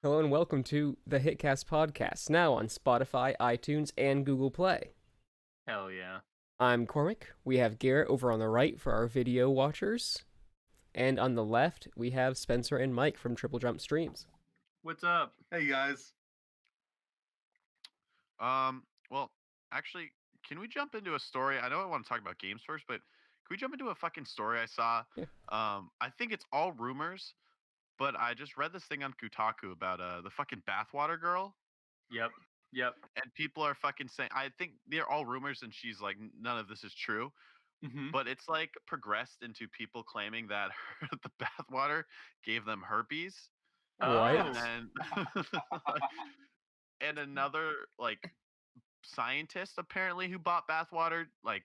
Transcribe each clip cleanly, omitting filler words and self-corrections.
Hello and welcome to the Hitcast podcast, now on Spotify, iTunes, and Google Play. Hell yeah. I'm Cormac. We have Garrett over on the right for our video watchers, and on the left we have Spencer and Mike from Triple Jump Streams. What's up? Hey guys. Well, actually, can we jump into a story? I know I want to talk about games first, but can we jump into a fucking story I saw? Yeah. I think it's all rumors, but I just read this thing on Kotaku about the fucking bathwater girl, Yep. and people are fucking saying I think they're all rumors, and she's like none of this is true, Mm-hmm. but it's like progressed into people claiming that the bathwater gave them herpes, What? and and another like scientist apparently who bought bathwater like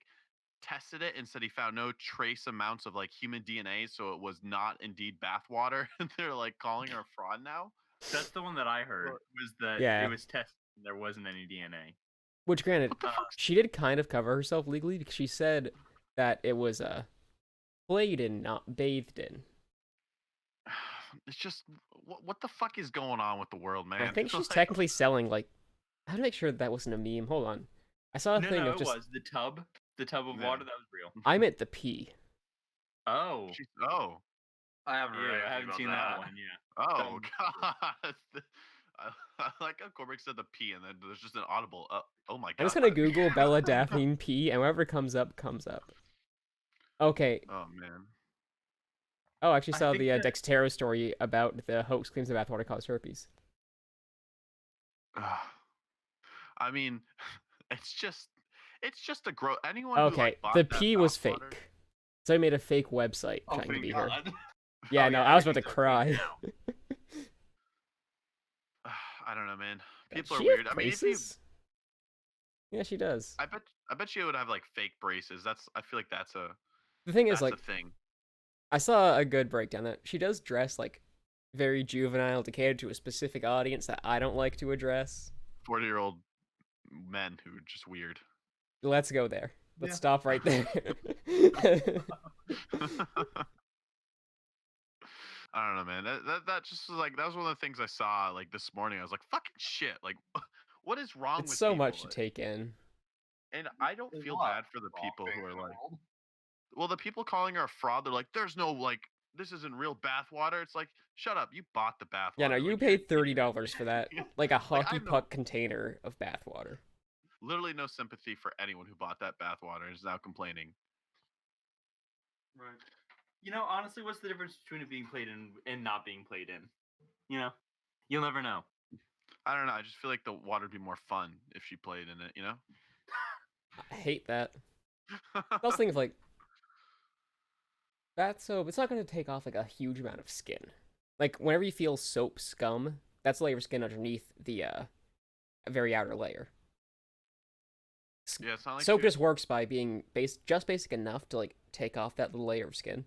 tested it and said he found no trace amounts of like human DNA, so it was not indeed bathwater. And they're like calling her a fraud now. That's the one that I heard, was that Yeah. it was tested and there wasn't any DNA. Which, granted, What the fuck? she did kind of cover herself legally because she said that it was played in, not bathed in. It's just what the fuck is going on with the world, man? I think she's Like, technically selling, like, how to make sure that wasn't a meme. Hold on. I saw a No, thing no, of it just. was. The tub of Yeah. water, that was real. I meant the pee. Oh. oh I haven't Yeah, I haven't seen that one, yeah. oh god. I like how Corbett said the P, and then there's just an audible. Oh my god. I'm just gonna Google Bella Daphne pee, and whatever comes up, comes up. Okay. Oh man. Oh, I actually I saw think the that- Dexterra story about the hoax claims that bathwater caused herpes. I mean, it's just a gross. Anyone Okay, who like bought the that pee was bathwater- fake. So I made a fake website Oh, trying to thank be her. God. Yeah, Oh, no, yeah, I was about to think so. cry. I don't know, man. Does People are she have weird. I mean, if you, braces? Yeah, she does. I bet you would have like fake braces. I feel like that's The thing is, a like, thing. I saw a good breakdown that she does dress like very juvenile to cater to a specific audience that I don't like to address. 40-year-old men who are just weird. Let's go there. Let's Yeah. stop right there. I don't know, man. That just was like that was one of the things I saw like this morning. I was like, fucking shit. Like, what is wrong It's with so people? much to take in. And I don't There's feel a lot bad for the of people things who are in the like, world. well, the people calling her a fraud. They're like, there's no like, this isn't real bathwater. It's like, shut up. You bought the bathwater. Yeah, no, you like, paid you're an $30 for that, like a hockey have no- puck container of bathwater. Literally no sympathy for anyone who bought that bathwater and is now complaining. Right. You know, honestly, what's the difference between it being played in and not being played in? You know? You'll never know. I don't know. I just feel like the water would be more fun if she played in it. You know. I hate that. I was thinking of like that soap. It's not going to take off like a huge amount of skin. Like whenever you feel soap scum, that's the layer of skin underneath the very outer layer. Yeah, it's not like Soap you're- just works by being just basic enough to like take off that little layer of skin.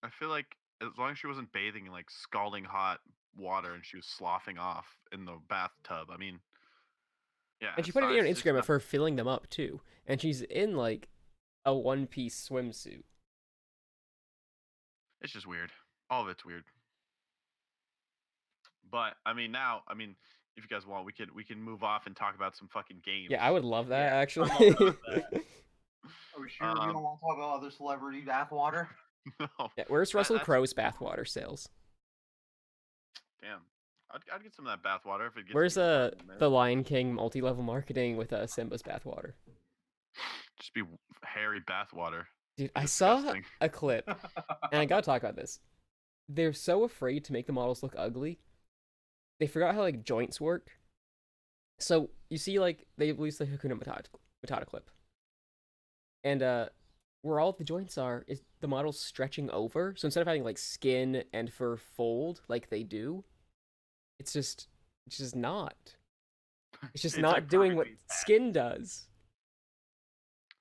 I feel like as long as she wasn't bathing in like scalding hot water and she was sloughing off in the bathtub, I mean, yeah. And she it's put a not- video on it's just Instagram of not- her filling them up too, and she's in like a one-piece swimsuit. It's just weird. All of it's weird. But I mean, now, I mean, if you guys want, we can move off and talk about some fucking games. Yeah, I would love that Yeah, actually. I'm all about that. Are we sure we Um, don't want to talk about other celebrity bathwater? No, Yeah, where's Russell that's- Crowe's bathwater sales? damn. I'd get some of that bathwater if it gets. Where's me excited, man. the Lion King multi-level marketing with Simba's bathwater? Just be hairy bathwater. Dude, I saw Disgusting. a clip, and I gotta talk about this. They're so afraid to make the models look ugly. They forgot how like joints work. So you see, like they released the Hakuna Matata clip, and where all the joints are is the models stretching over. So instead of having like skin and fur fold like they do, it's just not. It's just It's, not like, doing what perfectly fat. skin does.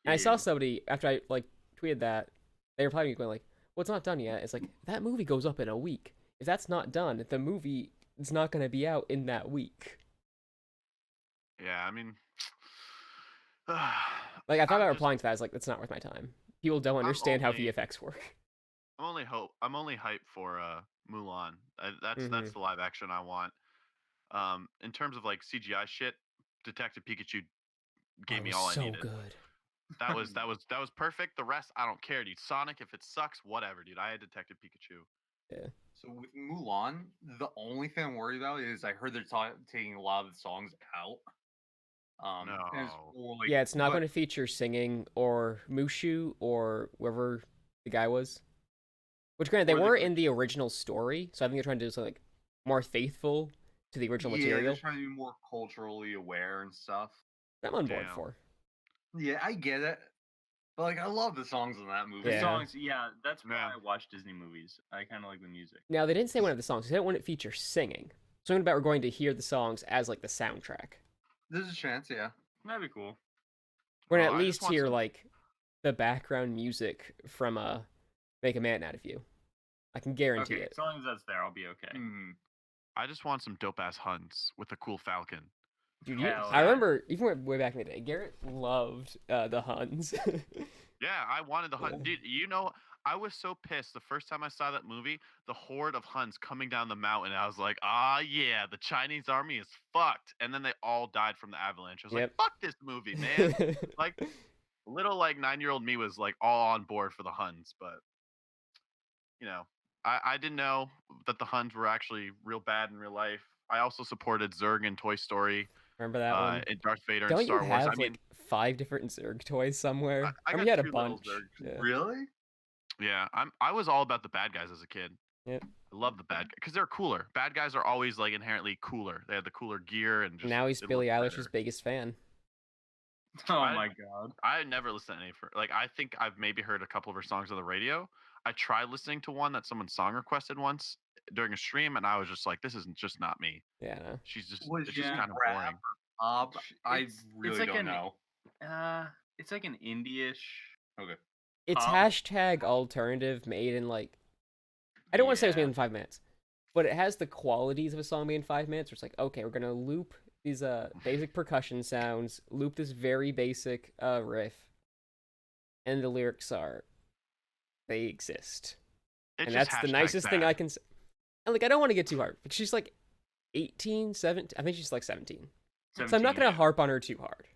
And I saw Ew. somebody after I like tweeted that they replied to me going like, "Well, it's not done yet." It's like that movie goes up in a week. If that's not done, the movie is not going to be out in that week. Yeah, I mean, Like I thought about replying to that. I was like, "That's not worth my time." People don't understand how only- VFX work. I'm only hyped for Mulan. That's Mhm. the live action I want. In terms of like CGI shit, Detective Pikachu Oh, gave it me was all I so needed. good. That was perfect. The rest I don't care, dude. Sonic, if it sucks, whatever, dude. I had Detective Pikachu. Yeah. So with Mulan, the only thing I'm worried about is I heard they're taking a lot of the songs out. And it's No. more like, Yeah, it's not but going to feature singing or Mushu or whoever the guy was. Which, granted, they or were in the original story, so I think they're trying to do something like more faithful to the original yeah, they're material. trying to be more culturally aware and stuff. I'm on board Damn. for. Yeah, I get it. But like, I love the songs in that movie. The Yeah. songs, yeah, that's why Yeah. I watch Disney movies. I kind of like the music. Now, they didn't say one of the songs. They didn't want it feature singing. Something about we're going to hear the songs as like the soundtrack. There's a chance, yeah. That'd be cool. We're gonna Oh, at I just least want hear some- like the background music from Make a Man Out of You. I can guarantee Okay, it. as long as that's there, I'll be okay. Mhm. I just want some dope ass Huns with a cool falcon. Dude, Hell I yeah. remember even way back in the day, Garrett loved the Huns. Yeah, I wanted the Hun. Yeah. Dude, I was so pissed the first time I saw that movie. The horde of Huns coming down the mountain. I was like, ah, yeah, the Chinese army is fucked. And then they all died from the avalanche. I was Yep. like, fuck this movie, man. Like, little like 9-year-old me was like all on board for the Huns, but I didn't know that the Huns were actually real bad in real life. I also supported Zurg in Toy Story, Remember that one? and Darth Vader in Don't you Star Wars. have I mean, like 5 different Zerg toys somewhere? I Remember got you had a 2 little bunch. Zergs. Yeah. Really? Yeah, I was all about the bad guys as a kid. Yep. I love the bad guys because they're cooler. Bad guys are always like inherently cooler. They have the cooler gear and just. Now he's it Billie looks Eilish's better. biggest fan. Oh I- my god. I never listened to any for like I think I've maybe heard a couple of her songs on the radio. I tried listening to one that someone song requested once during a stream, and I was just like, this isn't just not me. Yeah, no. She's just Was it's she just kind of rap boring. I It's really like don't an- know. It's like an indie-ish. Okay. It's Pop. hashtag alternative made in like I don't want to say it was made Yeah. in 5 minutes, but it has the qualities of a song made in 5 minutes. Where it's like, okay, we're gonna loop these basic percussion sounds, loop this very basic riff, and the lyrics are they exist, It's and just that's the hashtag nicest thing bad. I can say. And like, I don't want to get too hard because she's like 18, 17. I think she's like 17. So I'm not 17, gonna yeah. harp on her too hard.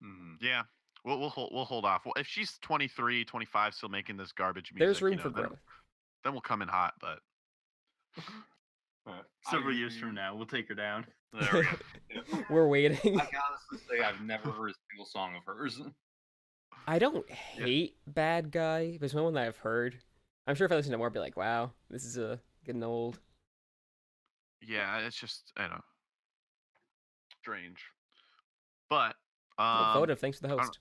Mhm. Yeah. We'll hold off. Well, if she's 23, 25 still making this garbage music, There's room for then, growth. then we'll come in hot, but Several years from now, we'll take her down. There we go. We're waiting. I can honestly say I've never heard a single song of hers. I don't hate Bad Guy, but it's one that I've heard. I'm sure if I listen to more, I'll be like, wow, this is getting old. yeah, it's just I don't know. Strange. But Oh, votive, thanks for the don't host.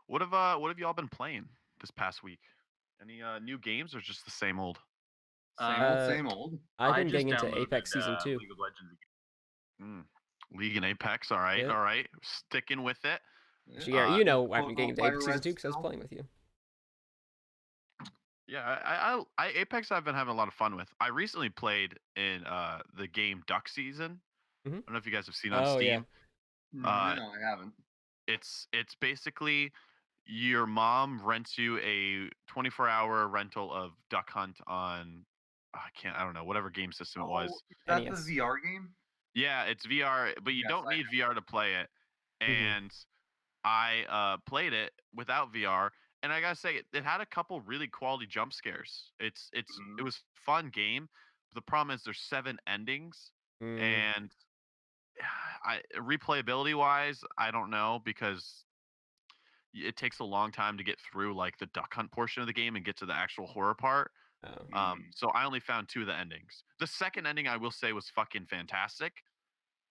what have y'all been playing this past week? Any new games or just the same old? Same old. I've I been just getting into downloaded, Apex Season 2. League of Legends again. League and Apex, all right, Yeah. all right. Sticking with it. Yeah, you know, I've Quote been getting into unquote Apex Season Red 2 because I was still. playing with you. Yeah, I Apex I've been having a lot of fun with. I recently played in the game Duck Season. Mhm. I don't know if you guys have seen on Oh, Steam. yeah. No, I haven't. It's basically your mom rents you a 24-hour rental of Duck Hunt on I don't know, whatever game system it was. Is that NES. the VR game? Yeah, it's VR, but you Yes, don't I need VR to play it. Mhm. And I played it without VR, and I gotta say, it had a couple really quality jump scares. It was a fun game. The problem is there's 7 endings, Mm, and replayability wise, I don't know because it takes a long time to get through like the duck hunt portion of the game and get to the actual horror part. oh. So I only found 2 of the endings. The second ending I will say was fucking fantastic.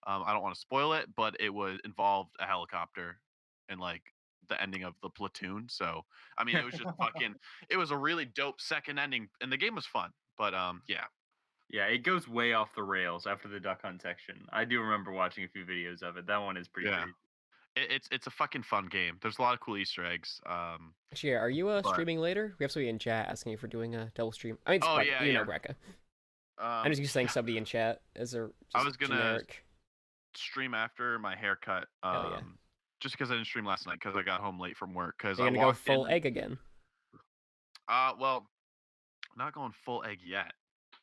I don't want to spoil it, but it involved a helicopter and like the ending of the platoon. So I mean, it was just fucking. It was a really dope second ending, and the game was fun. But yeah, Yeah, it goes way off the rails after the duck hunt section. I do remember watching a few videos of it. That one is pretty Yeah. crazy. It's a fucking fun game. There's a lot of cool Easter eggs. Actually, are you but- streaming later? We have somebody in chat asking if we're doing a double stream. I mean, it's Oh, Brecca. yeah, You know yeah. Brecca. Um, I'm just saying somebody in chat as a I just was gonna generic. stream after my haircut. Hell yeah. Just because I didn't stream last night because I got home late from work. Because You're I gonna go walked full in. egg again. Well, not going full egg yet.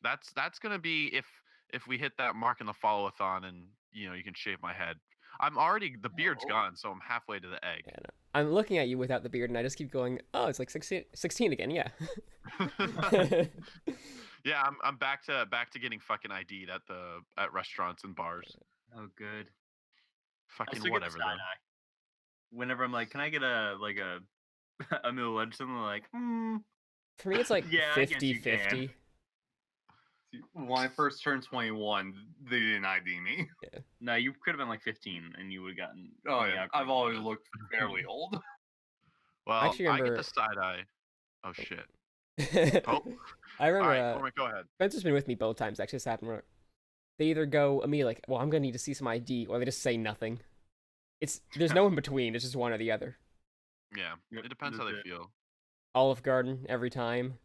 That's gonna be if we hit that mark in the follow-a-thon, and you can shave my head. The beard's Oh. gone, so I'm halfway to the egg. Yeah, no. I'm looking at you without the beard, and I just keep going, oh, it's like 16 again, yeah. Yeah, I'm back to getting fucking ID'd at restaurants and bars. Oh, good. I Fucking still get the whatever side though. eye. Whenever I'm like, can I get a a meal lunch? Something like, For me, it's like yeah, I guess you can. 50-50. When I first turned 21, they didn't ID me. No, you could have been like 15, and you would have gotten. Oh the yeah, alcohol I've always bonus. looked fairly old. Well, actually I get remember- the side eye. Oh shit. Oh. I remember All right, Cormac, go ahead. Spencer's been with me both times. Actually, this happened where they either go immediately like, well, I'm gonna need to see some ID, or they just say nothing. There's no in between. It's just one or the other. Yeah, Yep, it depends how that's they it. feel. Olive Garden every time.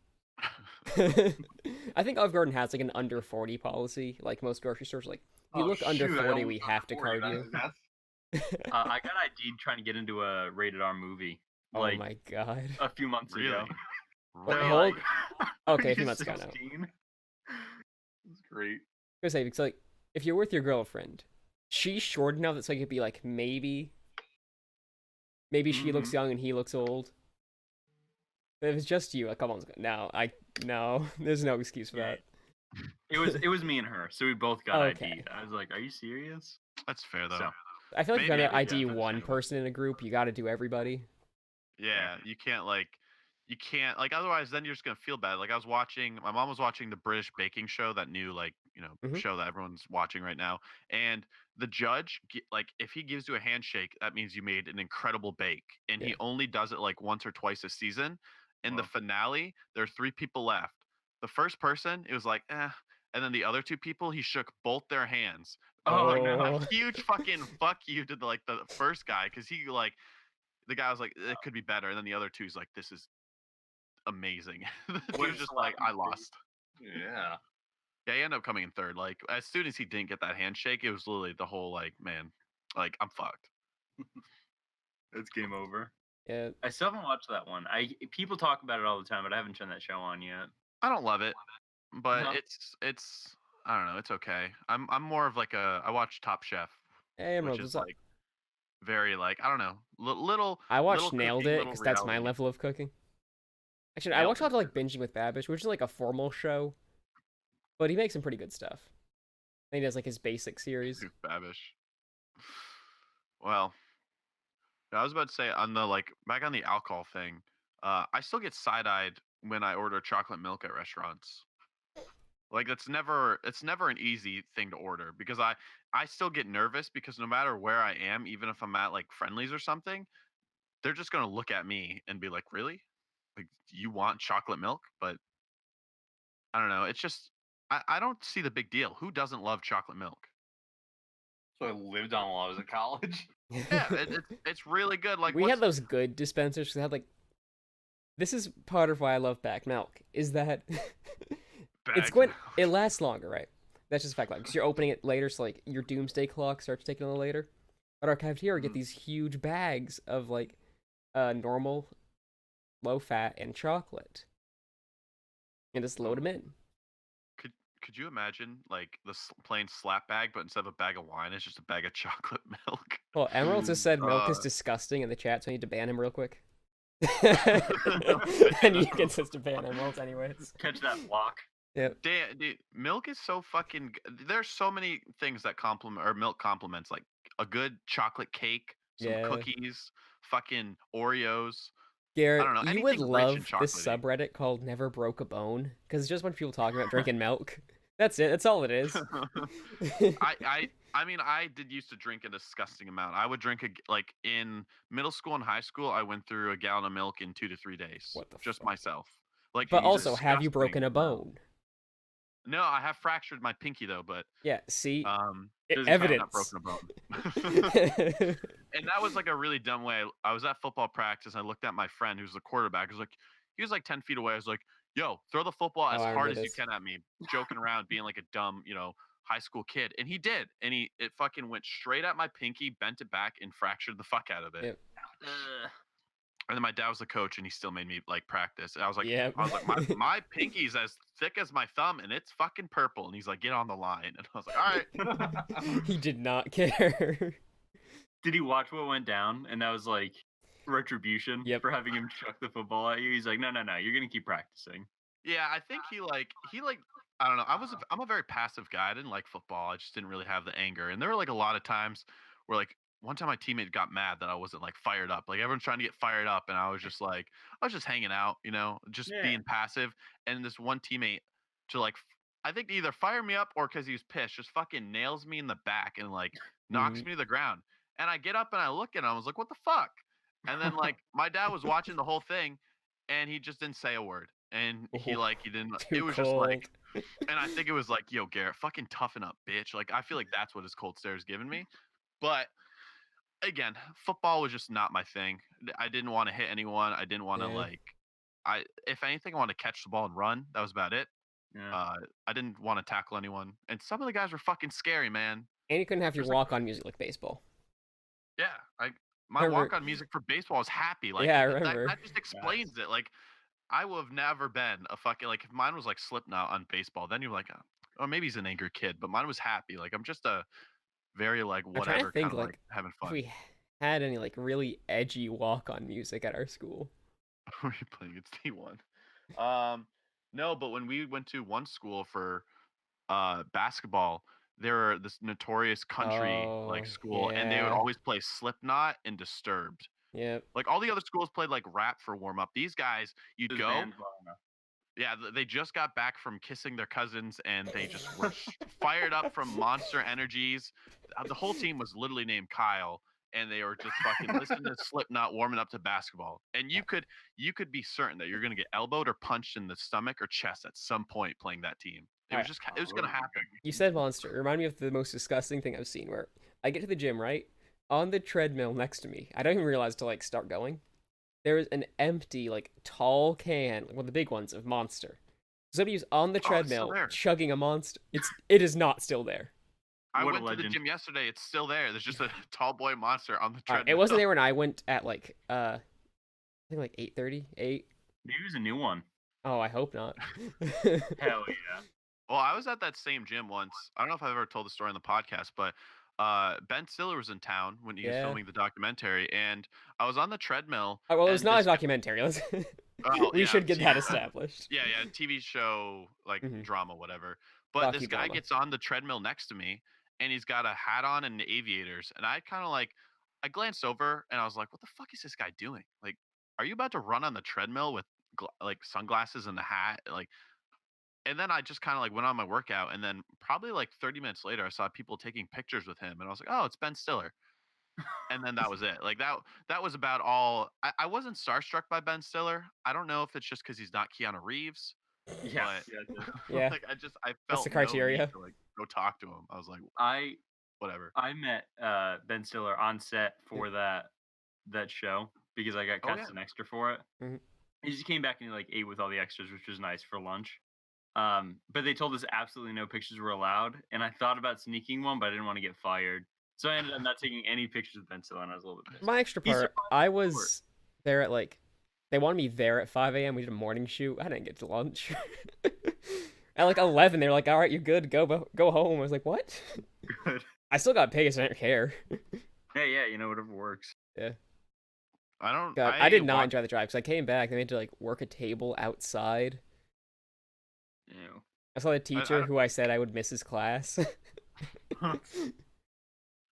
I think Olive Garden has like an under 40 policy. Like most grocery stores, like if you Oh, look under shoot, I 40, almost we got have to 40. card you. That's I got ID'd trying to get into a rated R movie. Oh Like my god. a few months Really? ago. Wait, Really? hold- Are Okay, a few you months ago now. 16? That's great. I was gonna say, because like if you're with your girlfriend, she's short enough that so it could be like maybe she looks young and he looks old. But if it's just you, like, come on, no, there's no excuse for that. It was me and her, so we both got Okay. ID'd. I was like, "Are you serious?" That's fair though. So, I feel like if you're Maybe, gonna yeah, ID that's one fair. person in a group, you got to do everybody. Yeah, you can't otherwise then you're just gonna feel bad. Like my mom was watching the British baking show, that new Mhm. show that everyone's watching right now, and the judge like if he gives you a handshake, that means you made an incredible bake, and Yeah. he only does it like once or twice a season. In the Wow. finale, there are 3 people left. The first person, it was like and then the other 2 people, he shook both their hands. Oh, Like no. a huge fucking fuck you to the first guy, because he like the guy was like, it could be better, and then the other two's like, this is amazing. He What was a just like, slap I in the face. lost. Yeah. Yeah, he ended up coming in third. Like as soon as he didn't get that handshake, it was literally the whole like, man, like I'm fucked. it's game over. Yeah, I still haven't watched that one. People talk about it all the time, but I haven't turned that show on yet. I don't love it, but No. it's I don't know, it's okay. I'm more of like I watch Top Chef, hey, Emerald, which what's is up? like very like I don't know, little. I watched little Nailed cooking, It little because that's my reality. level of cooking. Actually, I Nailed watch a lot It. of like Binging with Babish, which is like a formal show, but he makes some pretty good stuff. And he does like his basic series. Dude, Babish. Well, I was about to say on the back on the alcohol thing. I still get side-eyed when I order chocolate milk at restaurants. Like it's never an easy thing to order, because I still get nervous, because no matter where I am, even if I'm at like Friendlies or something, they're just gonna look at me and be like, "Really? Like you want chocolate milk?" But I don't know. It's just I don't see the big deal. Who doesn't love chocolate milk? So I lived on while I was in college. Yeah, it's really good. Like We what's had those good dispensers because they had like. This is part of why I love back milk. Is that it's bagged going. milk? It lasts longer, right? That's just a fact. Like, because you're opening it later, so like your doomsday clock starts ticking a little later. At our cafeteria, we get these huge bags of like, normal, low fat, and chocolate, and just load them in. Could you imagine like the plain slap bag, but instead of a bag of wine, it's just a bag of chocolate milk? Well, Emerald just said milk is Uh, disgusting in the chat, so I need to ban him real quick. And you can just ban Emerald anyways. Catch that block. Yep. Damn, dude, milk is so fucking. There's so many things that complement, or milk complements, like a good chocolate cake, some Yeah. cookies, fucking Oreos. Garrett, know, you would anything rich and love this chocolatey. subreddit called Never Broke a Bone, because it's just a bunch of people talking about drinking milk. That's it. That's all it is. I mean, I did used to drink a disgusting amount. I would drink like in middle school and high school, I went through a gallon of milk in 2 to 3 days. What the just fuck? myself. Like, But it's also, have you disgusting broken a amount. bone? No, I have fractured my pinky though, but Yeah, see? doesn't count, not Evidence. broken a bone. And that was like a really dumb way. I was at football practice. And I looked at my friend who's the quarterback. He was like 10 feet away. I was like, "Yo, throw the football as I hard remember as you this. can at me," joking around, being like a dumb, high school kid. And he did. And it fucking went straight at my pinky, bent it back, and fractured the fuck out of it. Yep. And then my dad was the coach, and he still made me like practice. And I was like, Yep. my pinky's as thick as my thumb, and it's fucking purple. And he's like, get on the line. And I was like, all right. He did not care. Did he watch what went down? And that was like retribution Yep. for having him chuck the football at you. He's like, no, you're gonna keep practicing. Yeah, I think he I don't know. I'm a very passive guy. I didn't like football. I just didn't really have the anger. And there were like a lot of times where like one time my teammate got mad that I wasn't like fired up. Like everyone's trying to get fired up, and I was just like I was just hanging out, just Yeah. being passive. And this one teammate to like I think to either fire me up or because he was pissed, just fucking nails me in the back and like knocks Mhm. me to the ground. And I get up and I look at him. I was like, what the fuck? And then like my dad was watching the whole thing, and he just didn't say a word. And he didn't. Too It was cold. just like, and I think it was like, yo, Garrett, fucking toughen up, bitch. Like I feel like that's what his cold stare is giving me. But again, football was just not my thing. I didn't want to hit anyone. I didn't want to Yeah. if anything, I wanted to catch the ball and run. That was about it. Yeah. I didn't want to tackle anyone. And some of the guys were fucking scary, man. And you couldn't have your Just like- walk-on music like baseball. Yeah, my Remember- walk-on music for baseball is happy. Like Yeah, I that remember. just explains it. Like I would have never been a fucking like if mine was like Slipknot on baseball, then you're like, oh, maybe he's an angry kid, but mine was happy. Like I'm just a very like I'm trying to whatever think, kind of like, like having If fun. we had any like really edgy walk-on music at our school. We're playing against T1. No, but when we went to one school for basketball, there were this notorious country like Oh, school, and they would yeah. always play Slipknot and Disturbed. Yep. Like all the other schools played like rap for warm up. These guys, you'd This go. band's long enough. Yeah, they just got back from kissing their cousins, and they just were fired up from Monster Energies. The whole team was literally named Kyle, and they were just fucking listening to Slipknot, warming up to basketball. And you could be certain that you're gonna get elbowed or punched in the stomach or chest at some point playing that team. It was Alright. just it was gonna happen. You said monster. It reminded me of the most disgusting thing I've seen where I get to the gym, right? On the treadmill next to me. I don't even realize to like start going. There is an empty, like tall can, one of the big ones of Monster. Somebody was on the Oh, it's still treadmill there. chugging a monster. It is not still there. I What a went to the legend. gym yesterday. It's still there. There's just a tall boy monster on the Alright, treadmill. it wasn't there when I went at like I think like 8:30, 8. Maybe it was a new one. Oh, I hope not. Hell yeah. Well, I was at that same gym once. I don't know if I've ever told the story on the podcast, but Ben Stiller was in town when he was Yeah. filming the documentary, and I was on the treadmill. Oh, well, it was and not a this- documentary. Let's Oh, we yeah, should get that yeah. established. Yeah, TV show, like Mhm. drama, whatever. But this guy Docudrama. gets on the treadmill next to me, and he's got a hat on and aviators. And I kind of like, I glanced over, and I was like, "What the fuck is this guy doing? Like, are you about to run on the treadmill with like sunglasses and a hat?" Like, and then I just kind of like went on my workout, and then probably like 30 minutes later, I saw people taking pictures with him, and I was like, "Oh, it's Ben Stiller." And then that was it. Like that was about all. I wasn't starstruck by Ben Stiller. I don't know if it's just because he's not Keanu Reeves. Yes. Yeah. Like I felt That's the no need criteria. to like go talk to him. I was like, I whatever. met Ben Stiller on set for that show because I got Oh, cast yeah. as an extra for it. Mhm. He just came back and he like ate with all the extras, which was nice for lunch. But they told us absolutely no pictures were allowed, and I thought about sneaking one, but I didn't want to get fired, so I ended up not taking any pictures of Ben Stiller, and I was a little bit pissed. My extra He's part, surprised I for was there at like, they wanted me there at 5 a.m. We did a morning shoot. I didn't get to lunch. At like 11, they're like, "All right, you're good. Go home." I was like, "What?" Good. I still got paid, so I don't care. Yeah, whatever works. I don't. God, I did not watch- enjoy the drive because I came back. They made to like work a table outside. Ew. I saw the teacher don't- who I said I would miss his class. I'm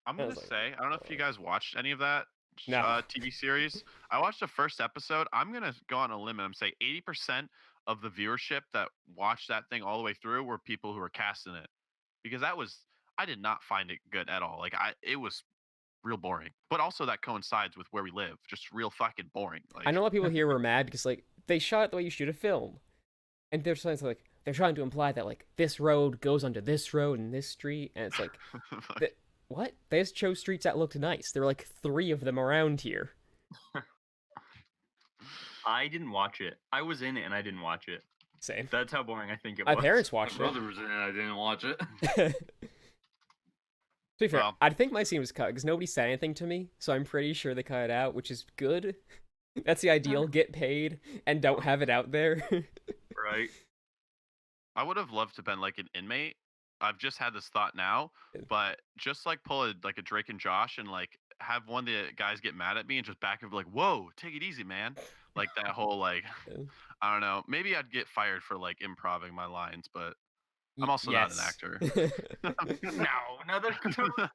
I gonna was like, say I don't know if you guys watched any of that No. TV series. I watched the first episode. I'm gonna go on a limb and say 80% of the viewership that watched that thing all the way through were people who were casting it, because I did not find it good at all. Like it was real boring, but also that coincides with where we live. Just real fucking boring. Like, I know a lot of people here were mad because like they shot it the way you shoot a film, and they're trying to imply that like this road goes onto this road and this street, and it's like, what? They just chose streets that looked nice. There were like 3 of them around here. I didn't watch it. I was in it and I didn't watch it. Same. That's how boring I think it My was. parents My watched it. brother was in it. I didn't watch it. To be fair, Well- I think my scene was cut because nobody said anything to me, so I'm pretty sure they cut it out, which is good. That's the ideal. Get paid and don't have it out there. Right. I would have loved to have been like an inmate. I've just had this thought now, but just like pull a Drake and Josh and like have one of the guys get mad at me and just back and be like, "Whoa, take it easy, man." Like that whole like I don't know. Maybe I'd get fired for like improving my lines, but I'm also not an Yes. actor. No, they're totally.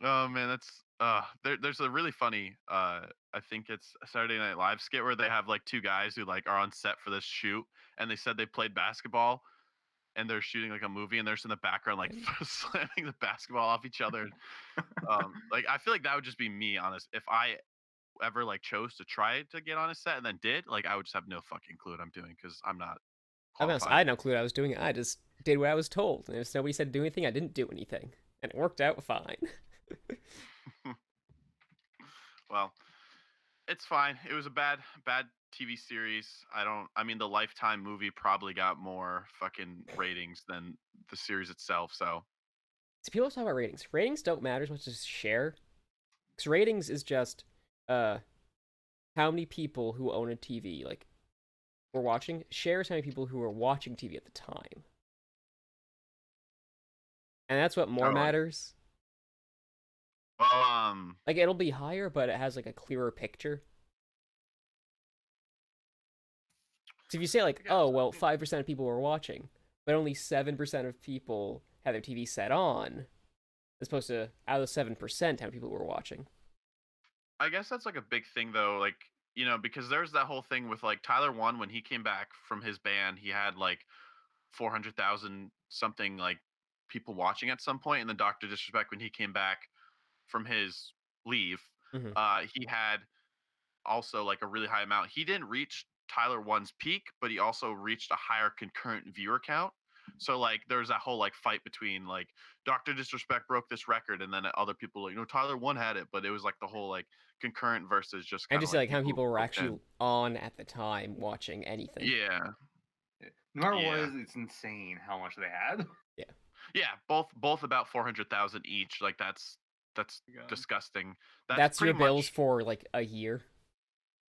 Oh man, that's there's a really funny I think it's a Saturday Night Live skit where they have like two guys who like are on set for this shoot and they said they played basketball and they're shooting like a movie and they're just in the background like slamming the basketball off each other. Like I feel like that would just be me, honest. If I ever like chose to try to get on a set and then did, like I would just have no fucking clue what I'm doing because I'm not I'm honest, qualified. I had no clue what I was doing. I just did what I was told. And if nobody said do anything, I didn't do anything. And it worked out fine. Well, it's fine. It was a bad TV series. I mean the Lifetime movie probably got more fucking ratings than the series itself, so So people talk about ratings. Ratings don't matter as much as share. Because ratings is just how many people who own a TV like were watching. Share is how many people who were watching TV at the time. And that's what more Totally. matters. well, Like it'll be higher, but it has like a clearer picture. So if you say like, Yeah, oh well, 5% of people were watching, but only 7% of people had their TV set on, as opposed to out of the 7%, how many people were watching. I guess that's like a big thing though, like, you know, because there's that whole thing with like Tyler One when he came back from his ban, he had like 400,000 something like people watching at some point, and then Dr. Disrespect when he came back from his leave, Mhm. he had also like a really high amount. He didn't reach Tyler One's peak, but he also reached a higher concurrent viewer count. So like there's that whole like fight between like Dr. Disrespect broke this record and then other people like, you know, Tyler One had it, but it was like the whole like concurrent versus just And kind of just say like like how many people were poked in. actually on at the time watching anything. Yeah. No matter what Yeah. it is, it's insane how much they had. Yeah, both about 400,000 each. Like that's God. disgusting. That's your pretty bills much for like a year.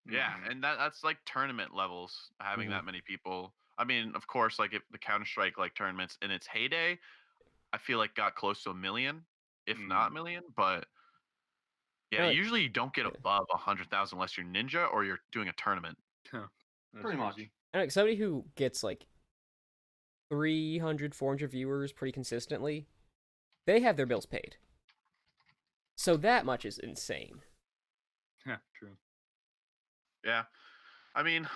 yeah, Mhm. and that's like tournament levels having Mhm. that many people. I mean, of course, like if the Counter Strike like tournaments in its heyday, I feel like got close to a million, if not a million. But yeah, Like, usually you don't get yeah. above 100,000 unless you're Ninja or you're doing a tournament. Huh. That's Pretty much. crazy. I don't know, somebody who gets like 300, 400 viewers pretty consistently, they have their bills paid. So that much is insane. Yeah, true. Yeah, I mean,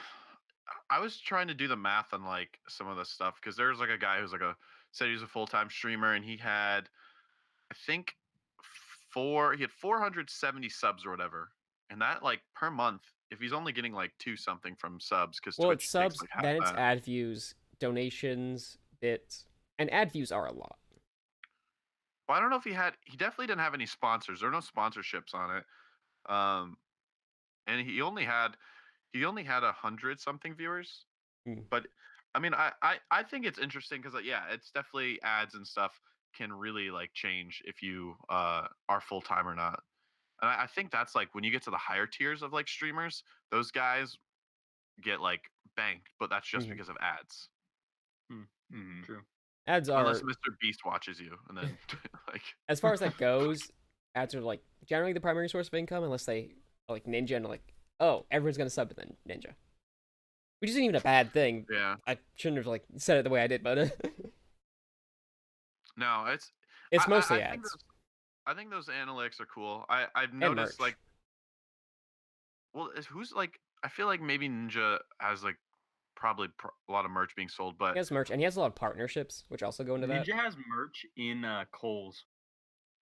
I was trying to do the math on like some of this stuff because there's like a guy who's like a said he's a full time streamer and he had I think he had 470 subs or whatever, and that like per month, if he's only getting like two something from subs, because Well, it's Twitch takes subs, like half then it's that. ad views, donations, bits, and ad views are a lot. Well, I don't know if he definitely didn't have any sponsors. There were no sponsorships on it, and he only had 100 something viewers. Mm. But I mean, I think it's interesting because yeah, it's definitely ads and stuff can really like change if you are full time or not. And I think that's like when you get to the higher tiers of like streamers, those guys get like banked, but that's just Mhm. because of ads. Mhm. True. Ads Unless are, Mr. Beast watches you and then like as far as that goes, ads are like generally the primary source of income, unless they are like Ninja and like, oh, everyone's gonna sub to the Ninja, which isn't even a bad thing. yeah. I shouldn't have like said it the way I did, but No, it's mostly I think ads I think those analytics are cool. I've and noticed merch. like who's like I feel like maybe Ninja has like probably a lot of merch being sold, but He has merch, and he has a lot of partnerships, which also go into that. Ninja has merch in Kohl's.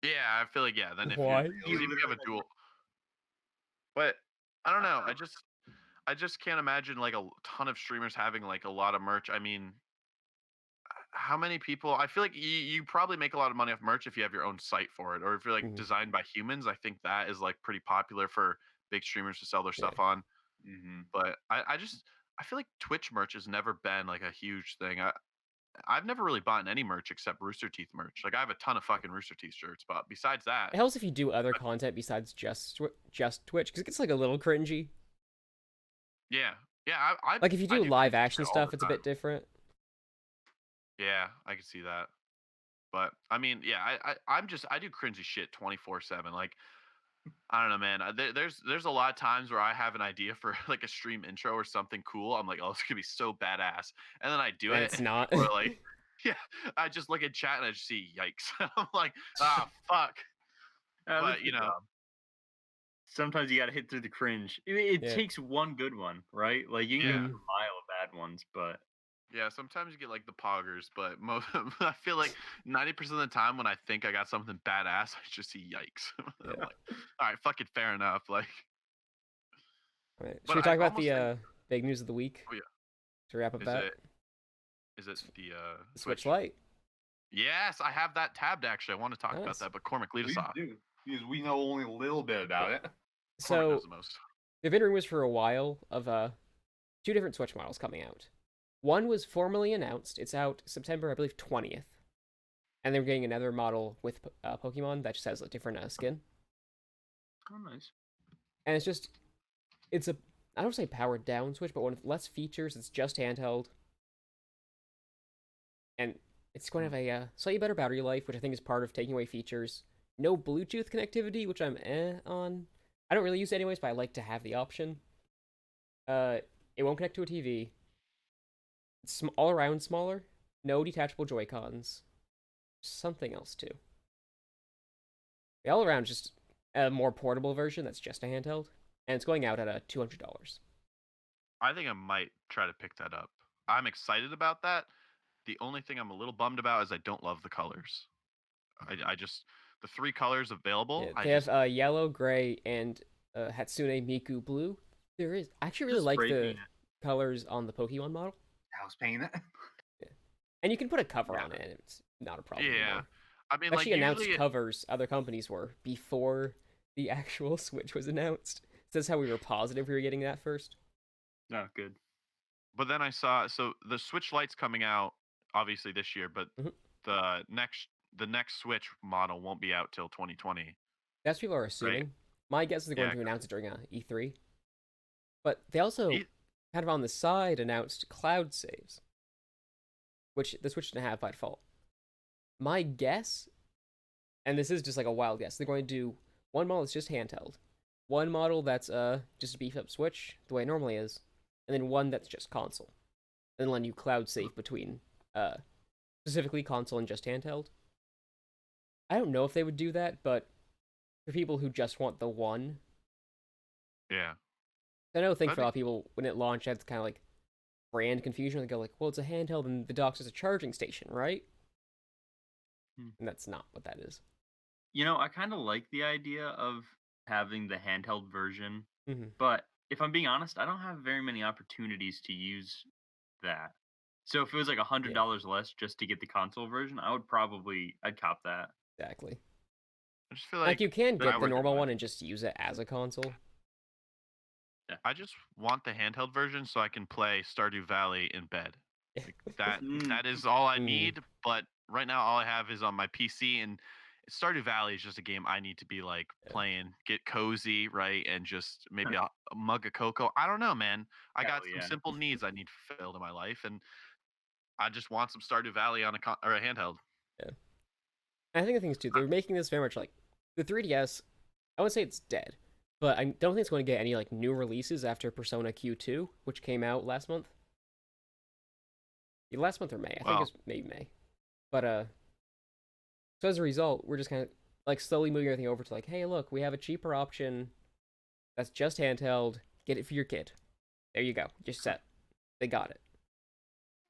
yeah, I feel like yeah. Then if What? you have a dual, but I don't know. I just can't imagine like a ton of streamers having like a lot of merch. I mean, how many people? I feel like you probably make a lot of money off merch if you have your own site for it, or if you're like Mhm. designed by humans. I think that is like pretty popular for big streamers to sell their stuff on. Mhm. But I feel like Twitch merch has never been like a huge thing. I've never really bought any merch except Rooster Teeth merch. Like I have a ton of fucking Rooster Teeth shirts, but besides that, It helps if you do other content besides just Twitch, because it gets like a little cringy. yeah, yeah. I Like if you I do live cringy action shit all stuff, the it's a time. bit different. Yeah, I can see that. But I mean, yeah, I'm just I do cringy shit 24/7. Like I don't know, man. There's a lot of times where I have an idea for like a stream intro or something cool. I'm like, oh, it's gonna be so badass, and then I do And it, it's not. or like, yeah, I just look at chat and I just see yikes. I'm like, ah, fuck. That's But you good know, job. Sometimes you gotta hit through the cringe. It Yeah. takes one good one, right? Like you can Yeah. go through a mile of bad ones, but yeah, sometimes you get like the poggers, but most I feel like 90% of the time when I think I got something badass, I just see yikes. Yeah. I'm like, all right, fuck it, fair enough. Like, All right. Should but we I talk about almost think, the big news of the week oh yeah, to wrap up is that? it the Switch Lite. Yes, I have that tabbed actually. I want to talk Nice. about that, but Cormac, lead us Please off. do, because we know only a little bit about it. Cormac So knows the most. there've been rumors for a while of two different Switch models coming out. One was formally announced. It's out September, I believe, 20th. And then we're getting another model with Pokemon that just has a different skin. oh nice. And it's a, I don't say powered down Switch, but one with less features. It's just handheld. And it's going to have a slightly better battery life, which I think is part of taking away features. No Bluetooth connectivity, which I'm on. I don't really use it anyways, but I like to have the option. It won't connect to a TV. It's all around smaller. No detachable Joy-Cons. Something else too. The all around just a more portable version that's just a handheld, and it's going out at $200. I think I might try to pick that up. I'm excited about that. The only thing I'm a little bummed about is I don't love the colors. I just the three colors available. Yeah, I they just have yellow, gray, and Hatsune Miku blue. I actually really Just like spray the paint colors on the Pokemon model. House paint it. And you can put a cover Yeah. on it, and it's not a problem yeah. anymore. I mean, They like actually announced usually, covers other companies were before the actual Switch was announced. So that's how we were positive we were getting that first. No, good. but then I saw so the Switch Lite's coming out obviously this year, but Mhm. the next Switch model won't be out till 2020. That's what people are assuming. My guess is they're going Yeah, to announce it during E3. But they also E- kind of on the side announced cloud saves, which the Switch didn't have by default. My guess, and this is just like a wild guess, they're going to do one model that's just handheld, one model that's just a beefed up Switch the way it normally is, and then one that's just console. And then let you cloud save between specifically console and just handheld. I don't know if they would do that, but for people who just want the one, yeah. I know I think That'd for a lot of people when it launched, that's kind of like brand confusion. They go like, "Well, it's a handheld, and the dock's is a charging station, right?" And that's not what that is. You know, I kind of like the idea of having the handheld version, Mm-hmm. but if I'm being honest, I don't have very many opportunities to use that. So if it was like $100 less just to get the console version, I'd cop that. Exactly. I just feel Like you can I get the would normal do it. one and just use it as a console. I just want the handheld version so I can play Stardew Valley in bed. That Mm. that is all I Mm. need. But right now, all I have is on my PC, and Stardew Valley is just a game I need to be like Yeah. playing, get cozy, right, and just maybe a mug of cocoa. I don't know, man. I got Hell some yeah. simple needs I need fulfilled in my life, and I just want some Stardew Valley on or a handheld. And I think the thing is too, they're making this very much like the 3DS. I wouldn't say it's dead, but I don't think it's going to get any like new releases after Persona Q2, which came out last month. Last month or May? I think Wow. it's maybe May. But so as a result, we're just kind of like slowly moving everything over to like, hey, look, we have a cheaper option that's just handheld. Get it for your kid. There you go. Just set. They got it.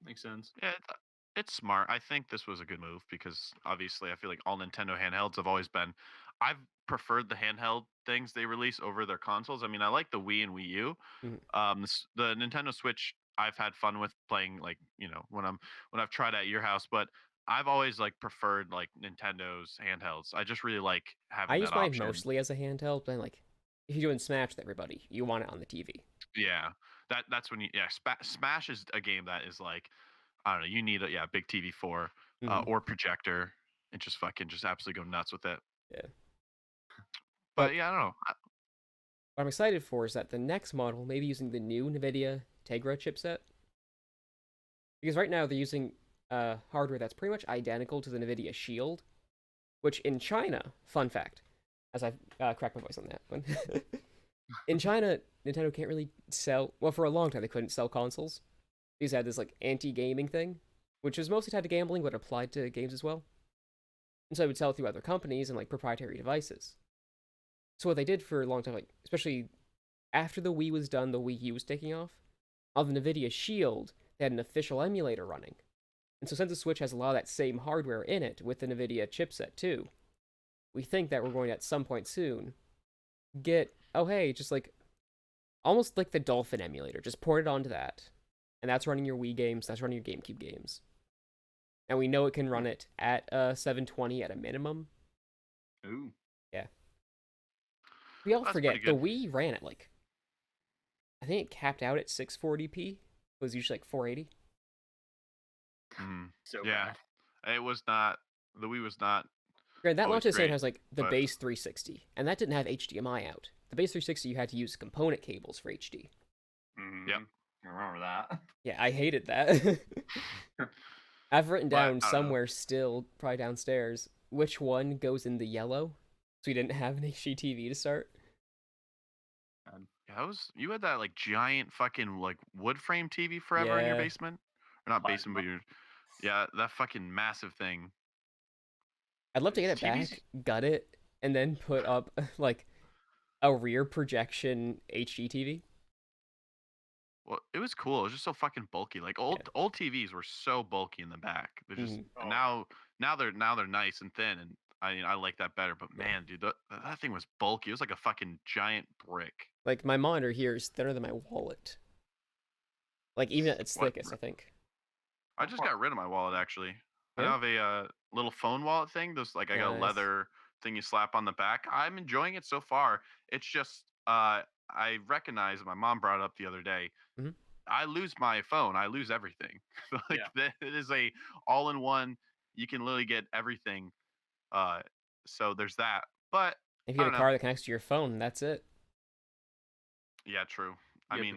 Makes sense. Yeah, it's smart. I think this was a good move because obviously I feel like all Nintendo handhelds have always been. I've preferred the handheld things they release over their consoles. I mean, I like the Wii and Wii U. Mhm. The Nintendo Switch I've had fun with playing, like when I've tried at your house, but I've always like preferred like Nintendo's handhelds. I just really like I having use that mine option. mostly as a handheld, but like if you're doing Smash with everybody, you want it on the TV. Yeah, that's when you Smash is a game that is like I don't know. You need a big TV for Mhm. or projector and just absolutely go nuts with it. Yeah. But But yeah, I don't know. what I'm excited for is that the next model may be using the new NVIDIA Tegra chipset. Because right now they're using hardware that's pretty much identical to the NVIDIA Shield, which in China, fun fact, as I've cracked my voice on that one, in China, Nintendo can't really sell, well, for a long time they couldn't sell consoles. These had this like anti-gaming thing, which was mostly tied to gambling, but applied to games as well. And so they would sell it through other companies and like proprietary devices. So what they did for a long time, like especially after the Wii was done, the Wii U was taking off. On the NVIDIA Shield, they had an official emulator running. And so since the Switch has a lot of that same hardware in it with the NVIDIA chipset too, we think that we're going to at some point soon get, oh hey, just like almost like the Dolphin emulator, just port it onto that. And that's running your Wii games, that's running your GameCube games. And we know it can run it at 720 at a minimum. Ooh. Yeah. We all That's forget pretty the good. Wii ran at like, I think it capped out at 640p. It was usually like 480. So Yeah. bad. It was not. The Wii was not. Granted, that Always launched at the same great, time as like the but- base 360, and that didn't have HDMI out. The base 360 you had to use component cables for HD. Yep. I remember that. Yeah, I hated that. I've written But, I down don't know. somewhere still, probably downstairs, which one goes in the yellow. So we didn't have an HD TV to start. Yeah, you had that like giant fucking like wood frame TV forever in your Yeah. basement, or not basement, but Plasma. that fucking massive thing. I'd love to get it TVs back, gut it, and then put up like a rear projection HD TV. Well, it was cool. It was just so fucking bulky. Like old TVs were so bulky in the back. They're just Mhm. and now they're nice and thin, and I like that better. But man, dude, that thing was bulky. It was like a fucking giant brick. Like my monitor here is thinner than my wallet. Like even at its What? thickest, I think. I just got rid of my wallet actually. I Yeah? now have a little phone wallet thing. This like I got a Nice. leather thing you slap on the back. I'm enjoying it so far. It's just I recognize my mom brought it up the other day. Mhm. I lose my phone. I lose everything. Like Yeah. it is a all in one. You can literally get everything. Uh, so there's that. But If I you don't get a know. car that connects to your phone, that's it. Yeah, true. I Yeah, mean,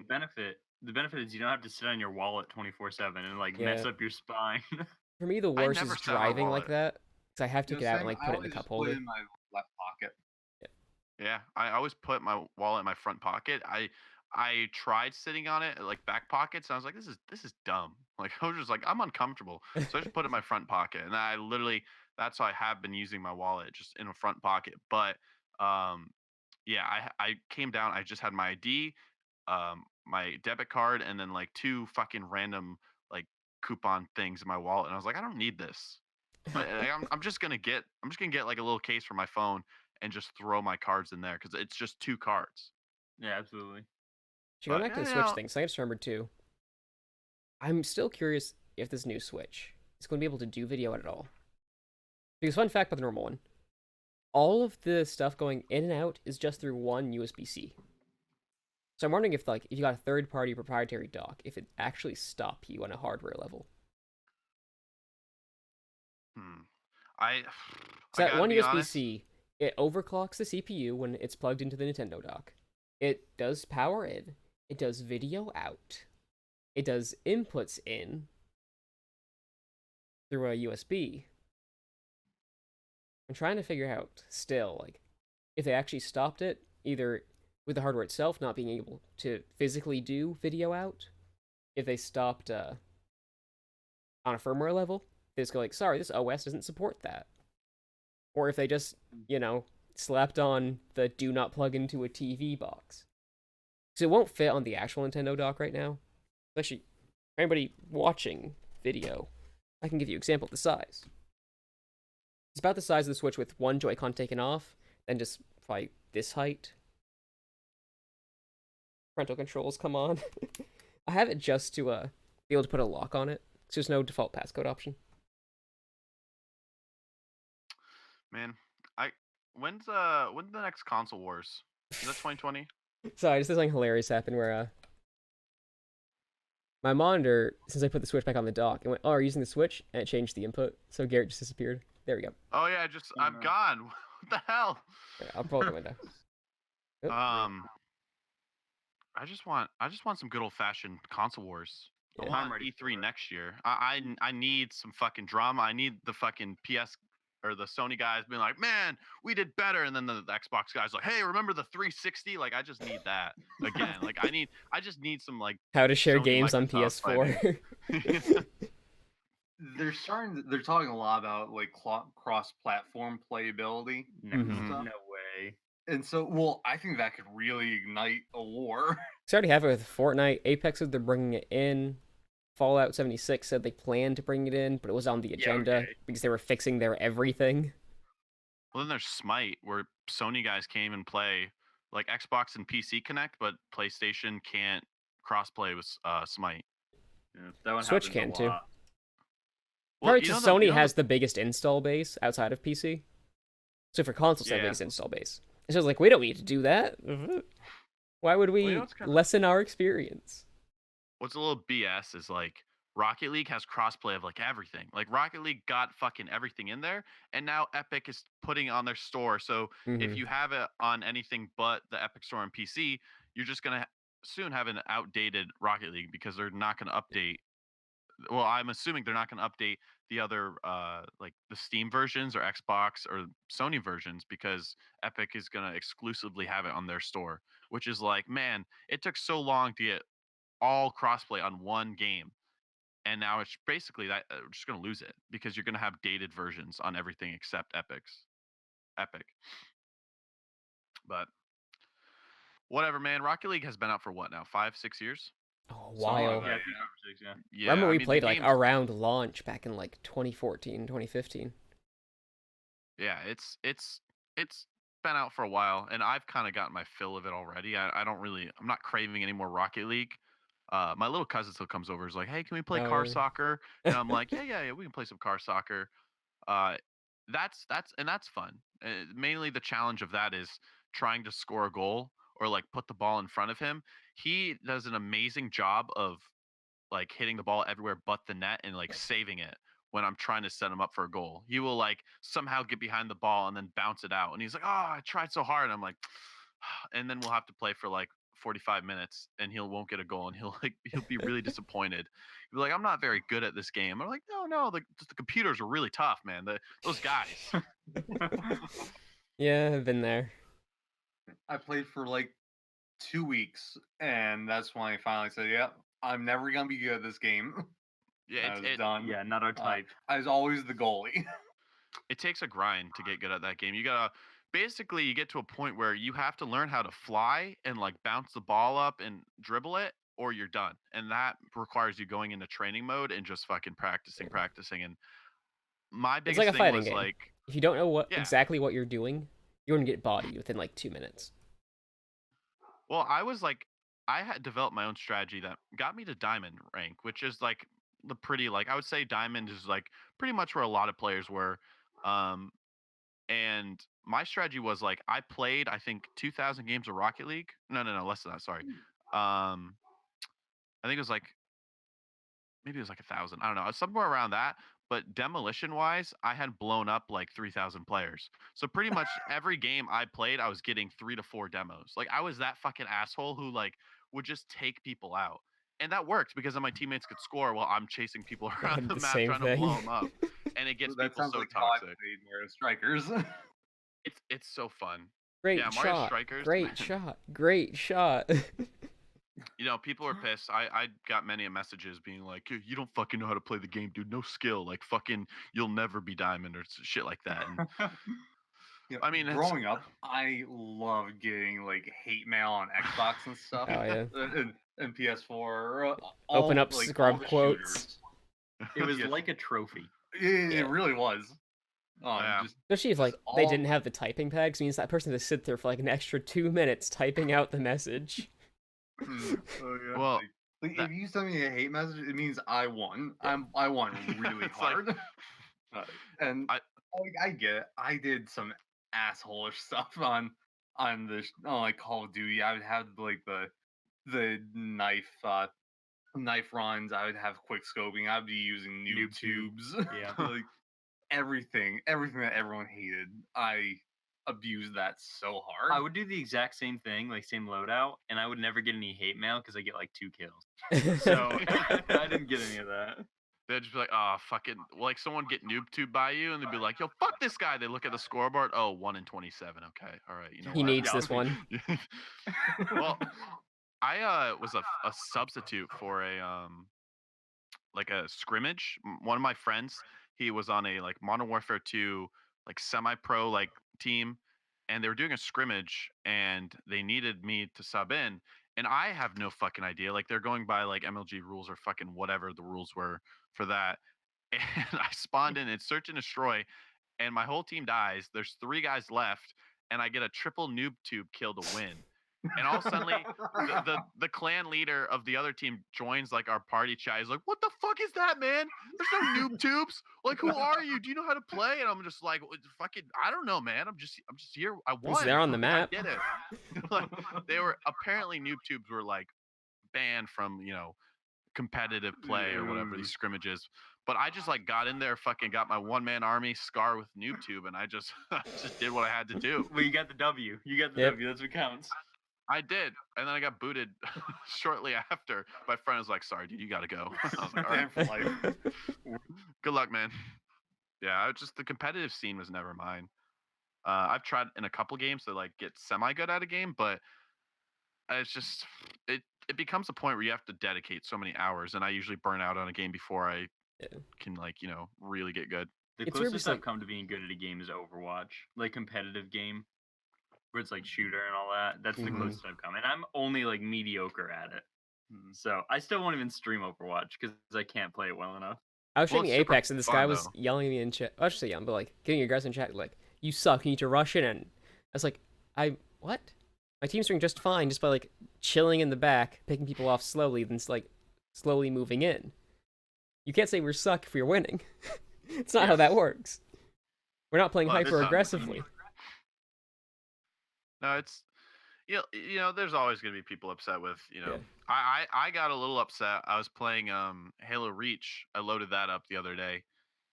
the benefit is you don't have to sit on your wallet 24/7 and like mess Yeah. up your spine. For me, the I worst never is sat on my driving like wallet. that because I have to Yeah, get out and same. like I put it in the always cup just put it holder. in my left pocket. yeah, I always put my wallet in my front pocket. I tried sitting on it like back pockets. And I was like, this is dumb. Like I was just like I'm uncomfortable. So I just put it in my front pocket, and I literally that's how I have been using my wallet just in a front pocket. But um, yeah, I came down. I just had my ID, my debit card, and then like two fucking random like coupon things in my wallet, and I was like, I don't need this. I'm just gonna get like a little case for my phone and just throw my cards in there because it's just two cards. Yeah, absolutely. So going But back to the yeah, Switch thing, so I just remembered too. I'm still curious if this new Switch is going to be able to do video at all. Because fun fact about the normal one, all of the stuff going in and out is just through one USB-C. So I'm wondering if like if you got a third-party proprietary dock, if it actually stop you on a hardware level. I So that gotta one be honest. USB-C, it overclocks the CPU when it's plugged into the Nintendo dock. It does power in. It does video out. It does inputs in through a USB. I'm trying to figure out still, like, if they actually stopped it, either with the hardware itself not being able to physically do video out, if they stopped on a firmware level, they just go like, sorry, this OS doesn't support that. Or if they just, slapped on the do not plug into a TV box. So it won't fit on the actual Nintendo dock right now. Actually, for anybody watching video, I can give you an example of the size. It's about the size of the Switch with one Joy-Con taken off, and just probably this height. Parental controls come on. I have it just to be able to put a lock on it. So there's no default passcode option. Man, when's the next console wars? Is that 2020? Sorry, just something hilarious happened where my monitor, since I put the Switch back on the dock, it went, "Oh, are you using the Switch?" And it changed the input, so Garrett just disappeared. There we go. Oh yeah, I'm gone. What the hell? Yeah, I'll pull out the window. Oop. I just want some good old fashioned console wars. I Yeah. want I'm ready E3 for it. next year. I need some fucking drama. I need the fucking PS or the Sony guys being like, man, we did better, and then the Xbox guys like, hey, remember the 360? Like, I just need that again. Like, I just need some like How to share Sony games on Microsoft PS4. They're talking a lot about like cross-platform playability No, Mhm. stuff. no way. And so, well, I think that could really ignite a war. They already have it with Fortnite. Apex said they're bringing it in. Fallout 76 said they planned to bring it in, but it was on the agenda okay. because they were fixing their everything. Well, then there's Smite, where Sony guys came and play like Xbox and PC connect, but PlayStation can't crossplay with Smite. Yeah, that one Switch happens can a too. lot. Probably you because know Sony you know has the biggest install base outside of PC. So for consoles, they have the Yeah. biggest install base. It's just like, we don't need to do that. Why would we you know what's kinda- lessen our experience? what's a little BS is like Rocket League has crossplay of like everything. Like Rocket League got fucking everything in there, and now Epic is putting it on their store. So if Mhm. you have it on anything but the Epic store on PC, you're just gonna soon have an outdated Rocket League because they're not gonna update. Well, I'm assuming they're not gonna update the other like the Steam versions or Xbox or Sony versions because Epic is gonna exclusively have it on their store. Which is like, man, it took so long to get all crossplay on one game, and now it's basically that we're just going to lose it because you're going to have dated versions on everything except Epic. But whatever, man. Rocket League has been out for what now, 5-6 years? Oh, a Something while. like Yeah, I that, think yeah. 5 or 6, yeah. Yeah, Remember we the played like game's- around launch back in like 2014, 2015. Yeah, it's been out for a while, and I've kind of gotten my fill of it already. I'm not craving any more Rocket League. My little cousin still comes over, is like, hey, can we play Oh, car really? soccer? And I'm like, yeah, we can play some car soccer. Uh, that's fun. Mainly the challenge of that is trying to score a goal or like put the ball in front of him. He does an amazing job of like hitting the ball everywhere but the net and like saving it when I'm trying to set him up for a goal. He will like somehow get behind the ball and then bounce it out. And he's like, "Oh, I tried so hard." And I'm like, and then we'll have to play for like 45 minutes and he won't get a goal and he'll be really disappointed. He'll be like, "I'm not very good at this game." I'm like, "No, the computers are really tough, man. Those guys." Yeah, I've been there. I played for like 2 weeks, and that's when I finally said, "Yep, I'm never gonna be good at this game." Yeah, I was done. Yeah, not our type. I was always the goalie. it takes a grind to get good at that game. You gotta basically you get to a point where you have to learn how to fly and like bounce the ball up and dribble it, or you're done. And that requires you going into training mode and just fucking practicing. And my It's biggest like a thing fighting was game. like, If you don't know what Yeah. exactly what you're doing, you're gonna get bodied within like 2 minutes. well, I had developed my own strategy that got me to diamond rank, which is like the pretty like I would say diamond is like pretty much where a lot of players were. Um, and my strategy was like I played I think 2,000 games of Rocket League. No, less than that. Sorry. I think it was like maybe it was like 1,000. I don't know, somewhere around that. But demolition wise, I had blown up like 3,000 players. So pretty much every game I played, I was getting 3 to 4 demos. Like I was that fucking asshole who like would just take people out. And that worked because then my teammates could score while I'm chasing people I around did the the map same trying to thing. blow them up. And it gets That people sounds so like how I toxic. played Mario Strikers. It's so fun. Great Yeah, Mario shot. Strikers, Great man. shot. Great shot. You know, people are pissed. I got many messages being like, "You don't fucking know how to play the game, dude. No skill. Like fucking, you'll never be diamond or shit like that." And You know, I mean, it's- growing up, I loved getting like hate mail on Xbox and stuff, Oh, yeah. and PS4. Open up like, scrub all the quotes. shooters. It was Yes. like a trophy. It Yeah. really was. Yeah. Just Especially if like Just they all- didn't have the typing pads, means that person had to sit there for like an extra 2 minutes typing out the message. oh, yeah. Well, like, that- if you send me a hate message, it means I won. Yeah. I won really It's like- hard. And I- I get it. I did some assholish stuff on like Call of Duty. I would have like the knife knife runs. I would have quick scoping. I'd be using noob Noob tube. tubes. Yeah. Like everything that everyone hated. I abused that so hard. I would do the exact same thing, like same loadout, and I would never get any hate mail because I get like 2 kills. So I didn't get any of that. They'd just be like, oh, fucking, like someone get noob tube by you, and they'd be like, yo, fuck this guy. They look at the scoreboard. Oh, 1 in 27. Okay, all right, you know He what? needs Yeah. this one. Well, I was a substitute for a like a scrimmage. One of my friends, he was on a like Modern Warfare 2 like semi-pro like team, and they were doing a scrimmage, and they needed me to sub in, and I have no fucking idea. Like they're going by like MLG rules or fucking whatever the rules were for that. And I spawned in, it's search and destroy, and my whole team dies. There's 3 guys left, and I get a triple noob tube kill to win. And all suddenly, the clan leader of the other team joins like our party chat. He's like, "What the fuck is that, man? There's no noob tubes. Like, who are you? Do you know how to play?" And I'm just like, "Fucking, I don't know, man. I'm just here. I won. They're on the map. I did it." Like, they were apparently noob tubes were like banned from competitive play or whatever these scrimmages. But I just like got in there, fucking got my 1-man army Scar with noob tube, and I just just did what I had to do. Well, you got the W. You got the Yep. W. That's what counts. I did, and then I got booted shortly after. My friend was like, "Sorry, dude, you gotta go." I was like, "All right, Damn for life. good luck, man." Yeah, the competitive scene was never mine. I've tried in a couple games to like get semi good at a game, but it's just it becomes a point where you have to dedicate so many hours, and I usually burn out on a game before I can like really get good. The It's weird closest because, I've like- come to being good at a game is Overwatch, like competitive game, where it's like shooter and all that. That's the Mhm. closest I've come, and I'm only like mediocre at it. So I still won't even stream Overwatch because I can't play it well enough. I was Well, streaming it's super Apex, and this fun, guy was though. yelling at me in chat. I should say yelling, but like getting aggressive in chat, like, "You suck. You need to rush in." And I was like, what? My team's doing just fine, just by like chilling in the back, picking people off slowly, then like slowly moving in. You can't say we're suck if we're winning. It's not how that works. We're not playing Well, this hyper time- aggressively. No, it's there's always gonna be people upset with Yeah. I got a little upset. I was playing Halo Reach. I loaded that up the other day,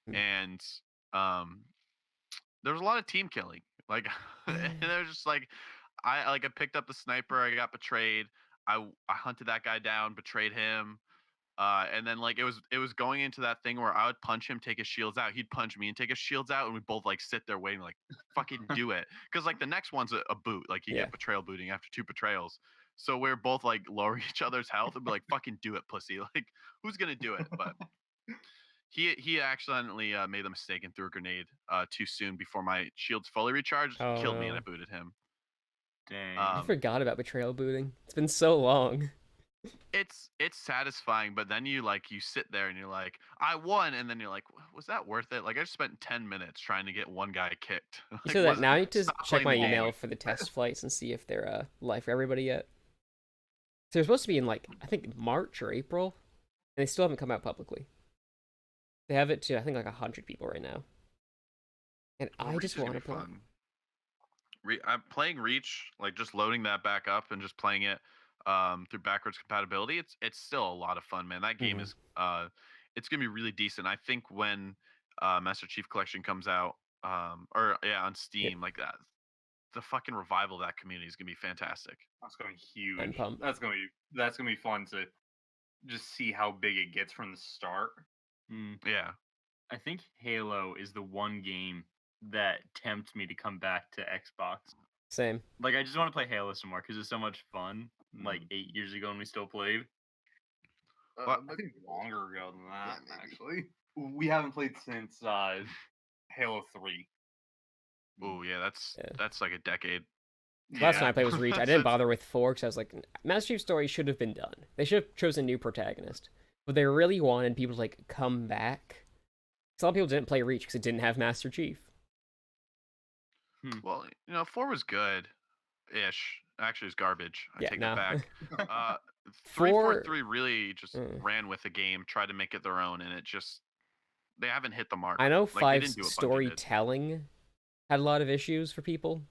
Mm. and there was a lot of team killing. Like, and it was just like I picked up the sniper. I got betrayed. I hunted that guy down, betrayed him. And then like it was going into that thing where I would punch him, take his shields out. He'd punch me and take his shields out, and we both like sit there waiting, like fucking do it, because like the next one's a boot. Like you Yeah. get betrayal booting after 2 betrayals. So we're both like lowering each other's health and be like, fucking do it, pussy. Like who's gonna do it? But he accidentally made the mistake and threw a grenade too soon before my shields fully recharged. Killed me, and I Oh. booted him. Dang. I forgot about betrayal booting. It's been so long. It's satisfying, but then you sit there and you're like, I won, and then you're like, was that worth it? Like I just spent 10 minutes trying to get one guy kicked. You Like, said that was- now. I need to stop check playing my the game. email for the test flights and see if they're live for everybody yet. So they're supposed to be in like I think March or April, and they still haven't come out publicly. They have it to I think like 100 people right now, and Well, I Reach just is gonna want to be play. fun. I'm playing Reach, like just loading that back up and just playing it through backwards compatibility. It's still a lot of fun, man. That game Mhm. is it's gonna be really decent. I think when Master Chief Collection comes out, on Steam, like that, the fucking revival of that community is gonna be fantastic. That's going to be I'm huge. pumped. That's going to be fun to just see how big it gets from the start. Yeah. I think Halo is the one game that tempts me to come back to Xbox. Same. Like I just want to play Halo some more because it's so much fun. Like 8 years ago when we still played. What? I think longer ago than that, Yeah, maybe. actually. We haven't played since Halo 3. Oh yeah, Yeah. that's like a decade. Last Yeah. time I played was Reach. I didn't bother with 4 because I was like, Master Chief's story should have been done. They should have chosen a new protagonist, but they really wanted people to like come back. So a lot of people didn't play Reach because it didn't have Master Chief. Well, 4 was good ish. Actually, it was garbage. I Yeah, take no. that back. 343 4 really just ran with the game, tried to make it their own, and they haven't hit the mark. I know Like, they 5's didn't do what Bungie did. storytelling had a lot of issues for people.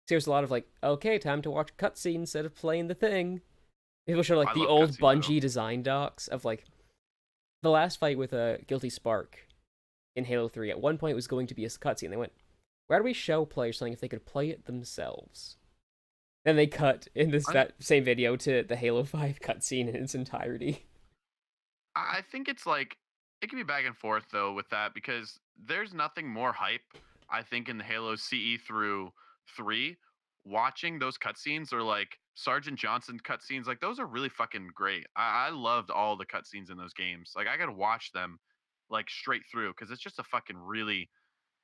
So there's a lot of like, okay, time to watch cutscenes instead of playing the thing. People show like I the love old cutscenes, though. Bungie design docs of like the last fight with a Guilty Spark in Halo 3. At one point, it was going to be a cutscene. They went, "Why do we show players something if they could play it themselves?" Then they cut in that same video to the Halo 5 cutscene in its entirety. I think it's like it can be back and forth though with that because there's nothing more hype. I think in the Halo CE through 3, watching those cutscenes or like Sergeant Johnson cutscenes, like those are really fucking great. I loved all the cutscenes in those games. Like I gotta watch them like straight through because it's just a fucking really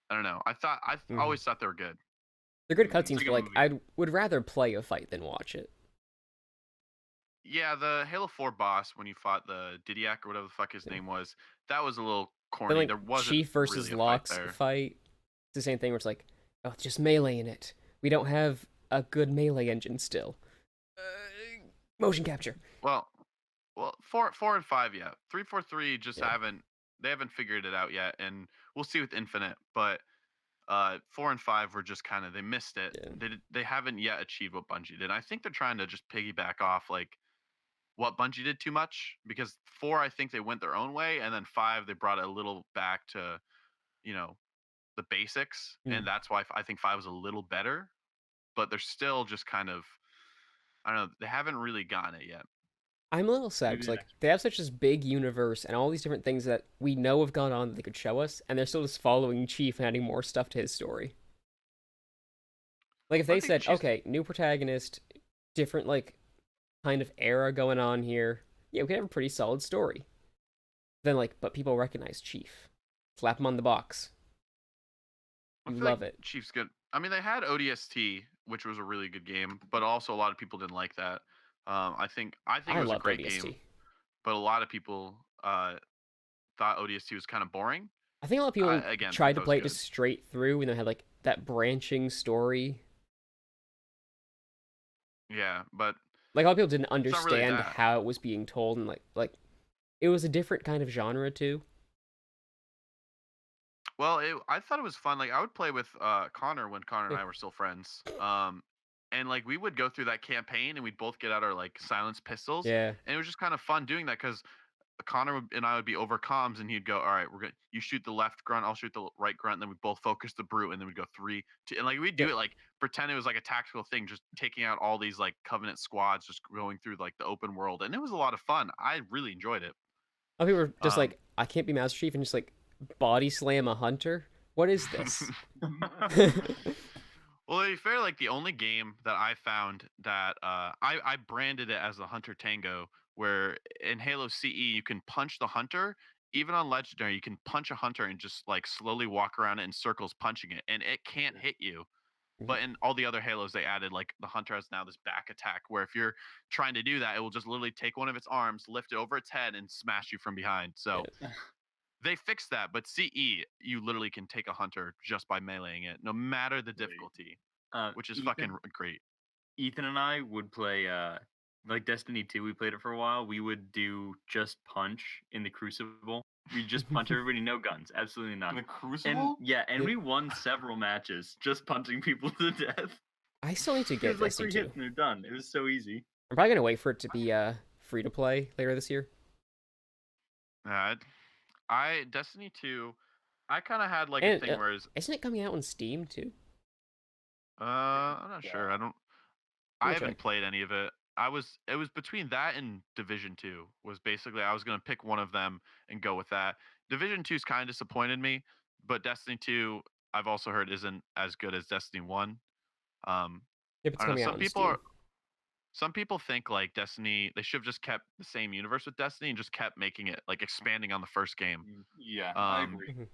I don't know. I've always thought they were good. They're good It's cutscenes, like but a like movie. I would rather play a fight than watch it. Yeah, the Halo 4 boss when you fought the Didiac or whatever the fuck his Yeah. name was, that was a little Then corny. like There wasn't Chief versus really a fight Locke's there. fight, it's the same thing where it's like, oh, it's just melee in it. We don't have a good melee engine still. Motion capture. Well, four and five, yeah. 343 just haven't figured it out yet, and we'll see with Infinite. But 4 and 5 were just kind of they missed it. Yeah. They haven't yet achieved what Bungie did. I think they're trying to just piggyback off like what Bungie did too much because 4 I think they went their own way, and then 5 they brought it a little back to you know the basics, and that's why I think 5 was a little better. But they're still just kind of I don't know. They haven't really gotten it yet. I'm a little sad Maybe because the like next they have such this big universe and all these different things that we know have gone on that they could show us, and they're still just following Chief and adding more stuff to his story. Like if I they think said, Chief's- okay, new protagonist, different like kind of era going on here, yeah, we could have a pretty solid story. Then like, but people recognize Chief, slap him on the box. I You feel love like it. Chiefs good. I mean, they had ODST, which was a really good game, but also a lot of people didn't like that. I think I it was a loved great ODST. game, but a lot of people thought ODST was kind of boring. I think a lot of people I again thought tried to that was play it good. just straight through, and they had like that branching story. Yeah, but Like a lot of people didn't it's not really understand that. how it was being told, and like it was a different kind of genre too. Well, I thought it was fun. Like I would play with Connor when Connor and Yeah. I were still friends. And like we would go through that campaign, and we'd both get out our like silenced pistols, Yeah. and it was just kind of fun doing that because and I would be over comms, and he'd go, "All right, we're gonna you shoot the left grunt, I'll shoot the right grunt." And then we both focus the brute, and then we'd go 3, 2, and like we'd do Yep. it like pretend it was like a tactical thing, just taking out all these like Covenant squads, just going through like the open world, and it was a lot of fun. I really enjoyed it. A lot of people were just Um, like, I can't be Master Chief, and just like body slam a hunter. What is this? well, to be fair, like the only game that I found that I branded it as the Hunter Tango, where in Halo CE you can punch the hunter. Even on Legendary, you can punch a hunter and just like slowly walk around it in circles, punching it, and it can't hit you. But in all the other Halos, they added like the hunter has now this back attack where if you're trying to do that, it will just literally take one of its arms, lift it over its head, and smash you from behind. So they fixed that, but CE, you literally can take a hunter just by meleeing it, no matter the difficulty, which is fucking great. Ethan and I would play like Destiny 2, we played it for a while. We would do just punch in the Crucible. We just punch everybody, no guns, absolutely none. The And Crucible? yeah, and Yeah. we won several matches just punching people to death. I still need to It get was like Destiny 3 2. hits and they're done. It was so easy. I'm probably gonna wait for it to be free to play later this year. I Destiny 2, I kind of had like a And thing where isn't it coming out on Steam too? I'm not sure. I We'll haven't check. played any of it. It was between that and Division 2 was basically I was going to pick one of them and go with that. Division 2's kind of disappointed me, but Destiny 2 I've also heard isn't as good as Destiny 1. Yep, it's I don't know. coming out on Steam. Some people think like Destiny they should have just kept the same universe with Destiny and just kept making it like expanding on the first game. Yeah, I Um, agree.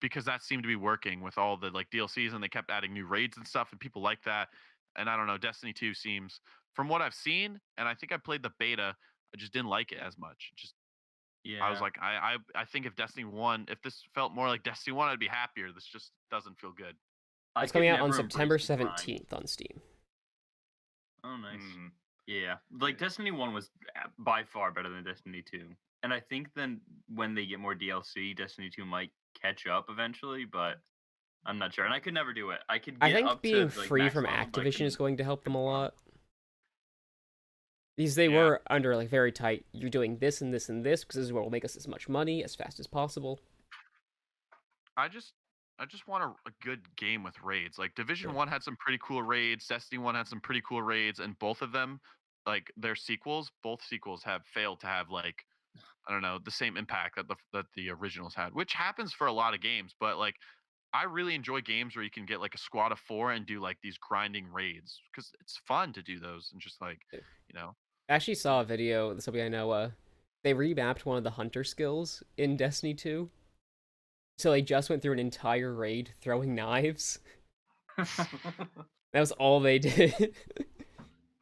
because that seemed to be working with all the like DLCs and they kept adding new raids and stuff and people like that. And I don't know, Destiny 2 seems from what I've seen and I think I played the beta, I just didn't like it as much. Just Yeah. I was like I think if Destiny 1, if this felt more like Destiny 1, I'd be happier. This just doesn't feel good. It's coming out on September 17th on Steam. Oh, nice. Mhm. Yeah, like Destiny 1 was by far better than Destiny 2. And I think then when they get more DLC, Destiny 2 might catch up eventually, but I'm not sure. And I could never do it. I could get I think up being to like free max from level, but I Activision is couldn't going to help them a farm. lot. Because they Yeah. were under like very tight. You're doing this and this and this because this is what will make us as much money as fast as possible. I just want a good game with raids. Like Division Yeah. 1 had some pretty cool raids, Destiny 1 had some pretty cool raids, and both of them, like their sequels, both sequels have failed to have like I don't know, the same impact that the originals had, which happens for a lot of games, but like I really enjoy games where you can get like a squad of 4 and do like these grinding raids because it's fun to do those and just like, Yeah. you know. I actually saw a video with somebody I know. They revamped one of the hunter skills in Destiny 2. So they just went through an entire raid throwing knives. That was all they did.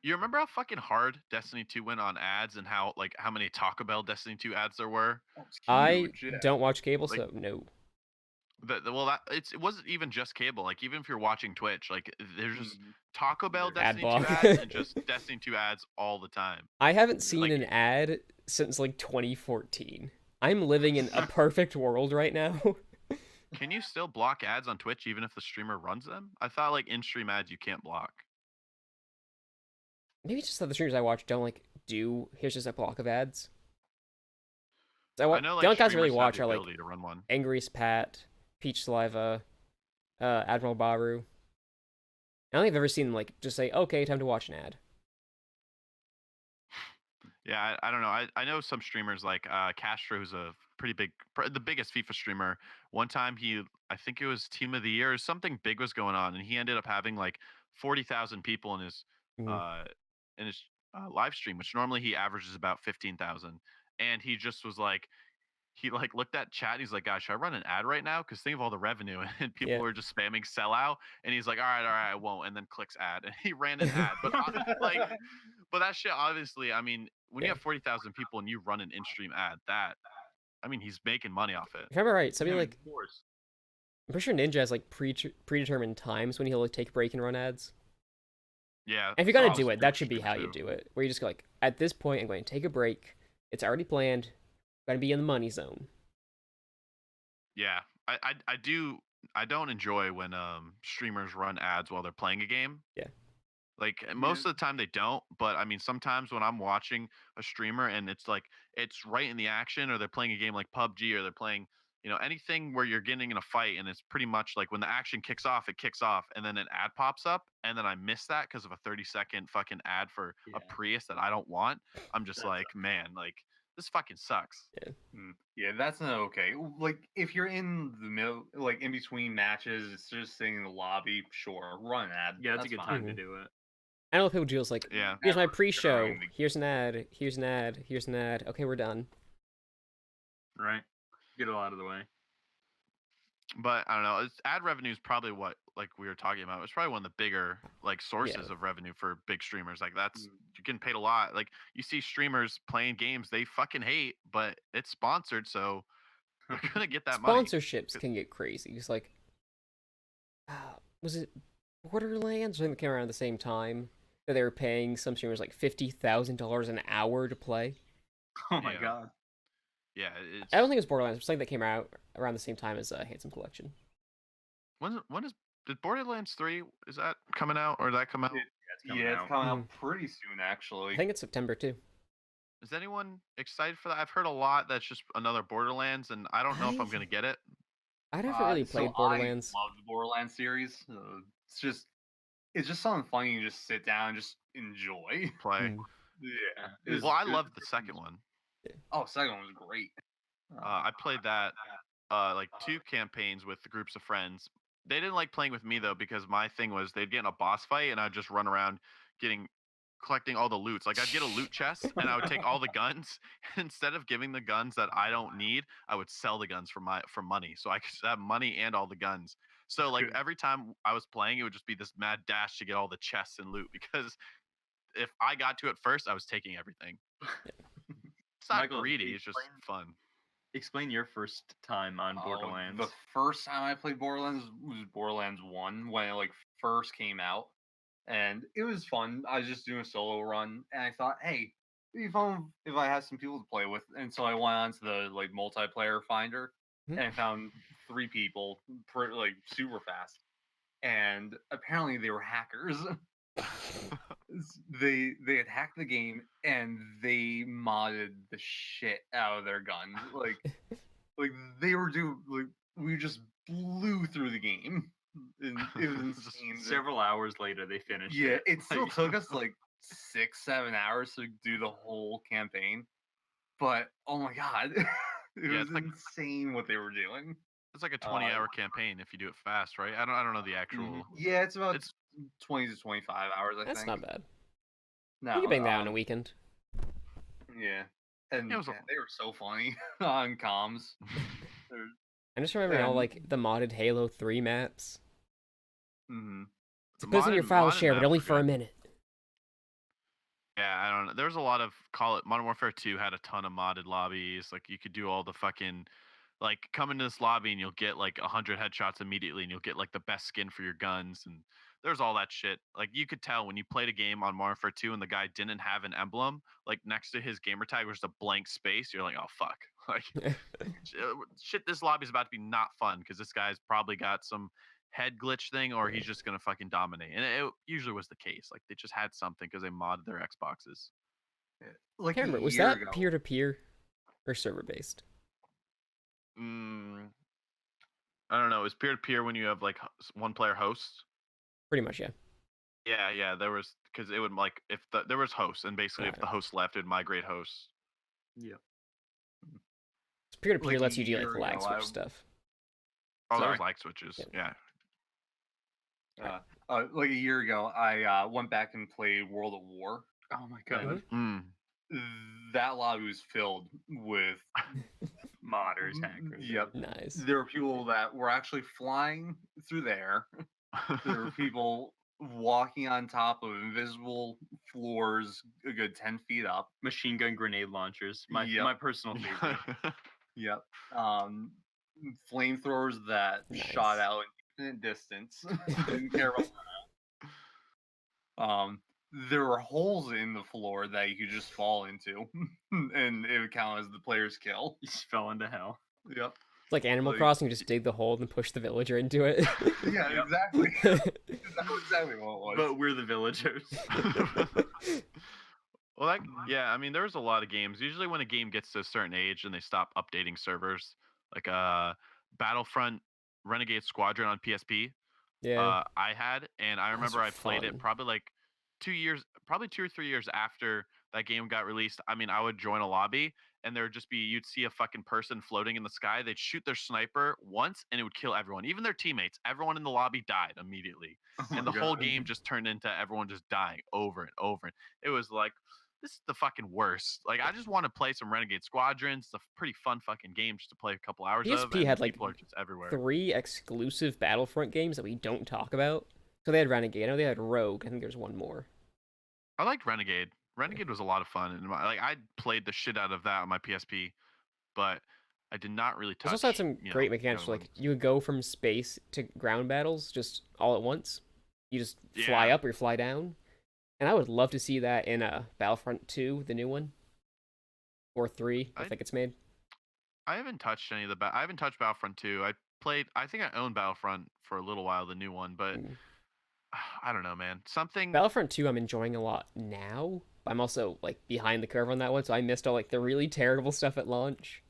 You remember how fucking hard Destiny 2 went on ads and how many Taco Bell Destiny 2 ads there were? Oh, it's I huge, yeah. don't watch cable, Like- so no. It wasn't even just cable. Like even if you're watching Twitch, like there's just Mhm. Taco Bell There's ad Destiny 2 block. ads and just Destiny 2 ads all the time. I haven't seen Like- an ad since like 2014. I'm living in a perfect world right now. Can you still block ads on Twitch even if the streamer runs them? I thought like in-stream ads you can't block. Maybe it's just that the streamers I watch don't like do. Here's just a block of ads. So I know the only like guys I really streamers have watch the are like ability to run one. Angriest Pat, Peach Saliva, Admiral Baru. I don't think I've ever seen them like just say, "Okay, time to watch an ad." Yeah, I don't know. I know some streamers like Castro, who's a the biggest FIFA streamer. One time I think it was Team of the Year or something big was going on, and he ended up having like 40,000 people Mhm. in his live stream, which normally he averages about 15,000. And he just was like, he like looked at chat. And he's like, "Gosh, should I run an ad right now? Because think of all the revenue." And people Yeah. were just spamming sellout. And he's like, all right, I won't. And then clicks ad, and he ran an ad. But like, but that shit, obviously, I mean, when you Yeah. have 40,000 people and you run an in-stream ad, I mean, he's making money off it. If I remember right, somebody Yeah, like of course. I'm pretty sure Ninja has like predetermined times when he'll like take a break and run ads. Yeah. And if you're gonna some do it, that should be streamers how you do it. Where you just go like, at this point, I'm going to take a break. It's already planned. I'm gonna be in the money zone. Yeah, I don't enjoy when streamers run ads while they're playing a game. Yeah. Like most of the time they don't, but I mean sometimes when I'm watching a streamer and it's like it's right in the action, or they're playing a game like PUBG, or they're playing, anything where you're getting in a fight and it's pretty much like when the action kicks off, it kicks off and then an ad pops up and then I miss that because of a 30-second fucking ad for a Yeah. Prius that I don't want. I'm just That like, man, like this fucking sucks. Yeah, that's not okay. Like if you're in the middle, like in between matches, it's just sitting in the lobby. Sure, run an ad. Yeah, that's a good fine. time to do it. I know people do is like, Yeah. here's my Never pre-show. during the- Here's an ad. Here's an ad. Here's an ad. Okay, we're done. Right. Get it all out of the way. But I don't know. Ad revenue is probably what like we were talking about. It's probably one of the bigger like sources of revenue for big streamers. Like that's you're getting paid a lot. Like you see streamers playing games they fucking hate, but it's sponsored, so they're gonna get that money. Sponsorships can get crazy. It's like, was it Borderlands? I think it came around at the same time that they were paying some streamers like $50,000 an hour to play. Oh my Yeah. god. Yeah, it's, I don't think it was Borderlands. It was something that came out around the same time as Handsome Collection. did Borderlands 3 is that coming out or did that come out? It's coming Yeah, it's out. coming out pretty soon, actually. I think it's September too. Is anyone excited for that? I've heard a lot that's just another Borderlands, and I don't know if I'm gonna get it. I never really So played Borderlands. I love the Borderlands series. It's just something fun you can just sit down and just enjoy. Play. Mm. Yeah. Well, I loved the second one. Oh, second one was great. I played that like 2 campaigns with groups of friends. They didn't like playing with me though because my thing was they'd get in a boss fight and I'd just run around collecting all the loots. Like I'd get a loot chest and I would take all the guns. Instead of giving the guns that I don't need, I would sell the guns for money. So I could have money and all the guns. So like Good. every time I was playing, it would just be this mad dash to get all the chests and loot because if I got to it first, I was taking everything. It's not Michael, greedy, it's just explain- fun. Explain your first time on Borderlands. The first time I played Borderlands was Borderlands 1 when it like first came out. And it was fun. I was just doing a solo run and I thought, hey, it'd be fun if I had some people to play with. And so I went on to the like multiplayer finder Hmm. and I found 3 people like super fast. And apparently they were hackers. They attacked the game and they modded the shit out of their guns. Like they were doing like we just blew through the game. And it was Just insane. Several hours later, they finished Yeah, it. it still Like, took us like 6-7 hours to do the whole campaign. But oh my god, it Yeah, was it's like insane what they were doing. it's like a 20-hour campaign if you do it fast, right? I don't know the actual. Yeah, it's about It's 20 to 25 hours, I That's think. not bad. No, You can bang that on a weekend. Yeah, and It was a- yeah, they were so funny on comms. I'm just remembering all And- like the modded Halo 3 maps. Mhm. So put this in your file share, but only for a minute. Yeah, I don't know. There's a lot of call it Modern Warfare 2 had a ton of modded lobbies. Like you could do all the fucking like come into this lobby and you'll get like 100 headshots immediately and you'll get like the best skin for your guns and there's all that shit. Like you could tell when you played a game on Modern Warfare 2 and the guy didn't have an emblem, like next to his gamer tag was just a blank space. You're like, oh fuck. Like shit, this lobby's about to be not fun because this guy's probably got some head glitch thing or he's just gonna fucking dominate. And it usually was the case. Like they just had something because they modded their Xboxes. Like Can't a remember, was year that ago. peer to peer or server based? Mm, I don't know. It was peer to peer when you have like one player hosts. Pretty much, yeah. Yeah. There was because it would like if there was hosts and basically if the host left, it'd migrate hosts. yeah. Peer to peer Like a lets you do year like lag ago, switch stuff. Oh, there Sorry. was light switches. Yeah. Yeah. Like a year ago, I went back and played World of War. Oh my god. Mhm. Mm. That lobby was filled with Modders, hackers. Yep. Nice. There were people that were actually flying through the air. There were people walking on top of invisible floors a good 10 feet up. Machine gun grenade launchers. Yep. My personal favorite. Yep. Flamethrowers that shot Nice. out in infinite distance. Didn't care about that. There were holes in the floor that you could just fall into, and it would count as the player's kill. He just fell into hell. Yep. It's like Animal Like- Crossing, you just dig the hole and push the villager into it. Yeah, Yep. exactly. That's exactly what it was. But we're the villagers. Well, yeah, I mean, there's a lot of games. Usually, when a game gets to a certain age and they stop updating servers, like Battlefront Renegade Squadron on PSP, Yeah. I had, and I Those remember are I played fun. it probably like 2 years, probably 2 or 3 years after that game got released. I mean, I would join a lobby, and there would just be you'd see a fucking person floating in the sky. They'd shoot their sniper once, and it would kill everyone, even their teammates. Everyone in the lobby died immediately, and the whole game just turned into everyone just dying over and over. And it was like, this is the fucking worst. Like, I just want to play some Renegade Squadrons. It's a pretty fun fucking game just to play a couple hours of. PSP And had, like, people are just everywhere. 3 exclusive Battlefront games that we don't talk about. So they had Renegade. I know they had Rogue. I think there's one more. I liked Renegade. Renegade was a lot of fun, and I played the shit out of that on my PSP, but I did not really touch. It also had some you know, great the mechanics. other Like ones. you would go from space to ground battles just all at once. You just fly Yeah. up or fly down. And I would love to see that in Battlefront 2, the new one, or 3, I think it's made. I haven't touched any of the. I haven't touched Battlefront 2. I think I owned Battlefront for a little while, the new one, but Mm. I don't know, man. Something. Battlefront 2 I'm enjoying a lot now. But I'm also like behind the curve on that one, so I missed all like the really terrible stuff at launch.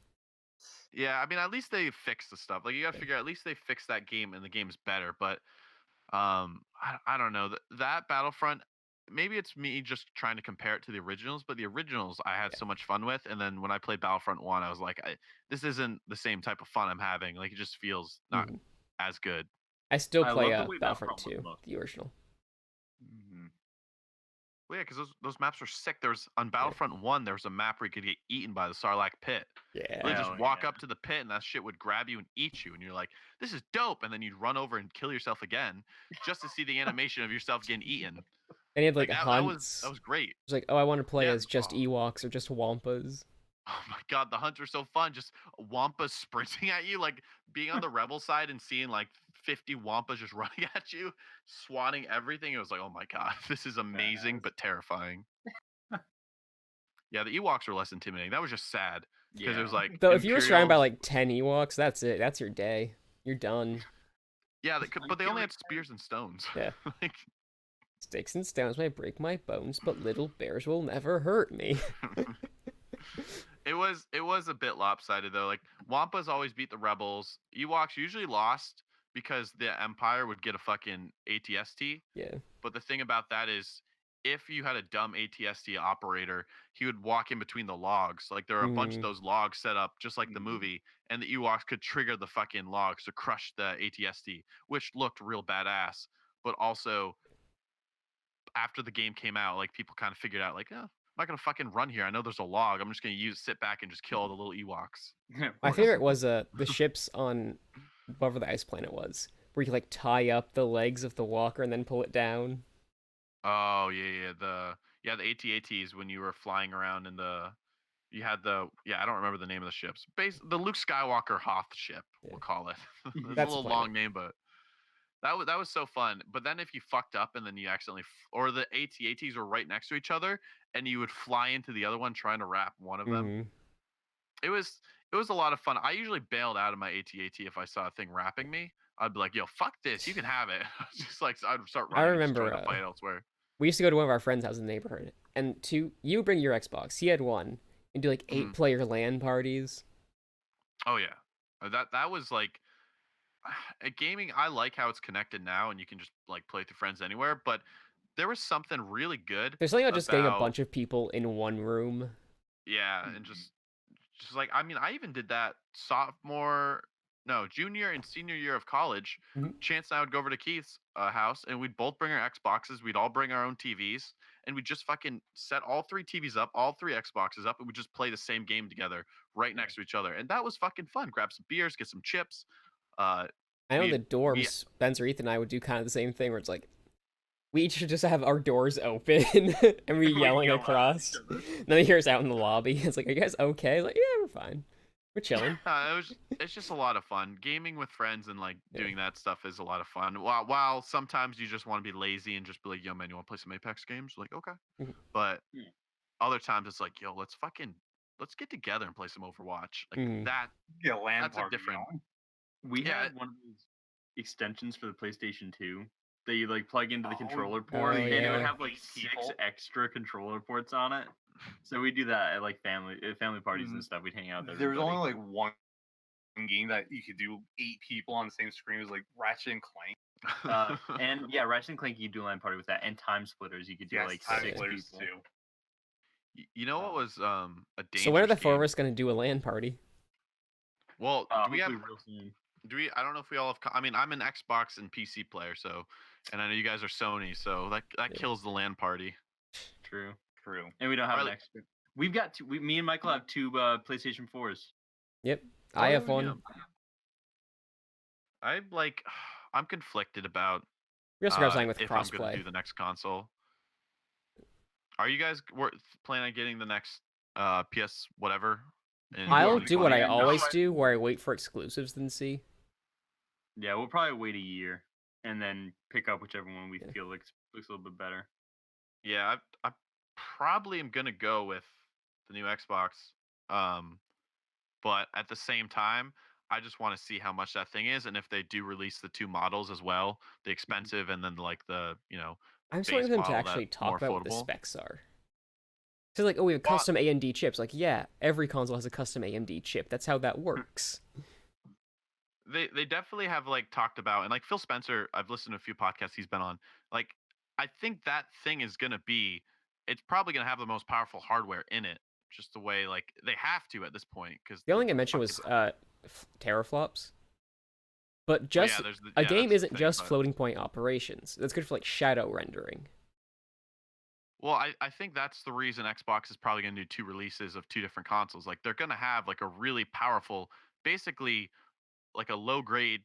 Yeah, I mean, at least they fixed the stuff. Like you gotta figure, at least they fixed that game, and the game's better. But I don't know that Battlefront. Maybe it's me just trying to compare it to the originals, but the originals I had so much fun with, and then when I played Battlefront 1, I was like, this isn't the same type of fun I'm having. Like it just feels not Mhm. as good. I still I play love the way Battlefront Battlefront 2, was the original. Mhm. Well, yeah, because those maps were sick. There was on Battlefront 1, there was a map where you could get eaten by the Sarlacc pit. Yeah. Like just Hell walk yeah. up to the pit and that shit would grab you and eat you, and you're like, "This is dope!" And then you'd run over and kill yourself again, just to see the animation of yourself getting eaten. And you had like, that hunts. was great. It's like, oh, I want to play Yeah. as just Oh. Ewoks or just Wampas. Oh my god, the hunts are so fun. Just Wampas sprinting at you, like being on the rebel side and seeing like 50 Wampas just running at you, swatting everything. It was like, oh my god, this is amazing but terrifying. Yeah, the Ewoks were less intimidating. That was just sad because it was like. Though if you were surrounded by Imperials- like 10 Ewoks, that's it. That's your day. You're done. Yeah, but they only had Like, spears and stones. Yeah. Like, Sticks and stones may break my bones, but little bears will never hurt me. It was a bit lopsided though. Like Wampas always beat the rebels. Ewoks usually lost because the Empire would get a fucking ATST. Yeah. But the thing about that is, if you had a dumb ATST operator, he would walk in between the logs. Like there are a bunch of those logs set up just like the movie, and the Ewoks could trigger the fucking logs to crush the ATST, which looked real badass. But also, after the game came out, like people kind of figured out, like, oh, I'm not gonna fucking run here. I know there's a log. I'm just gonna sit back and just kill all the little Ewoks. My favorite was the ships on whatever the ice planet was, where you could like tie up the legs of the walker and then pull it down. Oh the AT-ATs when you were flying around in the you had the I don't remember the name of the ships. The Luke Skywalker Hoth ship, we'll call it. It's a That's little the long planet. name, but that was so fun. But then if you fucked up and then you accidentally or the AT-ATs were right next to each other and you would fly into the other one trying to wrap one of them. It was a lot of fun. I usually bailed out of my AT-AT if I saw a thing wrapping me. I'd be like, "Yo, fuck this! You can have it." Just like I'd start I running, and just remember trying to fight elsewhere. we used to go to one of our friends' houses in the neighborhood, and you would bring your Xbox, he had one, and do like 8-player LAN parties. Oh yeah, that was like at gaming. I like how it's connected now, and you can just like play with your friends anywhere. But there was something really good There's something about just getting a bunch of people in one room. yeah, and just like I mean, I even did that junior and senior year of college. Chance and I would go over to Keith's house, and we'd both bring our Xboxes. We'd all bring our own TVs, and we'd just fucking set all 3 TVs up, all 3 Xboxes up, and we'd just play the same game together right next to each other. And that was fucking fun. Grab some beers, get some chips. I know the dorms, Spencer, Ethan, and I would do kind of the same thing, where it's like, we each should just have our doors open and we yelling across. And then he hears out in the lobby. It's like, are you guys okay? Like, yeah, we're fine. We're chilling. It's just a lot of fun. Gaming with friends and like doing that stuff is a lot of fun. While sometimes you just want to be lazy and just be like, yo man, you want to play some Apex games? Like, okay. But other times it's like, yo, let's get together and play some Overwatch. Like that. Yeah, LAN That's a party different. going. We had one of those extensions for the PlayStation 2 that you like plug into the controller Oh, port, and it would yeah. have like 6 extra controller ports on it. So we do that at like family parties and stuff. We'd hang out there. There was only like one game that you could do 8 people on the same screen. It was like Ratchet and Clank. And yeah, Ratchet and Clank, you could do a LAN party with that, and Time Splitters, you could do like 6 people. Too. You know what was a dangerous So when are the 4 of game? us going to do a LAN party? Well, do we have? Real soon. I don't know if we all have. I mean, I'm an Xbox and PC player, so, and I know you guys are Sony, so that kills the LAN party. True. And we don't have an extra. We've got me and Michael have 2 PlayStation 4s. Yep, I have one. I'm conflicted about. We also got something with if I'm going to crossplay. do the next console. Are you guys planning on getting the next PS whatever? I'll do what I always do, where I wait for exclusives then see. Yeah, we'll probably wait a year and then pick up whichever one we feel looks a little bit better. Yeah, I probably am gonna go with the new Xbox, but at the same time, I just want to see how much that thing is, and if they do release the 2 models as well, the expensive and then like the I'm just waiting for them to actually talk about what the specs are. So like, oh, we have custom AMD chips. Like, yeah, every console has a custom AMD chip. That's how that works. They definitely have like talked about, and like Phil Spencer, I've listened to a few podcasts he's been on. Like, I think that thing is gonna be, it's probably gonna have the most powerful hardware in it, just the way like they have to at this point. Because the only thing I mentioned was teraflops. But just a game isn't just floating point operations. That's good for like shadow rendering. Well, I think that's the reason Xbox is probably going to do 2 releases of 2 different consoles. Like they're going to have like a really powerful, basically like a low grade,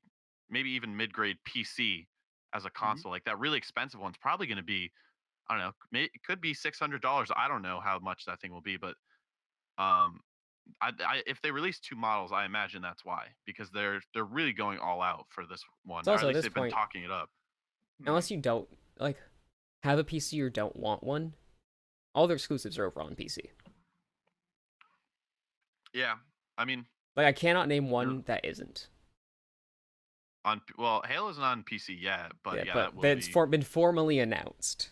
maybe even mid grade PC as a console. Like that really expensive one's probably going to be, I don't know, it could be $600. I don't know how much that thing will be, but if they release 2 models, I imagine that's why, because they're really going all out for this one. It's also or at least at this they've point, been talking it up. Unless you don't like have a PC or don't want one, all their exclusives are over on PC. Yeah, I mean, like I cannot name one that isn't. Well, Halo isn't on PC yet, but yeah, that but will it's be. been formally announced.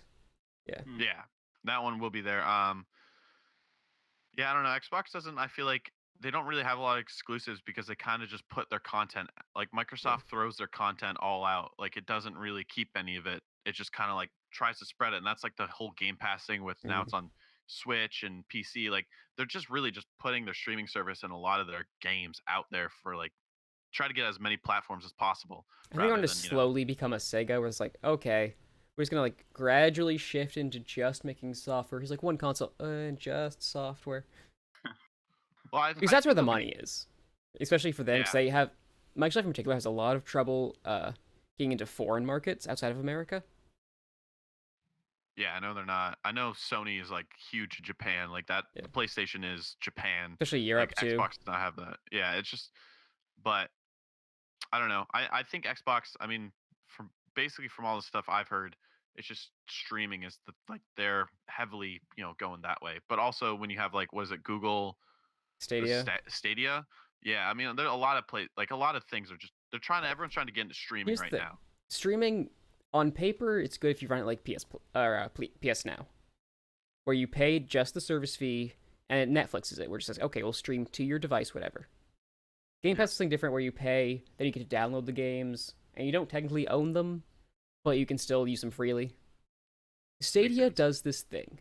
Yeah, that one will be there. Yeah, I don't know. Xbox doesn't. I feel like they don't really have a lot of exclusives because they kind of just put their content. Like Microsoft throws their content all out. Like it doesn't really keep any of it. It just kind of like tries to spread it, and that's like the whole Game Pass thing. With now it's on Switch and PC. Like they're just really just putting their streaming service and a lot of their games out there for like try to get as many platforms as possible. I think I'm Rather gonna than slowly become a Sega, where it's like, okay, we're just gonna like gradually shift into just making software. He's like one console and just software, well, because I that's where think the they'll money is, especially for them. Because Yeah. they have Microsoft in particular has a lot of trouble getting into foreign markets outside of America. Yeah, I know they're not. I know Sony is like huge in Japan. Like that, Yeah. PlayStation is Japan. Especially Europe Like too. Xbox does not have that. Yeah, it's just. But I don't know. I think Xbox. I mean, from basically from all the stuff I've heard, it's just streaming is like they're heavily going that way. But also when you have like what is it Google Stadia. Stadia? Yeah, I mean there are a lot of like a lot of things are just everyone's trying to get into streaming Here's the right thing: now. streaming on paper, it's good if you run it like PS Now, where you pay just the service fee, and Netflix is it, where it says, okay, we'll stream to your device, whatever. Game Pass is something different, where you pay, then you get to download the games, and you don't technically own them, but you can still use them freely. Stadia sense. does this thing,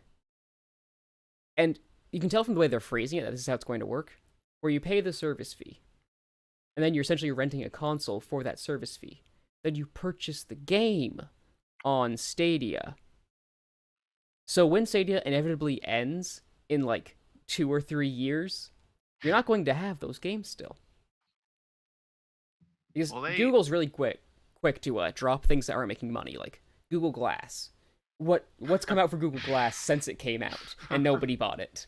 and you can tell from the way they're phrasing it that this is how it's going to work, where you pay the service fee, and then you're essentially renting a console for that service fee. Then you purchase the game on Stadia. So when Stadia inevitably ends in like 2 or 3 years, you're not going to have those games still. Because Well, they Google's really quick to drop things that aren't making money, like Google Glass. What's come out for Google Glass since it came out and nobody bought it?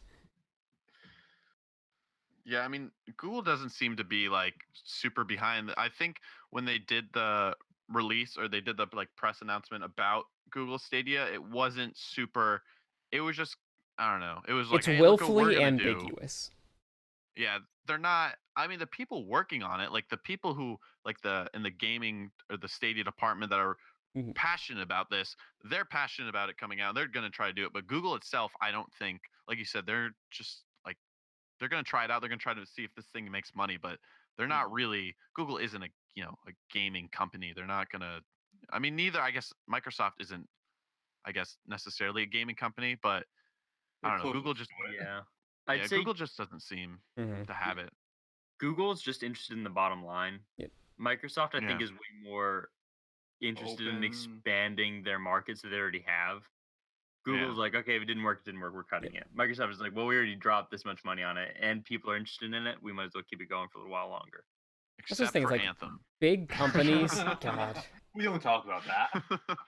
Yeah, I mean, Google doesn't seem to be like super behind. I think when they did the release or they did the like press announcement about Google Stadia, it wasn't super. It was just I don't know. It was like, It's hey, look what we're willfully gonna do. ambiguous. Yeah, they're not. I mean, the people working on it, like the people who like the in the gaming or the Stadia department that are Mhm. passionate about this, they're passionate about it coming out. They're gonna try to do it. But Google itself, I don't think, like you said, they're just like they're going to try it out. They're going to try to see if this thing makes money, but they're not really. Google isn't a gaming company. They're not going to. I mean, neither. I guess Microsoft isn't. I guess necessarily a gaming company, but I They're don't know. closest Google just to it. Yeah. I'd yeah, say Google just doesn't seem Mhm. to have it. Google's just interested in the bottom line. Yep. Microsoft, I think, Yeah. is way more interested in Open. expanding their markets that they already have. Google's Yeah. like, okay, if it didn't work, it didn't work. We're cutting it. Microsoft is like, well, we already dropped this much money on it, and people are interested in it. We might as well keep it going for a little while longer. That's just Except the thing, for it's like Anthem. big companies. God, We don't talk about that.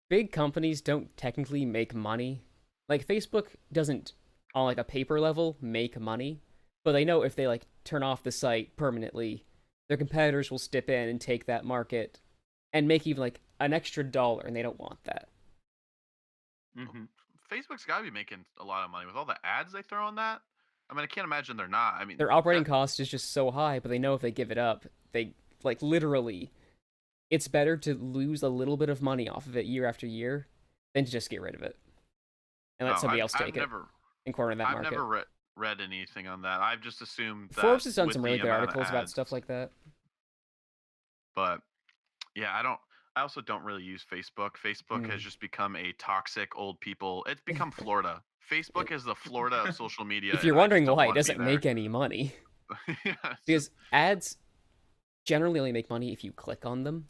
big companies don't technically make money. Like Facebook doesn't, on like a paper level, make money, but they know if they like turn off the site permanently, their competitors will step in and take that market and make even like an extra dollar, and they don't want that. Mm-hmm. Facebook's got to be making a lot of money with all the ads they throw on that. I mean, I can't imagine they're not. I mean, Their operating cost is just so high, but they know if they give it up, they like literally, it's better to lose a little bit of money off of it year after year than to just get rid of it and let no, somebody else I've take it never, and corner that I've market. never read anything on that. I've just assumed that Forbes has done with some the really good amount of articles about ads, stuff like that. but yeah, I don't. I also don't really use Facebook. Facebook has just become a toxic old people. It's become Florida. Facebook is the Florida of social media. If you're and I just wondering don't why, it wanna be doesn't there. make any money. Yeah, it's Because ads generally only make money if you click on them.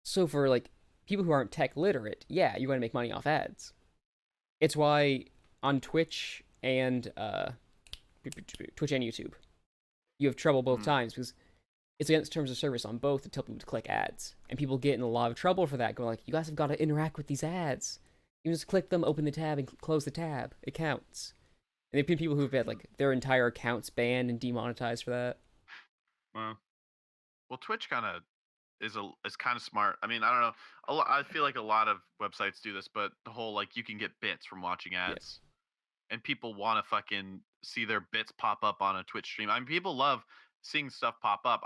So for like people who aren't tech literate, yeah, you're going to make money off ads. It's why on Twitch and YouTube, you have trouble both times because it's against terms of service on both to tell people to click ads, and people get in a lot of trouble for that. Going like, you guys have got to interact with these ads. You just click them, open the tab, and close the tab. It counts. And there've been people who've had like their entire accounts banned and demonetized for that. Well, well, Twitch kind of is kind of smart. I mean, I don't know. I feel like a lot of websites do this, but the whole like you can get bits from watching Yeah. ads, and people want to fucking see their bits pop up on a Twitch stream. I mean, people love seeing stuff pop up.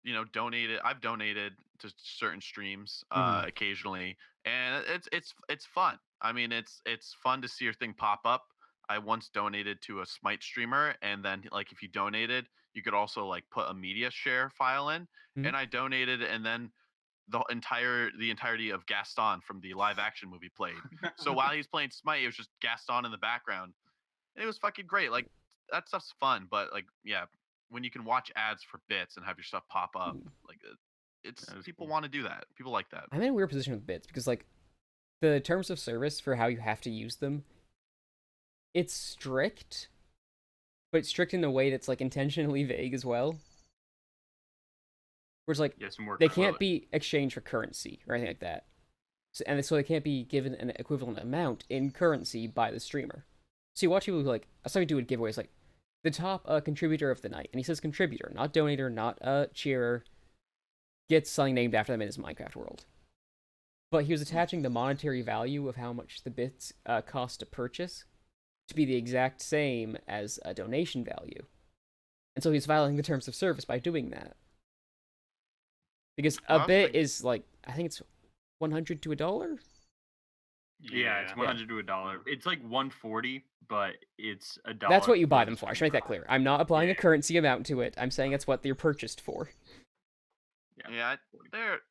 donated. I've donated to certain streams Mhm. occasionally, and it's fun. I mean, it's fun to see your thing pop up. I once donated to a Smite streamer, and then like if you donated, you could also like put a media share file in, Mhm. and I donated, and then the entirety of Gaston from the live action movie played. So while he's playing Smite, it was just Gaston in the background, and it was fucking great. Like that stuff's fun, but like yeah, when you can watch ads for bits and have your stuff pop up, Mhm. like it's That was people cool. want to do that. People like that. I'm in a weird position with bits because like the terms of service for how you have to use them, it's strict, but strict in a way that's like intentionally vague as well. Whereas like Yeah, some work. they can't be exchanged for currency or anything like that. And so they can't be given an equivalent amount in currency by the streamer. So you watch people who like I saw you do a giveaway. It's like the top contributor of the night, and he says contributor, not donator, not cheerer, gets something named after them in his Minecraft world. But he was attaching the monetary value of how much the bits cost to purchase to be the exact same as a donation value, and so he's violating the terms of service by doing that. Because a Well, I was bit thinking, is like I think it's $100 to $1. Yeah, it's $100 to $1. It's like 140, but it's $1. That's what you buy for them the for. I should make that stream. clear. I'm not applying a Yeah. currency amount to it. I'm saying that's what they're purchased for. yeah,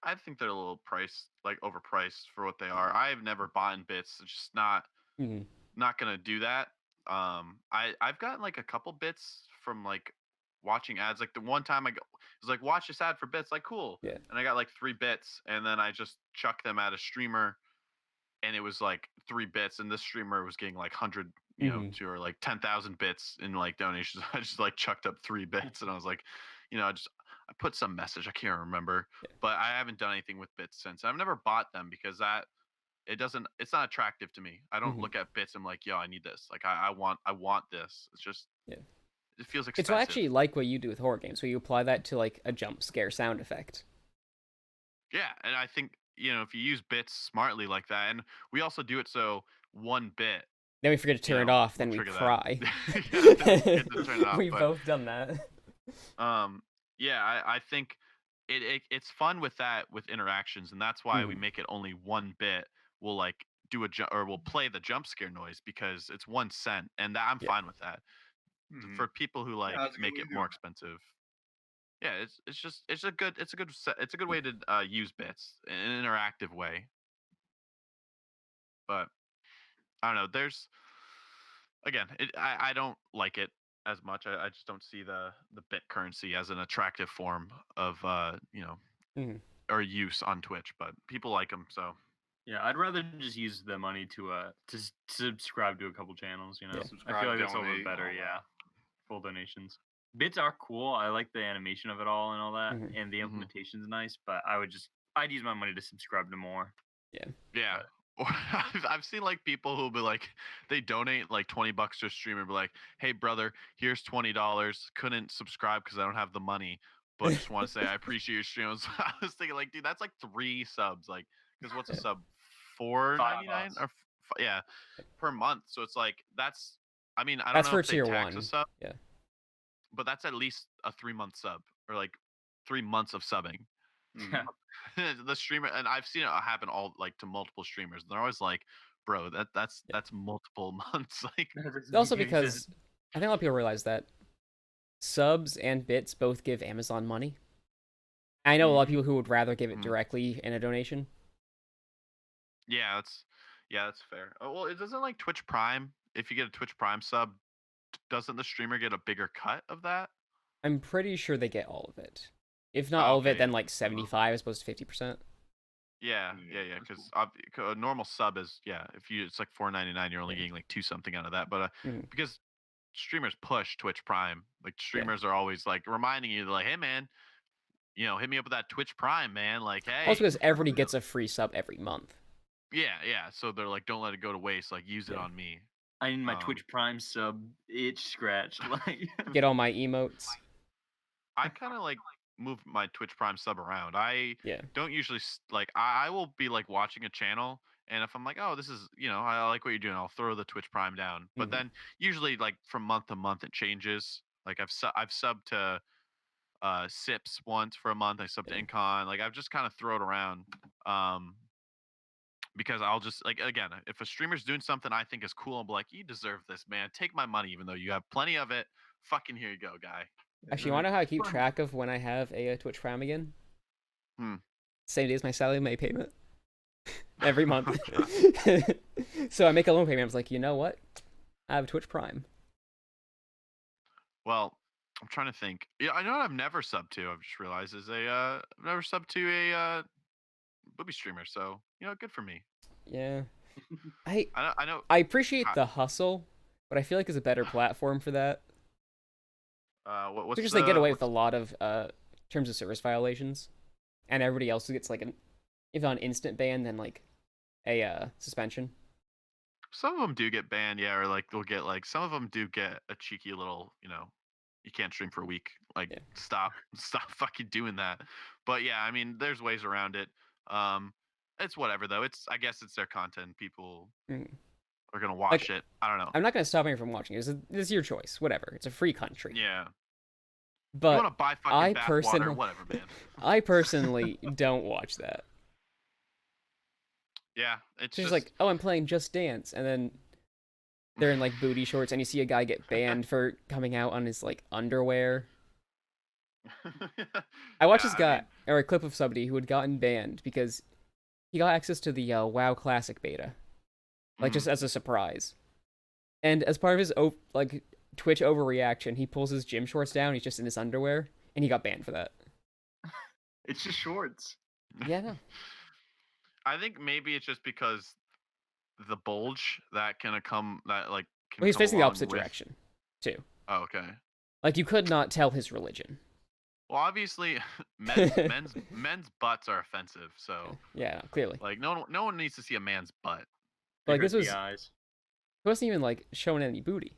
I think they're a little priced, like overpriced for what they are. I've never bought in bits. It's just Mm-hmm. not gonna do that. I've gotten like a couple bits from like watching ads. Like the one time it was like watch this ad for bits, like cool, Yeah. and I got like 3 bits, and then I just chucked them at a streamer, and it was like 3 bits, and this streamer was getting like 100, Mm-hmm. to or like 10,000 bits in like donations. I just like chucked up 3 bits, and I was like, I put some message. I can't remember, Yeah. but I haven't done anything with bits since. I've never bought them because it's not attractive to me. I don't Mm-hmm. look at bits and like, yo, I need this. Like I want this. It's just Yeah. it feels It's what I expensive. actually like what you do with horror games, where you apply that to like a jump scare sound effect. Yeah, and I think if you use bits smartly like that, and we also do it so 1 bit, Then we forget to turn it off, will then we trigger cry. that. Yeah, then we forget to turn it off. We've But both done that. yeah, I think it's fun with that with interactions, and that's why we Mm-hmm. make it only 1 bit. We'll like do or we'll play the jump scare noise because it's 1 cent, and I'm Yeah. fine with that. Mhm. For people who like that's a good make way it to do more it. expensive, yeah, it's a good way to use bits in an interactive way. But I don't know. There's again, I don't like it as much. I just don't see the bit currency as an attractive form of Mm-hmm. or use on Twitch, but people like them. So Yeah, I'd rather just use the money to subscribe to a couple channels. Yeah. I feel Subscribe, like that's a little bit donate, better. all Yeah, that. full donations. Bits are cool. I like the animation of it all and all that, Mm-hmm. and the Mhm. implementation's nice. But I'd use my money to subscribe to more. Yeah. yeah. Or I've seen like people who'll be like they donate like $20 to a streamer and be like, hey brother, here's $20. Couldn't subscribe because I don't have the money, but just want to say I appreciate your streams. I was thinking like, dude, that's like 3 subs. Like, because what's a Yeah. sub? $4.99 $5. or yeah, per month. So it's like that's. I mean, I don't That's know for if they tier tax a 1. sub, Yeah. but that's at least a 3 month sub or like 3 months of subbing. Mhm. The streamer, and I've seen it happen all like to multiple streamers. And they're always like, "Bro, Yeah. that's multiple months." Like, That doesn't Also make any sense. because I think a lot of people realize that subs and bits both give Amazon money. I know a lot of Mhm. people who would rather give it Mhm. directly in a donation. that's fair. Oh, well, it doesn't like Twitch Prime. If you get a Twitch Prime sub, doesn't the streamer get a bigger cut of that? I'm pretty sure they get all of it. If not Oh, all of it, okay, then yeah. like 75 as opposed to 50%. Yeah, Yeah, because that's a normal sub is if you it's like $4.99, you're only Yeah. getting like 2 something out of that. But Mhm. because streamers push Twitch Prime, like Yeah. streamers are always like reminding you, like, hey man, hit me up with that Twitch Prime, man. Like, hey, Also because everybody gets a free sub every month. yeah. So they're like, don't let it go to waste. Like, use it Yeah. on me. I need my Um, Twitch Prime sub itch scratched. Like, Get all my emotes. I kind of like move my Twitch Prime sub around. I Yeah. don't usually like. I will be like watching a channel, and if I'm like, oh, this is I like what you're doing, I'll throw the Twitch Prime down. But Mhm. then usually like from month to month it changes. Like I've subbed to Sips once for a month. I subbed to Yeah. Incon. Like I've just kind of thrown around. Because I'll just like again, if a streamer's doing something I think is cool, I'm like, you deserve this, man. Take my money, even though you have plenty of it. Fucking here you go, guy. Actually, you want to know how I keep track of when I have a Twitch Prime again? Hmm. Same day as my Sallie Mae payment. Every month. So I make a loan payment. I was like, you know what? I have Twitch Prime. Well, I'm trying to think. Yeah, I know what I've never subbed to. I've just realized is I've never subbed to a booby streamer. So good for me. Yeah. I I know. I appreciate I- the hustle, but I feel like there's a better platform for that. What's Because the, they get away with what's- a lot of terms of service violations, and everybody else gets like if not an instant ban, then like a suspension. Some of them do get banned, yeah, or like they'll get like some of them do get a cheeky little, you can't stream for a week. Like Yeah. stop fucking doing that. But yeah, I mean, there's ways around it. Um, it's whatever though. I guess it's their content. People Mm. are gonna watch it. I don't know. I'm not gonna stop anyone from watching it. It's your choice. Whatever. It's a free country. Yeah, you But want to buy I fucking bath personally, water, whatever, man. I personally don't watch that. Yeah, it's She's just like, oh, I'm playing Just Dance, and then they're in like booty shorts, and you see a guy get banned for coming out on his like underwear. I watched Yeah, this guy mean, or a clip of somebody who had gotten banned because he got access to the WoW Classic beta, like just as a surprise. And as part of his like Twitch overreaction, he pulls his gym shorts down. He's just in his underwear, and he got banned for that. It's just shorts. Yeah, no. I think maybe it's just because the bulge that can come that like can Well, he's come facing the along opposite with- direction too. Oh, okay. Like you could not tell his religion. Well, obviously, men's butts are offensive. So, Yeah, clearly. like, no one needs to see a man's butt. But, like They this hurt was, the it eyes. wasn't even like showing any booty.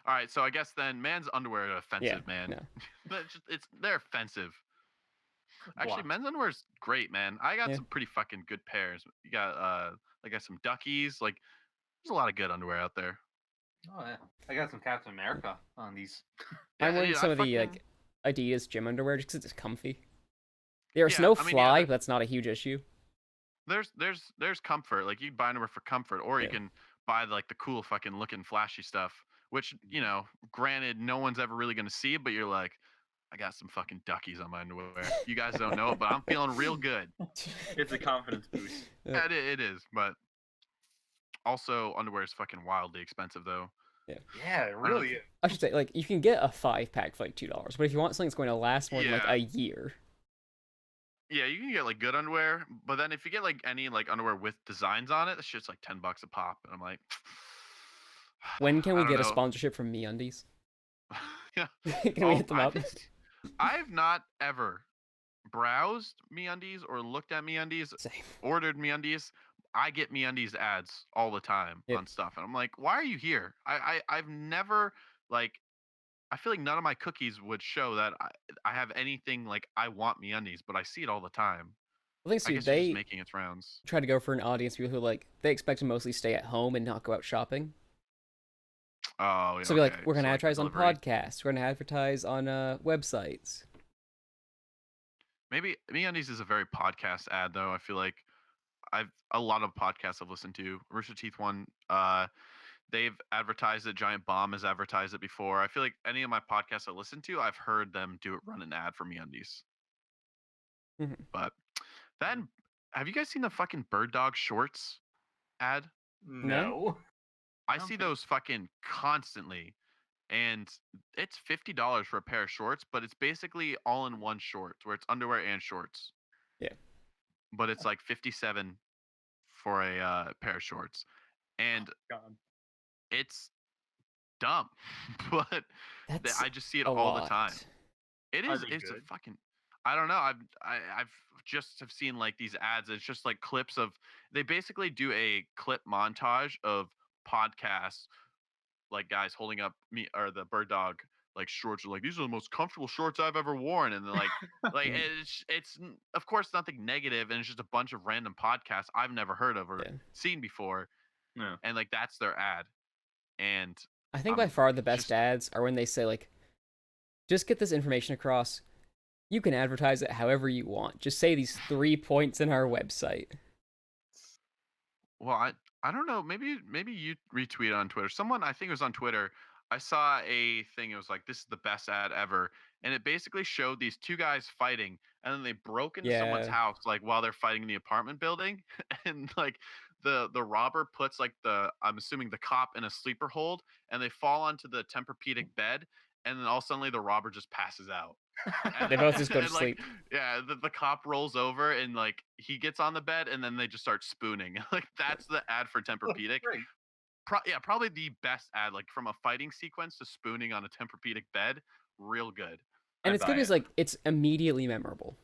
All right, so I guess then man's underwear are offensive, Yeah, man. no. They're offensive. Actually, Blocked. men's underwear is great, man. I got Yeah. some pretty fucking good pairs. You got I got some duckies. Like, there's a lot of good underwear out there. Oh yeah, I got some Captain America on these. I'm wearing I some of the fucking- like Adidas gym underwear just because it's comfy. There's Yeah, no I mean, fly, yeah, but that's not a huge issue. There's comfort. Like you buy underwear for comfort, or you Yeah. can buy like the cool fucking looking flashy stuff. Which granted, no one's ever really gonna see, but you're like, I got some fucking duckies on my underwear. You guys don't know it, but I'm feeling real good. It's a confidence boost. Yeah. It is, but also underwear is fucking wildly expensive though. Yeah, it really is. I should say, like, you can get a 5-pack for like $2, but if you want something that's going to last more than like Yeah. a year, Yeah, you can get like good underwear, but then if you get like any like underwear with designs on it, that shit's like $10 a pop, and I'm like, when can we I don't get a know. sponsorship from MeUndies? Yeah. Can we hit them I up? think I've not ever browsed MeUndies or looked at MeUndies, Same. ordered MeUndies. I get MeUndies ads all the time Yep. on stuff, and I'm like, why are you here? I've never like. I feel like none of my cookies would show that I have anything like I want MeUndies, but I see it all the time. Well, thanks I to guess it's they just making its rounds. try to go for an audience people who like they expect to mostly stay at home and not go out shopping. Oh, yeah. So be like, okay. we're gonna So, like, advertise on delivery. podcasts, we're gonna advertise on websites. Maybe MeUndies is a very podcast ad though. I feel like I've a lot of podcasts I've listened to. Rooster Teeth one, they've advertised it. Giant Bomb has advertised it before. I feel like any of my podcasts I listen to, I've heard them run an ad for MeUndies. Mhm. But then, have you guys seen the fucking Bird Dog Shorts ad? No. I don't see think- those fucking constantly, and it's $50 for a pair of shorts, but it's basically all-in-one shorts where it's underwear and shorts. Yeah. But it's like 57 for a pair of shorts, and God. it's dumb, but That's I just see it a all lot. the time. It Are is. they It's a good? fucking. I don't know. I've just have seen like these ads. It's just like clips of. They basically do a clip montage of podcasts, like guys holding up me or the Bird Dog like shorts. Are like, these are the most comfortable shorts I've ever worn, and they're like Yeah. it's of course nothing negative, and it's just a bunch of random podcasts I've never heard of or Yeah. seen before, No. and like that's their ad, and I think by far the best just- ads are when they say like just get this information across. You can advertise it however you want. Just say these 3 points in our website. Well, I don't know. Maybe you retweet on Twitter. Someone, I think it was on Twitter. I saw a thing. It was like, this is the best ad ever, and it basically showed these two guys fighting, and then they broke into someone's Yeah. house like while they're fighting in the apartment building, and like the robber puts like the, I'm assuming, the cop in a sleeper hold, and they fall onto the Tempur-Pedic bed, and then all suddenly the robber just passes out. They both just go to And, like, sleep. yeah, the cop rolls over and like he gets on the bed and then they just start spooning. Like that's the ad for Tempur-Pedic. Great. Yeah, probably the best ad, like from a fighting sequence to spooning on a Tempur-Pedic bed. Real good. And I it's good buy because it. like it's immediately memorable.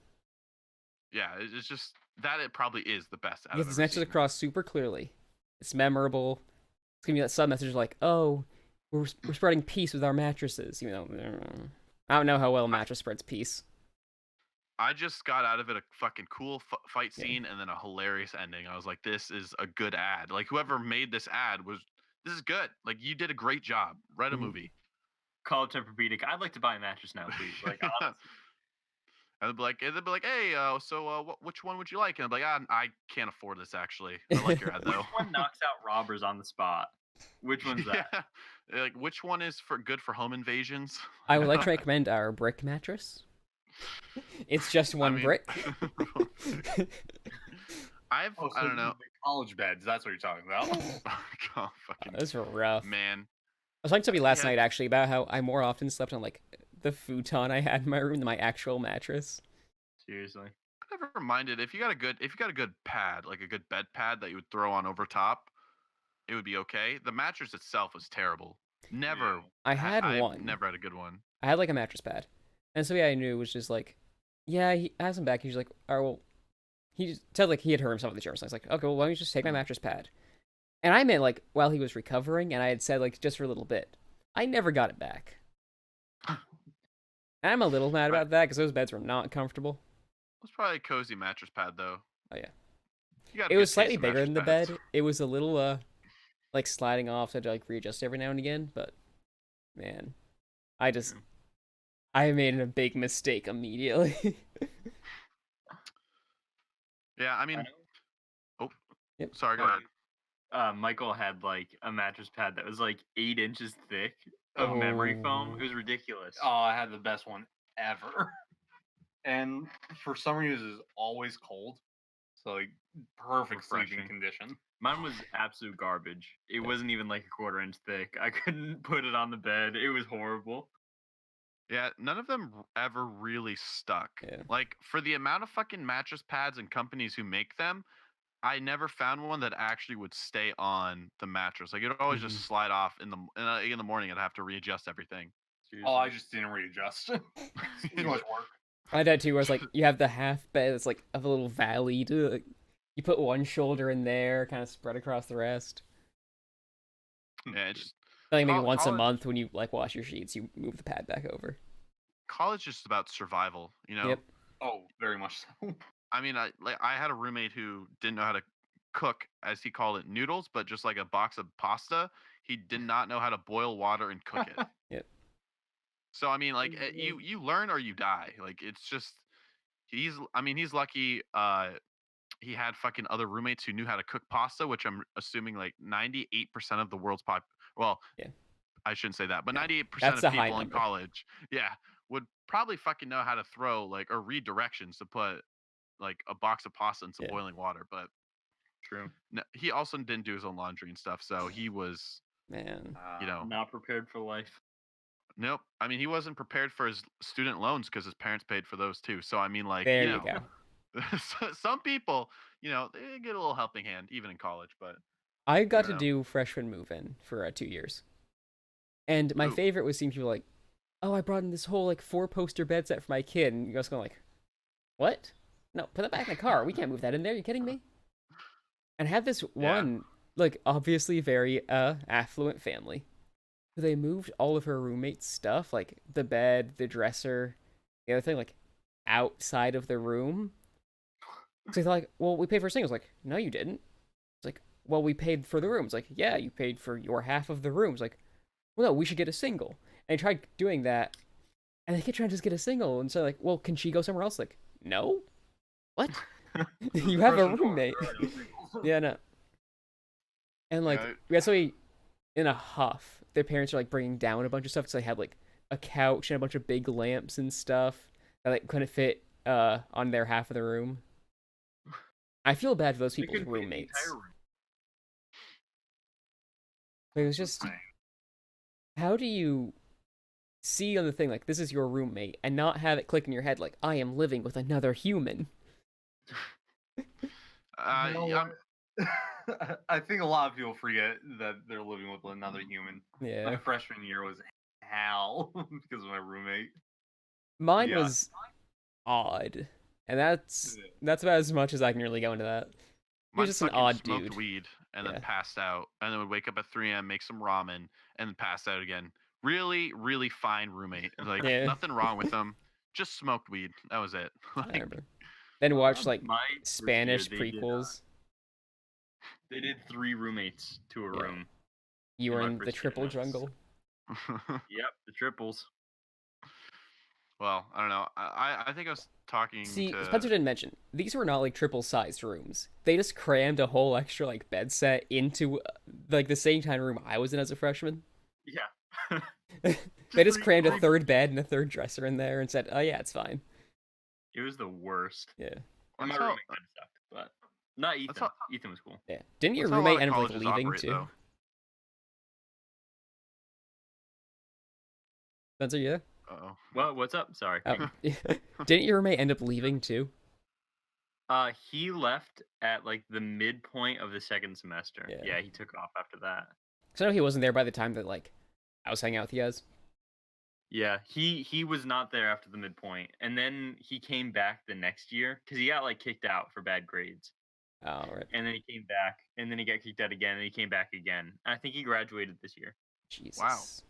Yeah, it's just that it probably is the best ad You I've get these ever messages seen. across super clearly. It's memorable. It's gonna be that sub message like, "Oh, we're spreading peace with our mattresses." You know, I don't know how well a mattress spreads peace. I just got out of it a fucking cool fight Yeah. scene and then a hilarious ending. I was like, this is a good ad. Like whoever made this ad this is good. Like you did a great job. Write a Mhm. movie. Call it Tempur-Pedic. I'd like to buy a mattress now, please. Like, honestly. And they'd be like, hey, which one would you like? And I'd be like, I can't afford this actually. I like your ad Which though. one knocks out robbers on the spot? Which one's that? Yeah. They're like, which one is good for home invasions? I would like to recommend our brick mattress. It's just one mean- brick. I don't know. The college beds. That's what you're talking about. Oh, fucking Those were rough. man. I was talking to somebody last Yeah. night actually about how I more often slept on like the futon I had in my room than my actual mattress. Seriously. I never minded if you got a good pad, like a good bed pad that you would throw on over top, it would be okay. The mattress itself was terrible. Never. I had I've one. never had a good one. I had like a mattress pad, and somebody I knew was just like, "Yeah, he has him back." He was like, "Oh well," he just said like he had hurt himself with the germs. So I was like, "Okay, well, why don't you just take my mattress pad?" And I meant like while he was recovering, and I had said like just for a little bit. I never got it back. And I'm a little mad about that because those beds were not comfortable. It was probably a cozy mattress pad though. Oh yeah. You got a It good was taste slightly in bigger mattress than the pads. bed. It was a little like sliding off, so I had to like readjust every now and again. But man, I made a big mistake immediately. Yeah, I mean, I oh, Yep. sorry, go ahead. Michael had like a mattress pad that was like 8 inches thick of memory foam. It was ridiculous. Oh, I had the best one ever. And for some reason, it's always cold. So, like, perfect sleeping Refreshing. condition. Mine was absolute garbage. It wasn't even like a 1/4 inch thick. I couldn't put it on the bed. It was horrible. Yeah, none of them ever really stuck. Yeah. Like for the amount of fucking mattress pads and companies who make them, I never found one that actually would stay on the mattress. Like it would always just slide off in the morning. I'd have to readjust everything. Seriously. Oh, I just didn't readjust. It's too much work. I had that too, where it's like you have the half bed that's like a little valley to like, you put one shoulder in there, kind of spread across the rest. Yeah, it's just, I think maybe Col- once a college- month when you like wash your sheets, you move the pad back over. college is just about survival. You know. Yep. Oh, very much so. I mean, I had a roommate who didn't know how to cook, as he called it, noodles, but just like a box of pasta. He did not know how to boil water and cook it. Yep. So I mean, like you learn or you die. Like it's just he's lucky. He had fucking other roommates who knew how to cook pasta, which I'm assuming like 98% of the world's well, Yeah. I shouldn't say that, but Yeah. 98% That's of a high people in number. college, yeah, would probably fucking know how to throw like or read directions to put like a box of pasta in some Yeah. boiling water. But True. no, he also didn't do his own laundry and stuff, so he was, Man. you know, Not prepared for life. nope. I mean, he wasn't prepared for his student loans because his parents paid for those too. So I mean, like, There you you know, go. some people, you know, they get a little helping hand even in college. But I got to know. do freshman move-in for 2 years. And my Ooh. favorite was seeing people like, "Oh, I brought in this whole like 4-poster bed set for my kid," and you're just going like, "What? No, put that back in the car. We can't move that in there. You kidding me?" And I had this one like obviously very affluent family. They moved all of her roommate's stuff, like the bed, the dresser, the other thing, like outside of the room. So they thought, like, well, we paid for a single. I was like, no, you didn't. It's like, well, we paid for the room. It's like, yeah, you paid for your half of the room. It's like, well, no, we should get a single. And I tried doing that, And they kept trying to just get a single, and so like, well, can she go somewhere else? Like, no, what? You have a Freshman dorm, roommate. there are no singles. Yeah, no. And like, Yeah, we had somebody in a huff. Their parents are like bringing down a bunch of stuff because they had like a couch and a bunch of big lamps and stuff that like couldn't fit on their half of the room. I feel bad for those They people's couldn't fit the roommates. entire room. It was just, how do you see on the thing like this is your roommate and not have it click in your head like I am living with another human? You know I'm- what? I think a lot of people forget that they're living with another human. Yeah. My freshman year was hell because of my roommate. Mine Yeah. was odd. And that's Yeah. that's about as much as I can really go into that. He was Mine just an fucking odd smoked dude. weed and Yeah. then passed out, and then would wake up at 3 a.m., make some ramen, and then pass out again. Really, really fine roommate. Like Yeah. nothing wrong with him. Just smoked weed. That was it. I Like, remember. Then watched like My first year, Spanish they did, prequels. They did 3 roommates to a Yeah. room. You in were my in the first year, triple and that was- jungle. Yep, the triples. well, I don't know. I think I was talking See, to Spencer didn't mention these were not like triple sized rooms. They just crammed a whole extra like bed set into like the same kind of room I was in as a freshman. Yeah. They just Three- crammed a three- third bed and a third dresser in there and said, "Oh yeah, it's fine." It was the worst. Yeah, And my That's how- roommate kind of sucked, but not Ethan. how- Ethan was cool. yeah. Didn't your that's how a lot roommate of end up like colleges leaving operate, too? though. Spencer, yeah. Uh-oh. Well, what's up? Sorry. Oh. Didn't your roommate end up leaving too? He left at like the midpoint of the second semester. Yeah. Yeah, he took off after that. So I know he wasn't there by the time that like I was hanging out with you guys. Yeah, he was not there after the midpoint, and then he came back the next year because he got like kicked out for bad grades, Oh right. and then he came back, and then he got kicked out again, and he came back again. I think he graduated this year. Jesus.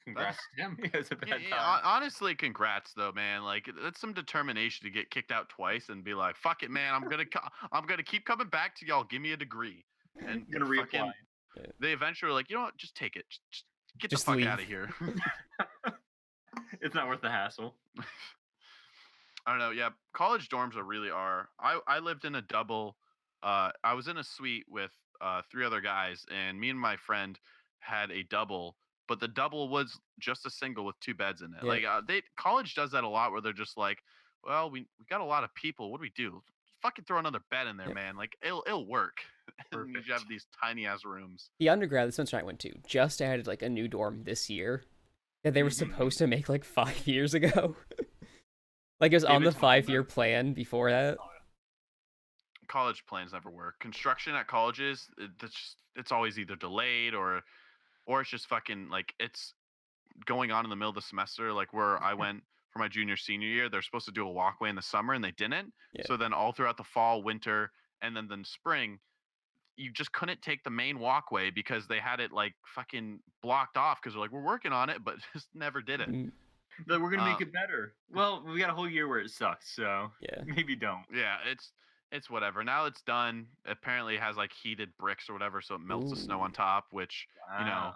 Congrats to him. It was a bad Yeah, time. honestly, congrats though, man. Like that's some determination to get kicked out twice and be like, "Fuck it, man. I'm gonna keep coming back to y'all. Give me a degree." And Gonna fucking- reapply. They eventually were like, "You know what? Just take it. Just get Just the fuck leave." out of here." It's not worth the hassle. I don't know. Yeah, college dorms are. I lived in a double. I was in a suite with 3 other guys, and me and my friend had a double, but the double was just a single with 2 beds in it. Yeah. Like college does that a lot, where they're just like, well, we got a lot of people. What do we do? Fucking throw another bed in there, Yeah. man. Like it'll work. And you Perfect. have these tiny ass rooms. The undergrad that Spencer and I went to just added like a new dorm this year that they were Mhm. supposed to make like 5 years ago. Like it was They've on been the talking 5-year about it. plan before that. College plans never work. Construction at colleges, it's always either delayed or it's just fucking like it's going on in the middle of the semester. Like where I went for my junior senior year, they're supposed to do a walkway in the summer and they didn't. Yeah. So then all throughout the fall, winter, and then the spring, you just couldn't take the main walkway because they had it like fucking blocked off because they're like, we're working on it, but just never did it. Mm, But we're gonna make it better. Well, we got a whole year where it sucks, so Yeah. maybe don't. Yeah, it's whatever. Now it's done. Apparently it has like heated bricks or whatever, so it melts the snow on Ooh. top, which you know, Wow.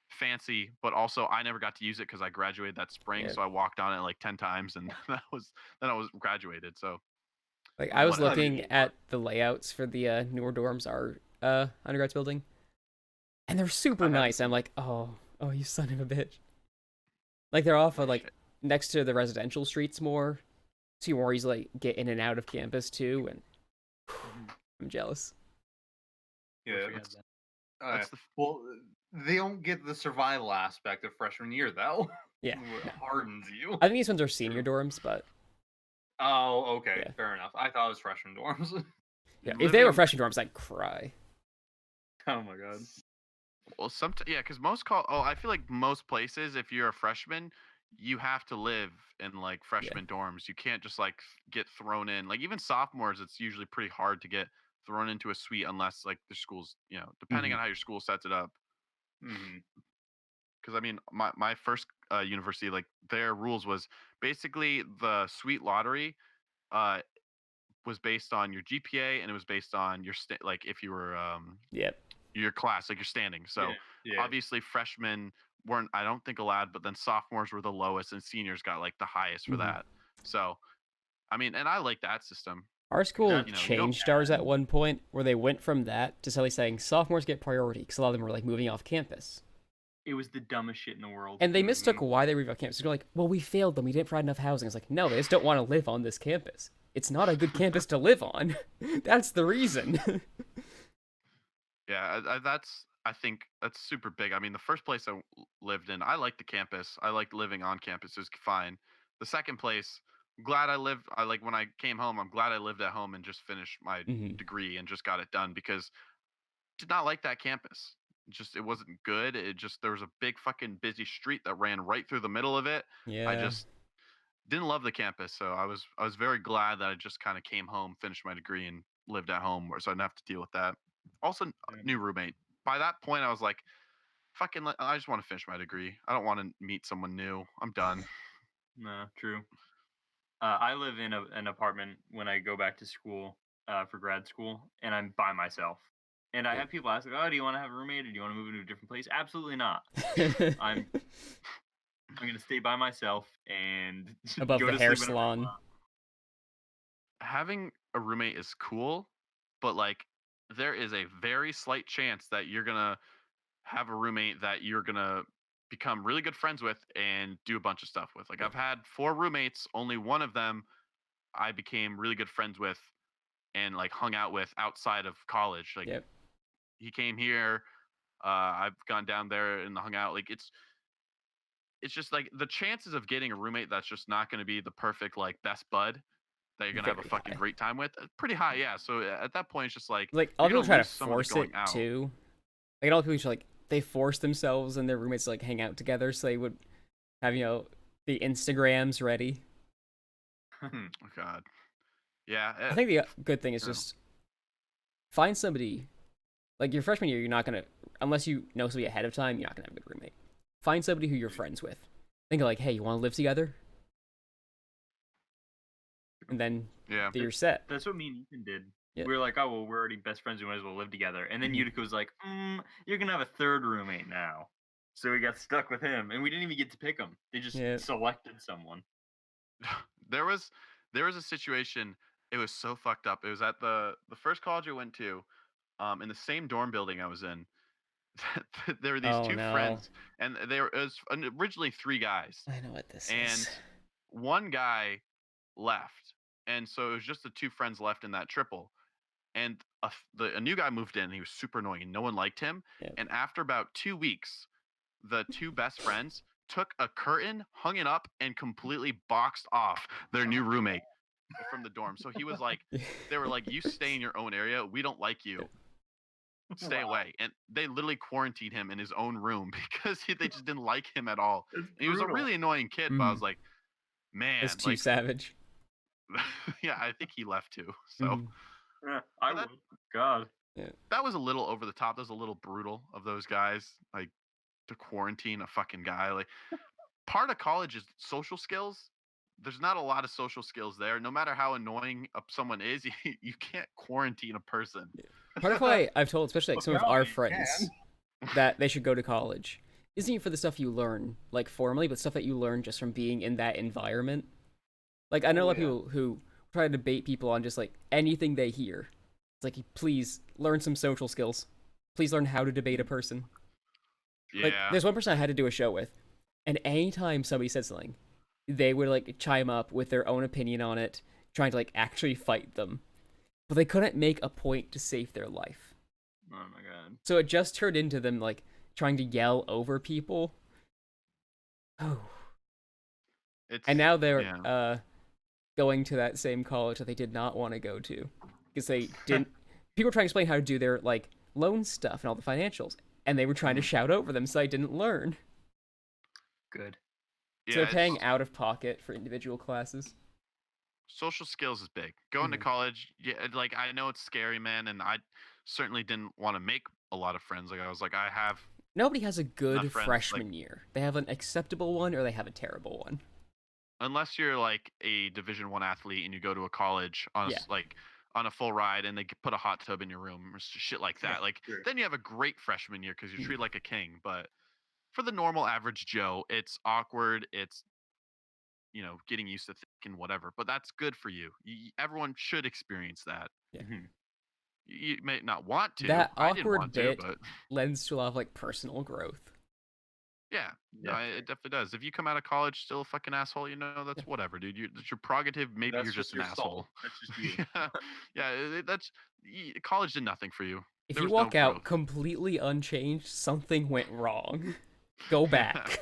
fancy. But also I never got to use it because I graduated that spring, Yeah. so I walked on it like 10 times, and then I was graduated. So Like I was Whatever. looking at the layouts for the newer dorms our undergrads building, and they're super Uh-huh. nice. I'm like, oh, you son of a bitch. Like they're off of like Shit. next to the residential streets more, so you more easily get in and out of campus too. And I'm jealous. Yeah. Wish we had that. that's the Well, they don't get the survival aspect of freshman year though. Yeah. Where it no. hardens you. I think these ones are senior dorms, but Oh, okay, Yeah. fair enough. I thought it was freshman dorms. yeah, if Living they were in- freshman dorms, I'd cry. Oh my god. Well, yeah, because I feel like most places, if you're a freshman, you have to live in like freshman dorms. You can't just like get thrown in. Like even sophomores, it's usually pretty hard to get thrown into a suite unless like the school's, depending on how your school sets it up. Mhm. Because I mean, my first university, like their rules was basically the suite lottery was based on your GPA and it was based on your like if you were Yep. your class, like your standing. So Yeah. obviously freshmen weren't, I don't think, allowed, but then sophomores were the lowest and seniors got like the highest for Mhm. that. So, I mean, and I like that system. Our school You know, you don't- changed ours at one point where they went from that to suddenly saying sophomores get priority because a lot of them were like moving off campus. It was the dumbest shit in the world. And they It was mistook me. why they were moving off campus. They're like, well, we failed them. We didn't provide enough housing. It's like, no, they just don't want to live on this campus. It's not a good campus to live on. That's the reason. Yeah, I think that's super big. I mean, the first place I lived in, I liked the campus. I liked living on campus. It was fine. The second place, glad I lived. I like when I came home. I'm glad I lived at home and just finished my Mhm. degree and just got it done because did not like that campus. It wasn't good. It just there was a big fucking busy street that ran right through the middle of it. I Yeah. just didn't love the campus, so I was very glad that I just kind of came home, finished my degree, and lived at home, so I didn't have to deal with that. Also, Yeah. new roommate. By that point, I was like, fucking, I just want to finish my degree. I don't want to meet someone new. I'm done. No, true. I live in an apartment when I go back to school for grad school, and I'm by myself. And I Yeah. have people ask, like, "Oh, do you want to have a roommate, or do you want to move into a different place?" Absolutely not. I'm gonna stay by myself and Above go the to hair sleep whenever I salon. want. Having a roommate is cool, but like, there is a very slight chance that you're gonna have a roommate that you're gonna become really good friends with and do a bunch of stuff with. Like, I've had 4 roommates, only one of them I became really good friends with and like hung out with outside of college. Like, Yep. he came here, I've gone down there and hung out. Like, it's just like the chances of getting a roommate that's just not going to be the perfect like best bud that you're gonna have a Very fucking high. great time with, pretty high. Yeah. So at that point, it's just like Like, a lot you're of people gonna try to lose someone to force going it out. too. Like, a lot of people like, they force themselves and their roommates to like hang out together so they would have, the Instagrams ready. Oh God. Yeah. I think the good thing is Yeah. just find somebody. Like, your freshman year, you're not gonna, unless you know somebody ahead of time, you're not gonna have a good roommate. Find somebody who you're friends with. Think of like, hey, you want to live together? And then Yeah. you're set. That's what me and Ethan did. Yeah. We were like, "Oh well, we're already best friends. We might as well live together." And then Mhm. Utica was like, "You're gonna have a third roommate now." So we got stuck with him, and we didn't even get to pick him. They just Yeah. selected someone. there was a situation. It was so fucked up. It was at the first college I went to, in the same dorm building I was in. There were these Oh, 2 no. friends, and it was originally 3 guys, I know what this and is. one guy left, and so it was just the 2 friends left in that triple. And a new guy moved in. And he was super annoying, and no one liked him. Yeah. And after about 2 weeks, the 2 best friends took a curtain, hung it up, and completely boxed off their new roommate from the dorm. So he was like, they were like, "You stay in your own area. We don't like you. Stay Wow. away." And they literally quarantined him in his own room because they just didn't like him at all. It's And he was a brutal. really annoying kid, but I was like, man, It's too like, savage. yeah, I think he left too. So Mhm. Yeah, I that- would. God. that was a little over the top. That was a little brutal of those guys, like, to quarantine a fucking guy. Like, part of college is social skills. There's not a lot of social skills there. No matter how annoying someone is, you can't quarantine a person. Part of why I've told, especially like some of our Apparently you friends, that they should go to college isn't even for the stuff you learn like formally, but stuff that you learn just from being in that environment. Like, I know a lot of people who try to debate people on just like anything they hear. It's like, please learn some social skills. Please learn how to debate a person. Like, Yeah. there's one person I had to do a show with, and anytime somebody said something, they would like chime up with their own opinion on it, trying to like actually fight them. But they couldn't make a point to save their life. Oh my god. So it just turned into them like trying to yell over people. Oh. It's, And now they're yeah. going to that same college that they did not want to go to because they didn't. People were trying to explain how to do their like loan stuff and all the financials, and they were trying to shout over them, so I didn't learn. Good. Yeah, So they're it's- paying out of pocket for individual classes. social skills is big. Going to Mhm. college, yeah, like, I know it's scary, man, and I certainly didn't want to make a lot of friends. Like, I was like, I have Nobody has a good Enough friends, freshman year. They have an acceptable one or they have a terrible one. unless you're like a Division 1 athlete and you go to a college on Yeah. like on a full ride and they put a hot tub in your room or shit like that. Like, True. then you have a great freshman year because you're Mhm. treated like a king. But for the normal average Joe, it's awkward. It's getting used to thinking whatever, but that's good for you. Everyone should experience that. Yeah. You may not want to. That I didn't awkward want to, bit but lends to a lot of like personal growth. yeah, no, Yeah, it definitely does. If you come out of college still a fucking asshole, that's whatever, dude. That's your prerogative. Maybe That's you're just just an your soul. asshole. That's just you. Yeah, college did nothing for you. If There you was walk no out growth. completely unchanged, something went wrong. Go back.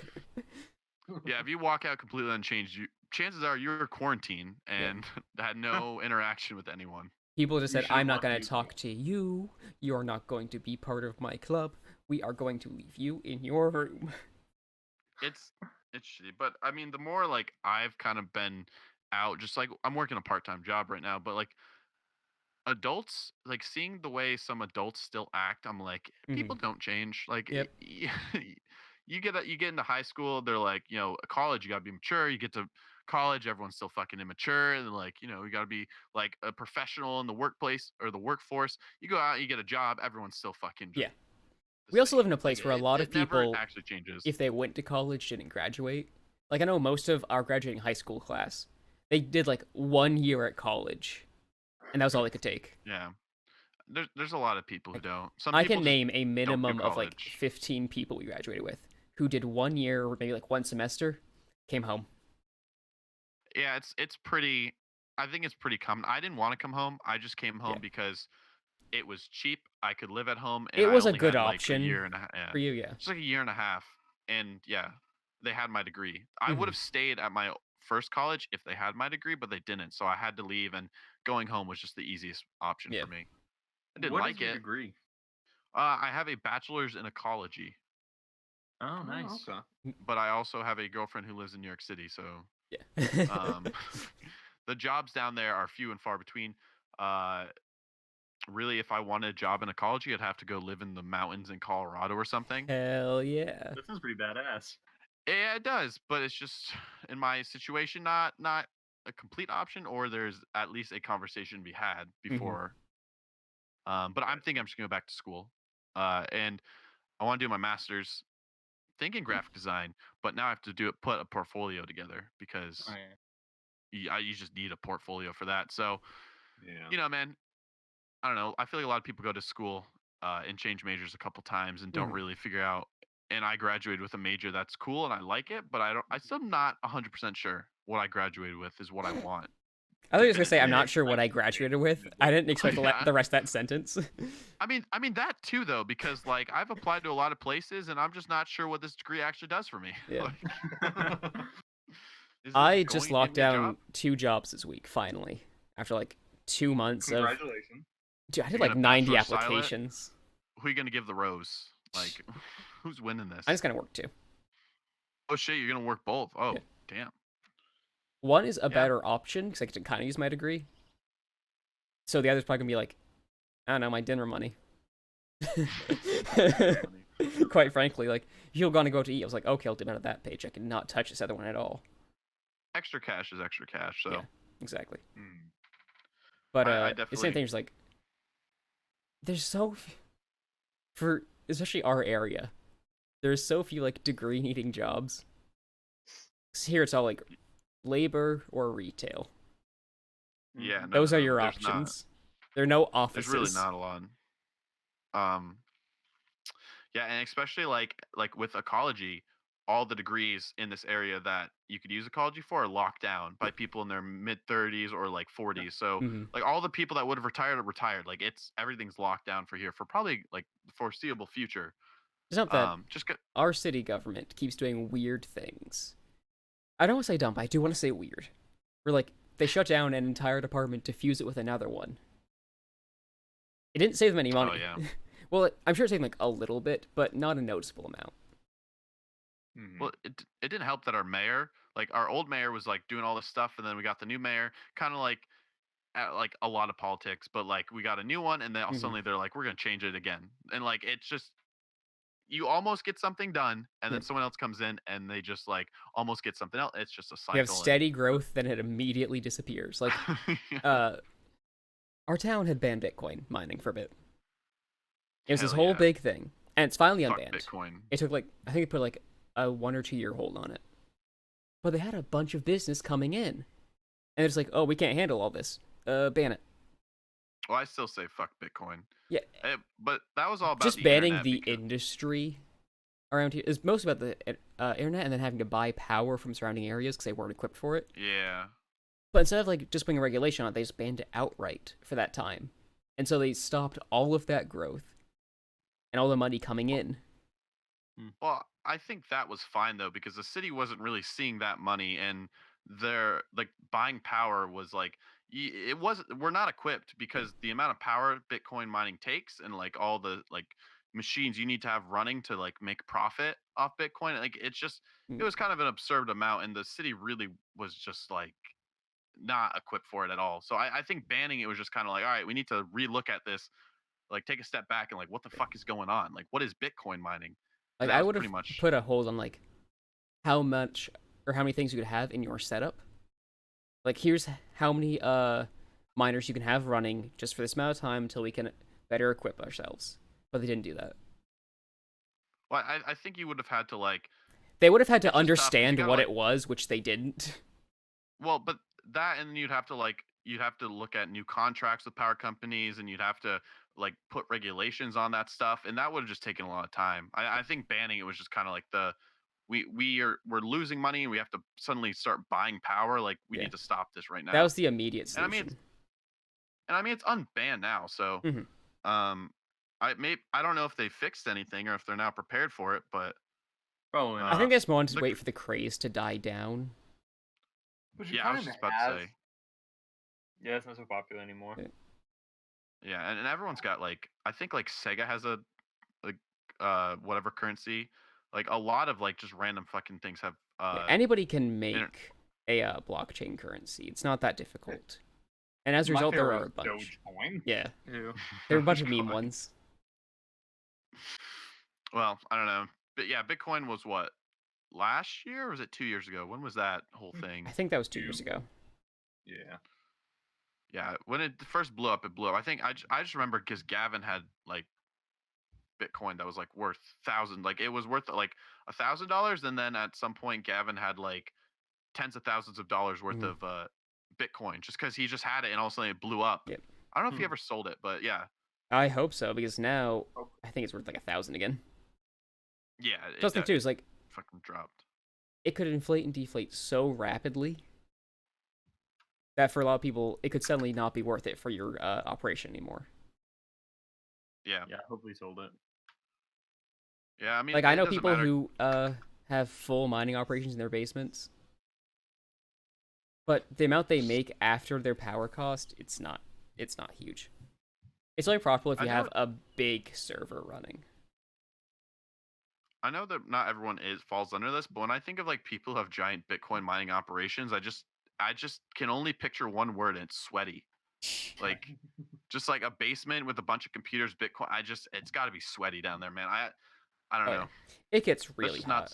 Yeah, if you walk out completely unchanged, chances are you're quarantined and had no interaction with anyone. People just You said, should've I'm not left going to you. talk to you. You're not going to be part of my club. We are going to leave you in your room. It's shitty, but I mean, the more like I've kind of been out, just like I'm working a part-time job right now, but like adults, like seeing the way some adults still act, I'm like, people don't change. Like, Yep. you get into high school, they're like, college, you gotta be mature. You get to college, everyone's still fucking immature, and like, you gotta be like a professional in the workplace or the workforce. You go out, you get a job, everyone's still fucking just Yeah. the We also live in same. a place Like, where a lot of it never people, actually changes. if they went to college, didn't graduate. Like, I know most of our graduating high school class, they did like 1 year at college, and that was all they could take. Yeah. There's a lot of people who don't. Some I people can just name a don't do minimum of like college. 15 people we graduated with who did 1 year or maybe like one semester, came home. Yeah, it's pretty. I think it's pretty common. I didn't want to come home. I just came home Yeah. because it was cheap. I could live at home, and It I was a only good had like a option year and a half. Yeah, for you, yeah. just like a year and a half, and yeah, they had my degree. I would Mhm. have stayed at my first college if they had my degree, but they didn't. So I had to leave, and going home was just the easiest option Yeah. for me. I didn't What like is your it. degree? I have a bachelor's in ecology, Oh, nice. Okay. but I also have a girlfriend who lives in New York City, so Yeah. Um, the jobs down there are few and far between. Uh, really, if I wanted a job in ecology, I'd have to go live in the mountains in Colorado or something. Hell yeah. That sounds pretty badass. Yeah, it does, but it's just in my situation, not a complete option, or there's at least a conversation to be had before. But I'm thinking I'm just gonna go back to school, and I want to do my master's, thinking graphic design, but now I have to put a portfolio together because Oh, yeah. you just need a portfolio for that. So Yeah. man, I don't know. I feel like a lot of people go to school and change majors a couple times and don't really figure out. And I graduated with a major that's cool and I like it, but I don't. I still not 100% sure what I graduated with is what I want. I was just gonna say I'm Yeah, not sure what I graduated with. I didn't expect Yeah. the rest of that sentence. I mean that too though, because like I've applied to a lot of places and I'm just not sure what this degree actually does for me. Yeah. Like, is this I going just to locked get me a down job? 2 jobs this week finally after like 2 months of. Congratulations. Dude, I did You're like gonna 90 bachelor silent? applications. Who are you gonna give the rose? Like, who's winning this? I just gotta work 2. Oh shit, you're gonna work both. Oh Yeah. damn. One is a Yeah. better option because I get to kind of use my degree. So the other's probably gonna be like, I don't know, my dinner money. Quite frankly, like if you're gonna go to eat, I was like, okay, I'll dip out of that paycheck and not touch this other one at all. Extra cash is extra cash. So Yeah. Exactly. Hmm. But I the same definitely- thing is like, there's for especially our area, there's so few like degree needing jobs. 'Cause here it's all like labor or retail. yeah, no, Those are your there's not. options. There are no There's offices. really not a lot. Yeah, and especially like with ecology, all the degrees in this area that you could use ecology for are locked down by people in their mid 30s or like 40s. So Mhm. like all the people that would have retired are retired. Like everything's locked down for here for probably like the foreseeable future. It's not that Just get our city government keeps doing weird things. I don't want to say dumb, but I do want to say weird. Where like they shut down an entire department to fuse it with another one. It didn't save them any money. Oh yeah. Well, I'm sure it saved them like a little bit, but not a noticeable amount. Mhm. Well, it didn't help that our old mayor was like doing all this stuff, and then we got the new mayor, kind of like a lot of politics, but like we got a new one, and then Mhm. suddenly they're like, we're gonna change it again, and like it's just you almost get something done, and then Yeah. someone else comes in, and they just like almost get something else. It's just a cycle. We have steady growth, then it immediately disappears. Like, our town had banned Bitcoin mining for a bit. It was this Hell whole yeah. big thing. and it's finally Fuck unbanned. Bitcoin. It took like I think it put like a 1 or 2 year hold on it, but they had a bunch of business coming in, and it's like, oh, we can't handle all this. Ban it. Well, I still say fuck Bitcoin. Yeah, But that was all about just the banning internet the because- industry around here is mostly about the internet, and then having to buy power from surrounding areas because they weren't equipped for it. Yeah. But instead of like just putting a regulation on it, they just banned it outright for that time, and so they stopped all of that growth and all the money coming in. Well, I think that was fine though because the city wasn't really seeing that money, and their like buying power was like it was we're not equipped because the amount of power Bitcoin mining takes and like all the like machines you need to have running to like make profit off Bitcoin, like it's just it was kind of an absurd amount, and the city really was just like not equipped for it at all. So I think banning it was just kind of like, all right, we need to relook at this, like take a step back and like what the fuck is going on? Like what is Bitcoin mining? And Like that I was would have pretty much put a hold on like how much or how many things you could have in your setup. Like here's how many miners you can have running just for this amount of time until we can better equip ourselves. But they didn't do that. well, I think you would have had to like They would have had it's to just tough 'cause you understand gotta, what like- it was, which they didn't. well, but that and you'd have to like you'd have to look at new contracts with power companies and you'd have to like put regulations on that stuff, and that would have just taken a lot of time. I think banning it was just kind of like we're losing money and we have to suddenly start buying power. Like we Yeah. need to stop this right now. That was the immediate And I mean, solution. it's unbanned now, so Mhm. I don't know if they fixed anything or if they're now prepared for it, but Probably I not. think they just wanted to the- wait for the craze to die down. Which you yeah, I was kinda just about to have. say. Yeah, it's not so popular anymore. Yeah. Yeah, and everyone's got like I think like Sega has a like whatever currency. Like a lot of like just random fucking things have Yeah, anybody can make a blockchain currency. It's not that difficult. And as a My result, there favorite are a is bunch. Dogecoin. Yeah, Ew. there are a bunch of meme God. ones. Well, I don't know. But yeah, Bitcoin was what? Last year or was it 2 years ago? When was that whole thing? I think that was 2 years ago. Yeah. Yeah, when it first blew up, it blew up. I think I just remember because Gavin had like Bitcoin that was like worth like it was worth like $1,000, and then at some point Gavin had like tens of thousands of dollars worth Mhm. of Bitcoin just because he just had it and all of a sudden it blew up. Yep. I don't know if he Hmm. ever sold it, but yeah, I hope so because now Oh. I think it's worth like 1,000 again. yeah, Plus, thing too is like fucking dropped. it could inflate and deflate so rapidly that for a lot of people it could suddenly not be worth it for your operation anymore. Yeah, Yeah, hopefully sold it. yeah. I mean, Like I it know doesn't people matter. who have full mining operations in their basements, but the amount they make after their power cost, it's not huge. It's only profitable if I you know- have a big server running. I know that not everyone falls under this, but when I think of like people who have giant Bitcoin mining operations, I just can only picture one word, and it's sweaty. Like just like a basement with a bunch of computers, Bitcoin. It's got to be sweaty down there, man. I don't Oh, know. yeah. It gets That's really just hot.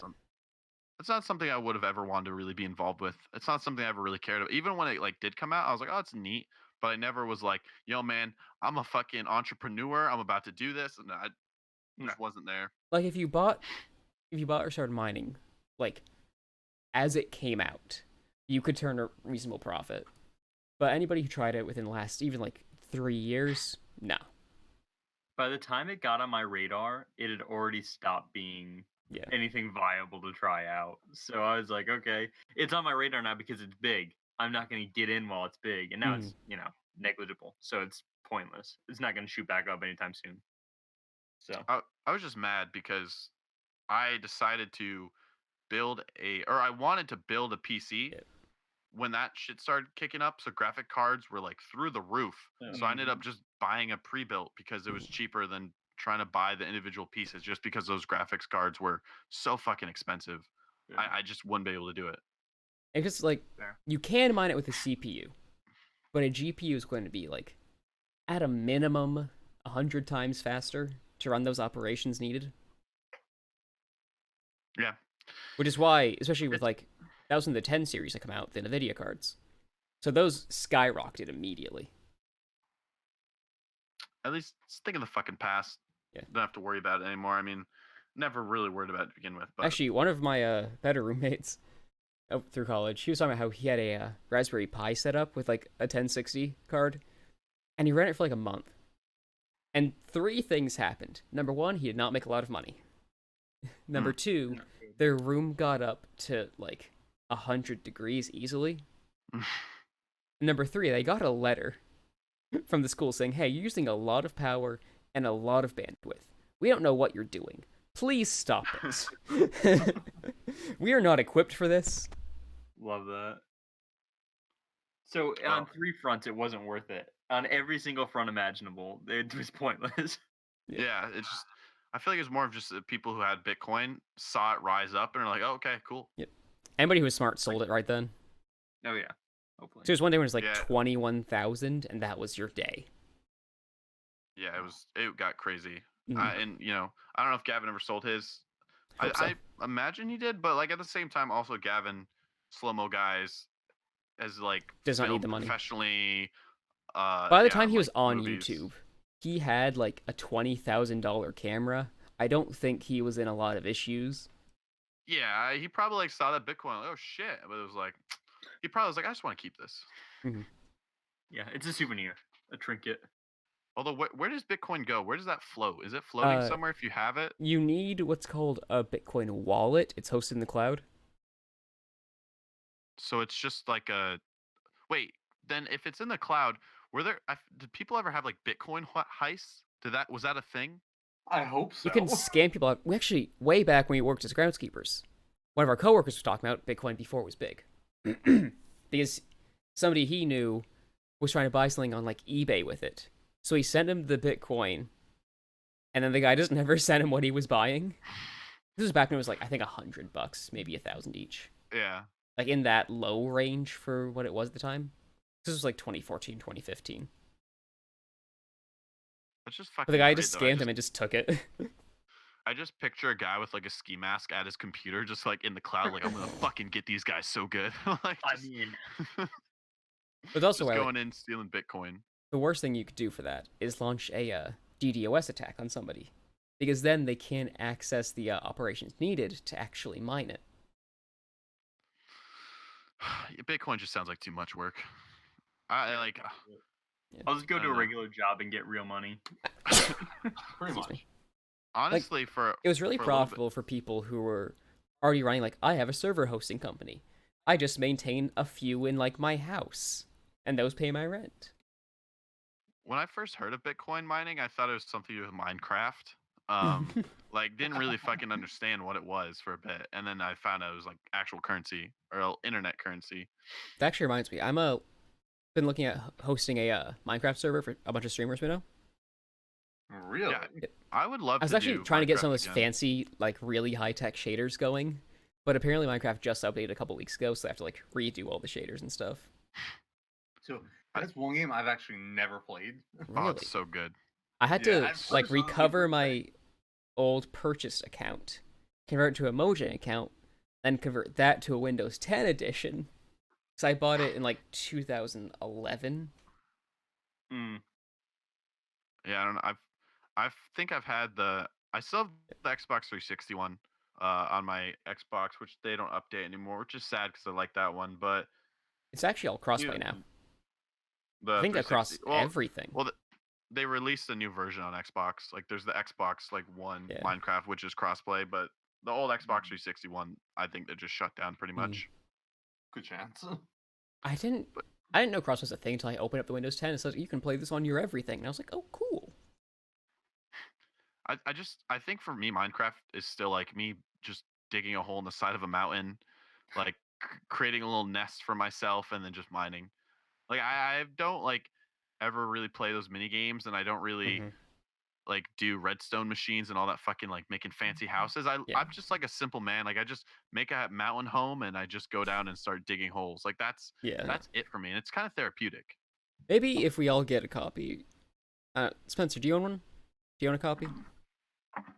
it's not something I would have ever wanted to really be involved with. It's not something I ever really cared about. Even when it like did come out, I was like, oh, it's neat. But I never was like, yo, man, I'm a fucking entrepreneur. I'm about to do this, and I just wasn't there. Like if you bought or started mining, like as it came out, you could turn a reasonable profit. But anybody who tried it within the last even like 3 years, no. By the time it got on my radar, it had already stopped being Yeah. anything viable to try out. So I was like, okay, it's on my radar now because it's big. I'm not going to get in while it's big. And now it's, negligible. So it's pointless. It's not going to shoot back up anytime soon. So I was just mad because I decided to I wanted to build a PC Yep. when that shit started kicking up. So graphic cards were like through the roof. Yeah. So I ended up just buying a pre-built because it was cheaper than trying to buy the individual pieces just because those graphics cards were so fucking expensive. yeah. I just wouldn't be able to do it. It's just like Fair. you can mine it with a CPU, but a GPU is going to be like at a minimum 100 times faster to run those operations needed. Yeah. Which is why, especially with like that was when the 10 series had come out, the Nvidia cards. So those skyrocketed immediately. At least think of the fucking past. Yeah. Don't have to worry about it anymore. I mean, never really worried about it to begin with. But Actually, one of my better roommates through college, he was talking about how he had a Raspberry Pi set up with like a 1060 card, and he ran it for like a month. And 3 things happened. Number 1, he did not make a lot of money. Number 2, their room got up to like 100 degrees easily. Number 3, they got a letter from the school saying, "Hey, you're using a lot of power and a lot of bandwidth. We don't know what you're doing. Please stop it. We are not equipped for this." Love that. So Well- on 3 fronts, it wasn't worth it. On every single front imaginable, it was pointless. yeah, it's just. I feel like it's more of just people who had Bitcoin saw it rise up and are like, "Oh, okay, cool." Anybody who was smart sold it right then. Oh yeah, hopefully. So there's one day when it was like Yeah. 21,000, and that was your day. Yeah, it got crazy. Mhm. And I don't know if Gavin ever sold his. Hope so. I imagine he did, but like at the same time, also Gavin, slow mo guys, as like Does not need filmed the money. professionally. By the time he like, was on movies. YouTube, he had like a $20,000 camera. I don't think he was in a lot of issues. Yeah, he probably like saw that Bitcoin. Like, oh shit! But it was like, he probably was like, I just want to keep this. Yeah, it's a souvenir, a trinket. Although, where does Bitcoin go? Where does that float? Is it floating somewhere if you have it? You need what's called a Bitcoin wallet. It's hosted in the cloud. So it's just like a. Wait, then if it's in the cloud, did people ever have like Bitcoin heists? Was that a thing? I hope so. You can scam people out. We actually, way back when we worked as groundskeepers, one of our coworkers was talking about Bitcoin before it was big. Because somebody he knew was trying to buy something on like eBay with it. So he sent him the Bitcoin, and then the guy just never sent him what he was buying. This was back when it was like, I think $100, maybe 1,000 each. Yeah. Like in that low range for what it was at the time. This was like 2014, 2015. That's just But fucking. the guy great, just though. scammed him and just took it. I just picture a guy with like a ski mask at his computer, just like in the cloud, like I'm gonna fucking get these guys so good. Like, I just, mean, But also, just why, like, going in stealing Bitcoin. the worst thing you could do for that is launch a DDoS attack on somebody. Because then they can't access the operations needed to actually mine it. Bitcoin just sounds like too much work. I like. I'll just go I to a don't know. regular job and get real money. Pretty Excuse much. me. Honestly, for It was really for a little bit- profitable for people who were already running, like, I have a server hosting company. I just maintain a few in, like, my house. And those pay my rent. when I first heard of Bitcoin mining, I thought it was something to do with Minecraft. Like didn't really fucking understand what it was for a bit, and then I found out it was like actual currency or internet currency. That actually reminds me, been looking at hosting a Minecraft server for a bunch of streamers we know. Really? Yeah, I would love. I was to actually do trying to get Minecraft some of those again. fancy, like, really high-tech shaders going. But apparently Minecraft just updated a couple weeks ago, so I have to, like, redo all the shaders and stuff. So that's one game I've actually never played. Oh, Really? it's so good. I had Yeah, to, I've heard like, some of the recover people my old purchased account, convert it to a Mojang account, then convert that to a Windows 10 edition. Because I bought it in, like, 2011. Mm. Yeah, I don't know. I think I've had I still have the Xbox 360 one on my Xbox, which they don't update anymore, which is sad because I like that one. But It's actually all crossplay you- now. the I think across 360 well, everything. Well, they released a new version on Xbox. Like there's the Xbox like One Yeah. Minecraft, which is crossplay, but the old Xbox 360 one, I think they just shut down pretty much. Good chance. I didn't know crossplay was a thing until I opened up the Windows 10 and it says you can play this on your everything. And I was like, oh, cool. I think for me, Minecraft is still like me just digging a hole in the side of a mountain, like creating a little nest for myself and then just mining. Like I don't like ever really play those mini games, and I don't really Mhm. like do redstone machines and all that fucking like making fancy houses. Yeah. I'm just like a simple man. Like I just make a mountain home and I just go down and start digging holes. Like that's Yeah. it for me, and it's kind of therapeutic. Maybe if we all get a copy. Spencer, do you own one? Do you own a copy?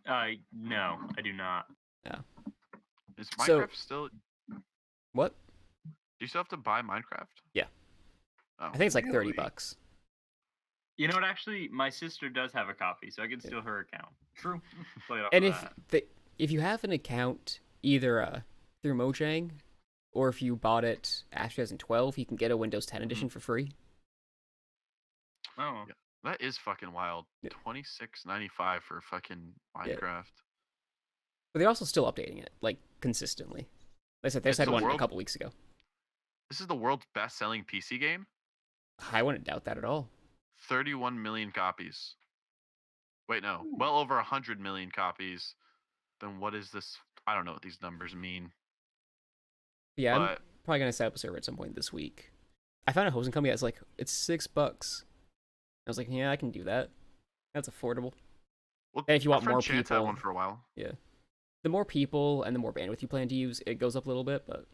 No, I do not. Is So- Minecraft still? Do What? you still have to buy Minecraft? Yeah. Oh. I think it's like Really? $30. You know what? Actually, my sister does have a copy, so I can steal her account. True. Play it off And of that. if you have an account either through Mojang, or if you bought it after 2012, you can get a Windows 10 edition for free. Oh, Yeah. That is fucking wild. Yeah. $26.95 for fucking Yeah. Minecraft. But they're also still updating it, like, consistently. Like I said, they It's just had the one a world- couple weeks ago. This is the world's best-selling PC game. I wouldn't doubt that at all. 31 million copies. Wait, no. Well over 100 million copies. Then what is this? I don't know what these numbers mean. Yeah, I'm But probably gonna set up a server at some point this week. I found a hosting company that's like, it's $6. I was like, yeah, I can do that. That's affordable. well, And if you our want friend more Chance had people, one for a while. the more people and the more bandwidth you plan to use, it goes up a little bit. But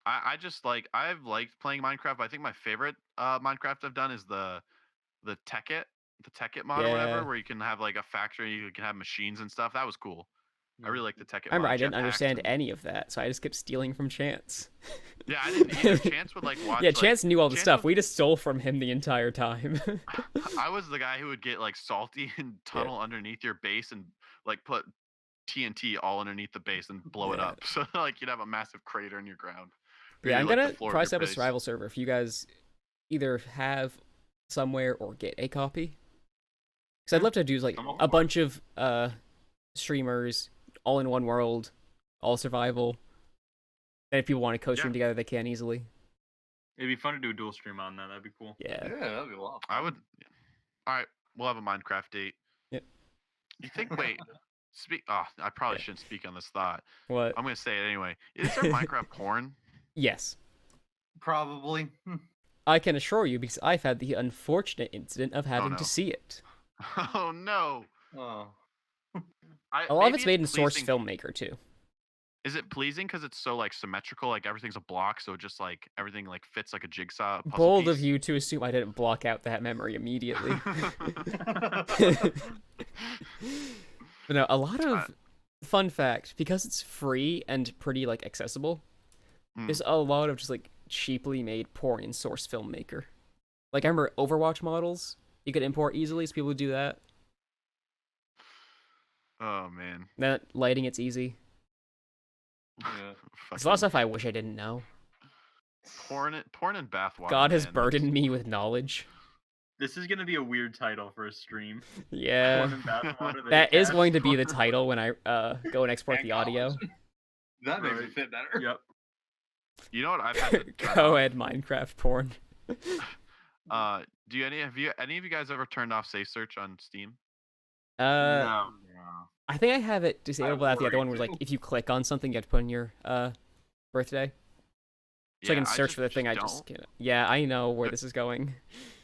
I just like I've liked playing Minecraft, but I think my favorite Minecraft I've done is the Tech It mod or Yeah. whatever, where you can have like a factory, you can have machines and stuff. That was cool. I really like the Tech It remember, mod. I didn't jetpacks understand and- any of that, so I just kept stealing from Chance. Yeah, I didn't either. Chance would like watch. Yeah, like, Chance knew all the Chance stuff. would- We just stole from him the entire time. I was the guy who would get like salty and tunnel underneath your base and like put TNT all underneath the base and blow it Yeah. up. So like you'd have a massive crater in your ground. Yeah, I'm like, the gonna floor of probably your set up a base. survival server if you guys either have somewhere or get a copy. Because I'd love to do like I'm all a for bunch of streamers all in one world, all survival. And if people want to co-stream together, they can easily. it'd be fun to do a dual stream on that. That'd be cool. Yeah. Yeah, that'd be a lot. of I fun. would. All right, we'll have a Minecraft date. Yep. You think? Wait. Speak. Oh, I probably Yeah. shouldn't speak on this thought. What? I'm gonna say it anyway. Is there Minecraft porn? Yes. Probably. I can assure you because I've had the unfortunate incident of having no. to see it. Oh no. Oh. A lot of maybe it's made in Source pleasing- Filmmaker too. Is it pleasing because it's so like symmetrical? Like everything's a block, so it just like everything like fits like a jigsaw puzzle Bold of piece? you to assume I didn't block out that memory immediately. But no, a lot of fun fact, because it's free and pretty like accessible, Hmm. there's a lot of just like cheaply made porn in Source Filmmaker. Like I remember Overwatch models you could import easily, so people would do that. Oh man. Then lighting, it's easy. Yeah. There's a lot of stuff I wish I didn't know. Porn and bathwater. God has man. burdened me with knowledge. This is gonna be a weird title for a stream. Yeah. Porn and bathwater, That is Hitcast. going to be the title when I go and export And the audio. college. That makes Right. it fit better. Yep. You know what I've had to turn Co-ed Minecraft porn. off? Do any of you guys ever turned off safe search on Steam? No. I think I have it disabled without the other one worry where like too. if you click on something you have to put in your birthday. So I can search just- for the thing I don't. just can't. Yeah, I know where this is going.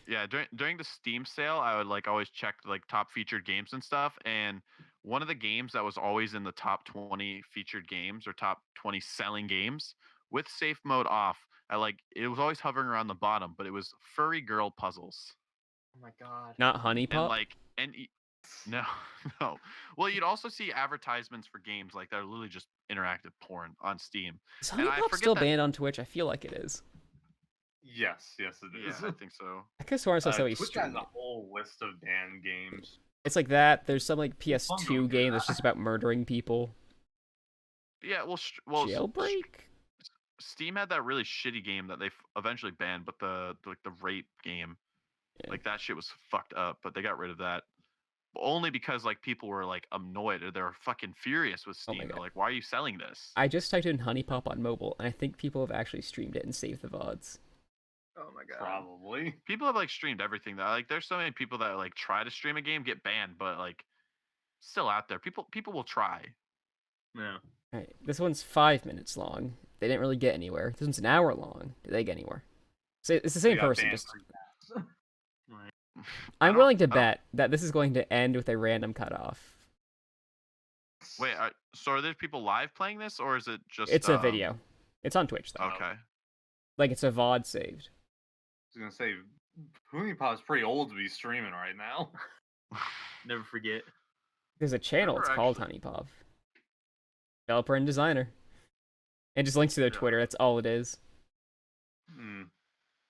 Yeah, during the Steam sale, I would like always check like top featured games and stuff. And one of the games that was always in the top 20 featured games or top 20 selling games with safe mode off, it was always hovering around the bottom, but it was Furry Girl Puzzles. Oh my god. Not Honey And Pop. no, no. Well, you'd also see advertisements for games like that are literally just interactive porn on Steam. Is and Honey I Pop forget still that- banned on Twitch? I feel like it is. Yes, it Yeah, is. I think so. I could have sworn I saw somebody Twitch stream has a it. whole list of banned games. It's like that. There's some like fun going PS2 through game that's that. just about murdering people. Yeah, well, Jailbreak? Steam had that really shitty game that they eventually banned, but the rape game, Yeah. like that shit was fucked up. But they got rid of that only because like people were like annoyed or they were fucking furious with Oh my Steam. They're God. like, "Why are you selling this?" I just typed in Honey Pop on mobile, and I think people have actually streamed it and saved the VODs. Oh my god. Probably. People have like streamed everything. That like, there's so many people that like try to stream a game, get banned, but like still out there. People will try. Yeah. Alright, this one's 5 minutes long. They didn't really get anywhere. This one's an hour long. Did they get anywhere? So it's the They same got person. banned Just pretty fast. Right. I I'm don't- willing to I don't- bet that this is going to end with a random cutoff. Wait, so are there people live playing this, or is it just? It's a video. It's on Twitch though. Okay. Like it's a VOD saved. I was gonna say, Honeypop's pretty old to be streaming right now. Never forget. There's a channel. Remember It's called actually- Honey Pop. Developer and designer. It just links to their Yeah. Twitter. That's all it is. Hmm.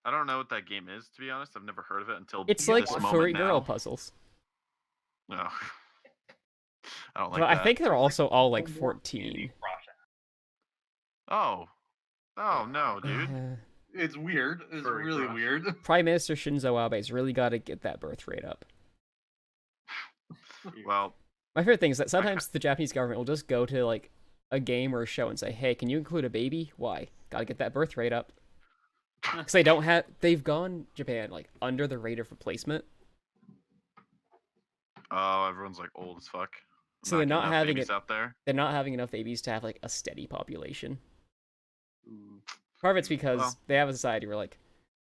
I don't know what that game is, to be honest. I've never heard of it until It's this like moment furry girl now. puzzles. No. I don't like But I that. think they're also all like More 14. Candy Crush. Oh. Oh, no, dude. It's weird. It's Furry really Crush. weird. Prime Minister Shinzo Abe's really got to get that birth rate up. Well, My favorite thing is that sometimes the Japanese government will just go to like a game or a show and say, "Hey, can you include a baby? Why? Got to get that birth rate up." Because they've gone Japan like under the rate of replacement, oh, everyone's like old as fuck. So they're getting not enough having babies it- out there. they're not having enough babies to have like a steady population. Ooh. Part of it's because Well. they have a society where like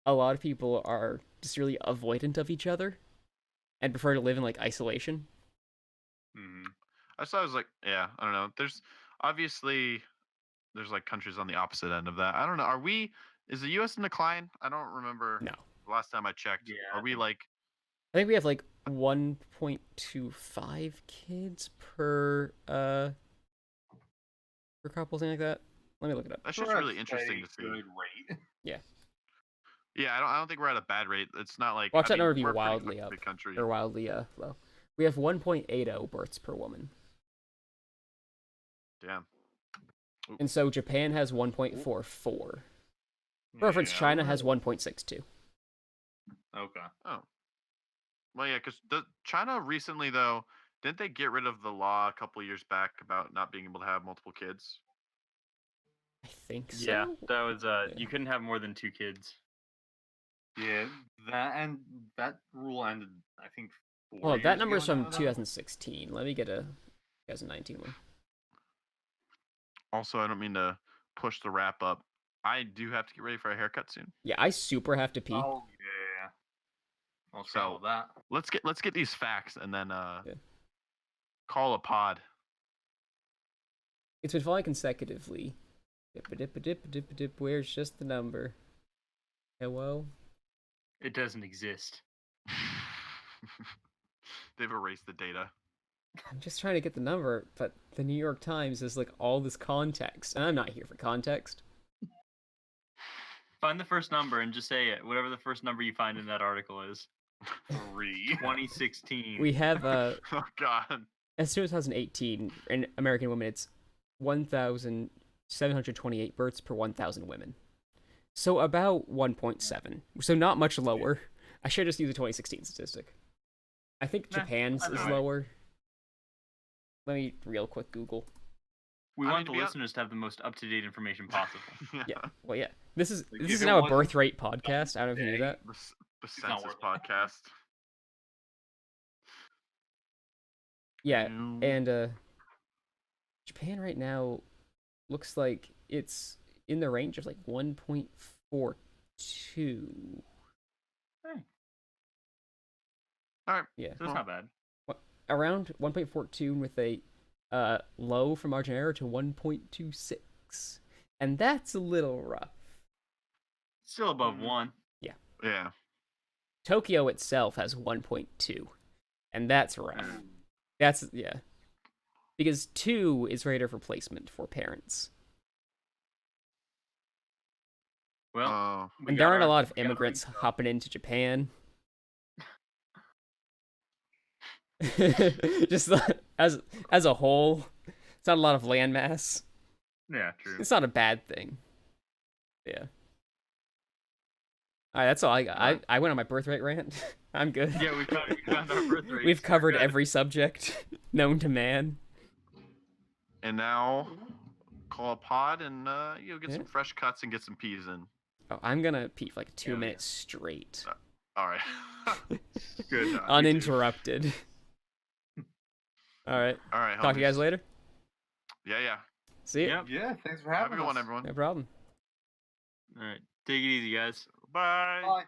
a lot of people are just really avoidant of each other and prefer to live in like isolation. Mm-hmm. I thought I was like, yeah, I don't know. There's obviously like countries on the opposite end of that. I don't know. Is the U.S. in decline? I don't remember. No. The last time I checked. Yeah, Are I we think- like? I think we have like 1.25 kids per couple, something like that. Let me look it up. That's just We're at really interesting to a see. good rate. Yeah, I don't think we're at a bad rate. It's not like Watch that number be we're a pretty wildly fucking up. big country. Or wildly low. We have 1.80 births per woman. Damn. And so Japan has 1.44. For reference, Yeah, China we're- has 1.62. Okay. Oh. Well, yeah, because China recently though, didn't they get rid of the law a couple years back about not being able to have multiple kids? I think so. Yeah, that was you couldn't have more than 2 kids. Yeah, that rule ended, I think, 4 Well, that years number is ago from now. 2016. Let me get a 2019 one. Also, I don't mean to push the wrap up. I do have to get ready for a haircut soon. Yeah, I super have to pee. Oh yeah. I'll So- sell that. Let's get these facts and then call a pod. It's been falling consecutively. Dip-a-dip-a-dip-a-dip-a-dip. Where's just the number? Hello? It doesn't exist. They've erased the data. I'm just trying to get the number, but the New York Times is like all this context, and I'm not here for context. Find the first number and just say it. Whatever the first number you find in that article is. 3. 2016. We have Oh God. as soon as 2018, in American women, it's 1,728 births per 1,000 women. So about 1.7. So not much lower. I should just use the 2016 statistic. I think Nah, Japan's that's is alright. lower. Let me real quick Google. We I want mean, to the be listeners to have the most up-to-date information possible. Yeah. Well, yeah. This is Like, this if is it now a wasn't birth rate podcast. I don't know if you knew that. The not census worth it. podcast. Yeah, Mm. and Japan right now looks like it's in the range of like 1.42. All right. Yeah, So it's not bad. around 1.42 with a low for margin of error to 1.26, and that's a little rough. Still above Mhm. 1. Yeah. Tokyo itself has 1.2, and that's rough. That's because 2 is rate of replacement for parents. Well, Oh. we And got there aren't a our- lot of we got our immigrants info. hopping into Japan. Just as a whole, it's not a lot of landmass. Yeah, true. It's not a bad thing. Yeah. All right, that's all I got. I went on my birthright rant. I'm good. Yeah, we found our birth rates. We've We're covered good. every subject known to man. And now call a pod and you'll get Yeah. some fresh cuts and get some peas in. Oh, I'm gonna pee for like 2 Yeah. minutes straight, All right. Good. uninterrupted. All right. All right. Talk to you guys homies. later. Yeah. See you. Yep. Yeah, thanks for Have having a good one, us. everyone. No problem. All right. Take it easy, guys. Bye. Bye.